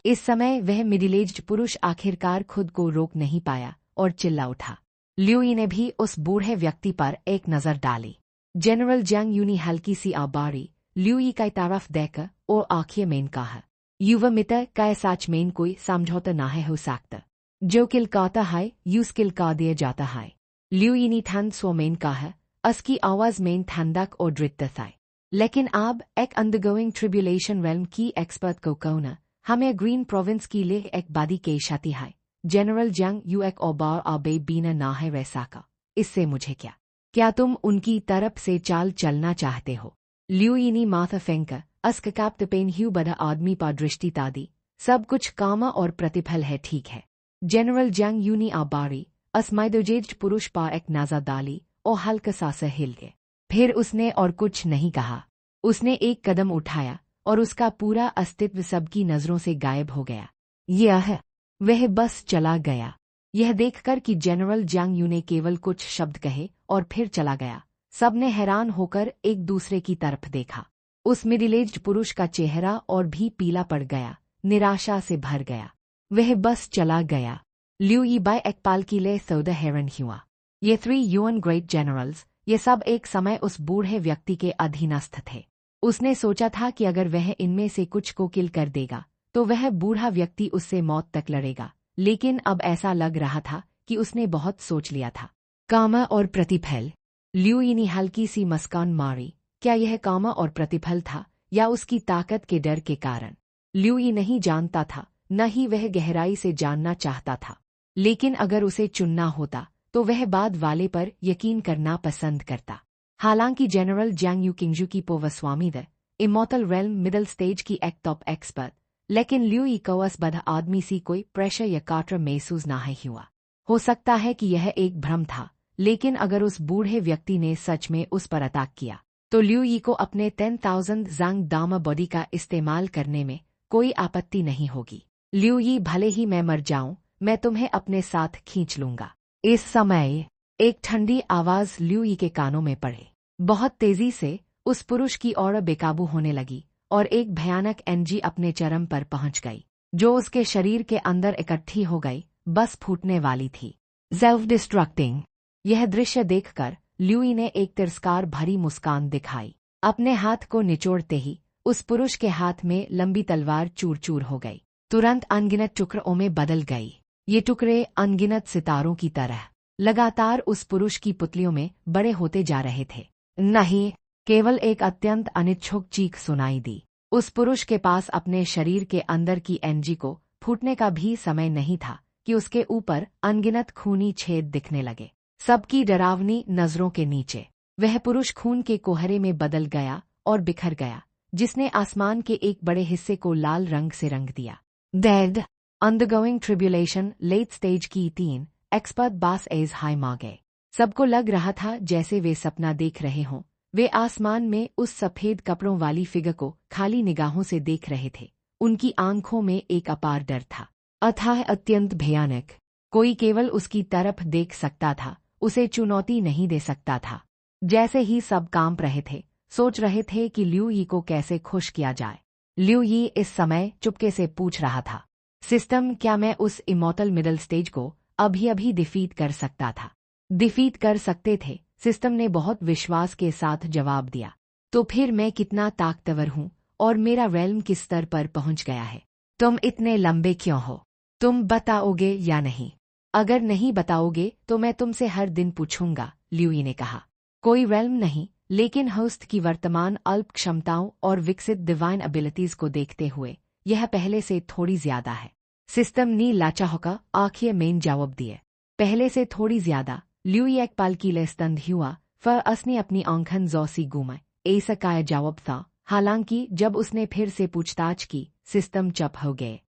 इस समय वह मिडिल एज्ड पुरुष आखिरकार खुद को रोक नहीं पाया और चिल्ला उठा। ल्यू यी ने भी उस बूढ़े व्यक्ति पर एक नजर डाली। जनरल जंग यू ने हल्की सी आबारी ल्यू यी की तरफ देखकर और आंखें में कहा, युवा मित्र का सच में कोई समझौता ना है हो सकता। जो किलकाता है यूस किलका दिया जाता है। ल्यू यी ने ठंड स्वर में कहा, उसकी आवाज में ठंडक और दृढ़ता था। लेकिन अब एक अंडरगोइंग ट्रिब्यूलेशन रेल्म की एक्सपर्ट को कहना हमें ग्रीन प्रोविंस की लिए एक बड़ी केशाती है। जनरल जंग यू एक और आबे बीना ना है वैसा का। इससे मुझे क्या तुम उनकी तरफ से चाल चलना चाहते हो? ल्यू यी ने माथा फेंका, अस्क कैप्टन ह्यू बड़ा आदमी पर दृष्टि तादी। सब कुछ कामा और प्रतिफल है, ठीक है। जनरल जंग यू ने आबारी असमाइदोजेज पुरुष पर एक नजर डाली और हल्का सा हिल गए। फिर उसने और कुछ नहीं कहा। उसने एक कदम उठाया और उसका पूरा अस्तित्व सबकी नजरों से गायब हो गया। यह वह बस चला गया। यह देखकर कि जनरल जंग यू ने केवल कुछ शब्द कहे और फिर चला गया, सबने हैरान होकर एक दूसरे की तरफ देखा। उस मिडिल एज्ड पुरुष का चेहरा और भी पीला पड़ गया, निराशा से भर गया। वह बस चला गया। ल्यू यी बाय एक पाल की ले सौदा हैरान हुआ। ये 3 यूएन ग्रेट जनरल्स, ये सब एक समय उस बूढ़े व्यक्ति के अधीनस्थ थे। उसने सोचा था कि अगर वह इनमें से कुछ को किल कर देगा तो वह बूढ़ा व्यक्ति उससे मौत तक लड़ेगा, लेकिन अब ऐसा लग रहा था कि उसने बहुत सोच लिया था। कामा और प्रतिफल। ल्यू यी ने हल्की सी मुस्कान मारी। क्या यह कामा और प्रतिफल था या उसकी ताकत के डर के कारण? ल्यू यी नहीं जानता था, न ही वह गहराई से जानना चाहता था। लेकिन अगर उसे चुनना होता तो वह बाद वाले पर यकीन करना पसंद करता। हालांकि जनरल जंग यू किंगजू की पोवस्वामी the immortal realm middle stage की एक टॉप एक्सपर्ट, लेकिन ल्यू यी को उस बड़ा आदमी सी कोई प्रेशर या काटर महसूस ना ही हुआ। हो सकता है कि यह एक भ्रम था, लेकिन अगर उस बूढ़े व्यक्ति ने सच में उस पर अटैक किया तो ल्यू यी को अपने 10,000 जंग दामा बॉडी का इस्तेमाल करने में कोई आपत्ति नहीं होगी। ल्यू यी, भले ही मैं मर जाऊं, मैं तुम्हें अपने साथ खींच लूंगा। इस समय एक ठंडी आवाज ल्यू यी के कानों में पड़े। बहुत तेजी से उस पुरुष की ओर बेकाबू होने लगी और एक भयानक एनर्जी अपने चरम पर पहुंच गई, जो उसके शरीर के अंदर इकट्ठी हो गई, बस फूटने वाली थी। Self distracting. यह दृश्य देखकर ल्यू यी ने एक तिरस्कार भरी मुस्कान दिखाई। अपने हाथ को निचोड़ते ही उस पुरुष के हाथ में लंबी तलवार चूर चूर हो गई, तुरंत अनगिनत टुकड़ों में बदल गई। ये टुकड़े अनगिनत सितारों की तरह लगातार उस पुरुष की पुतलियों में बड़े होते जा रहे थे। नहीं, केवल एक अत्यंत अनिच्छुक चीख सुनाई दी। उस पुरुष के पास अपने शरीर के अंदर की एनर्जी को फूटने का भी समय नहीं था कि उसके ऊपर अनगिनत खूनी छेद दिखने लगे। सबकी डरावनी नजरों के नीचे वह पुरुष खून के कोहरे में बदल गया और बिखर गया, जिसने आसमान के एक बड़े हिस्से को लाल रंग से रंग दिया। Dead undergoing tribulation late stage की 3 एक्सपर्ट बास एज हाई मा गए। सबको लग रहा था जैसे वे सपना देख रहे हों। वे आसमान में उस सफेद कपड़ों वाली फिगर को खाली निगाहों से देख रहे थे। उनकी आंखों में एक अपार डर था। अथाह अत्यंत भयानक। कोई केवल उसकी तरफ देख सकता था, उसे चुनौती नहीं दे सकता था। जैसे ही सब कांप रहे थे, सोच रहे थे कि ल्यू यी को कैसे खुश किया जाए। ल्यू यी इस समय चुपके से पूछ रहा था, सिस्टम, क्या मैं उस इमॉर्टल मिडल स्टेज को अभी अभी डिफीट कर सकता था? डिफीट कर सकते थे, सिस्टम ने बहुत विश्वास के साथ जवाब दिया। तो फिर मैं कितना ताकतवर हूँ और मेरा रेल्म किस स्तर पर पहुंच गया है? तुम इतने लंबे क्यों हो? तुम बताओगे या नहीं? अगर नहीं बताओगे तो मैं तुमसे हर दिन पूछूंगा, ल्यूई ने कहा। कोई रेल्म नहीं, लेकिन होस्ट की वर्तमान अल्प क्षमताओं और विकसित डिवाइन एबिलिटीज को देखते हुए यह पहले से थोड़ी ज्यादा है। सिस्टम ने लाचा होकर आखिर मेन जवाब दिए। पहले से थोड़ी ज्यादा। ल्यूई एक पल के लिए स्तंभ हुआ, फिर उसने अपनी आंखें जोसी घुमाई। ऐसा क्या जवाब था? हालांकि जब उसने फिर से पूछताछ की, सिस्टम चुप हो गए।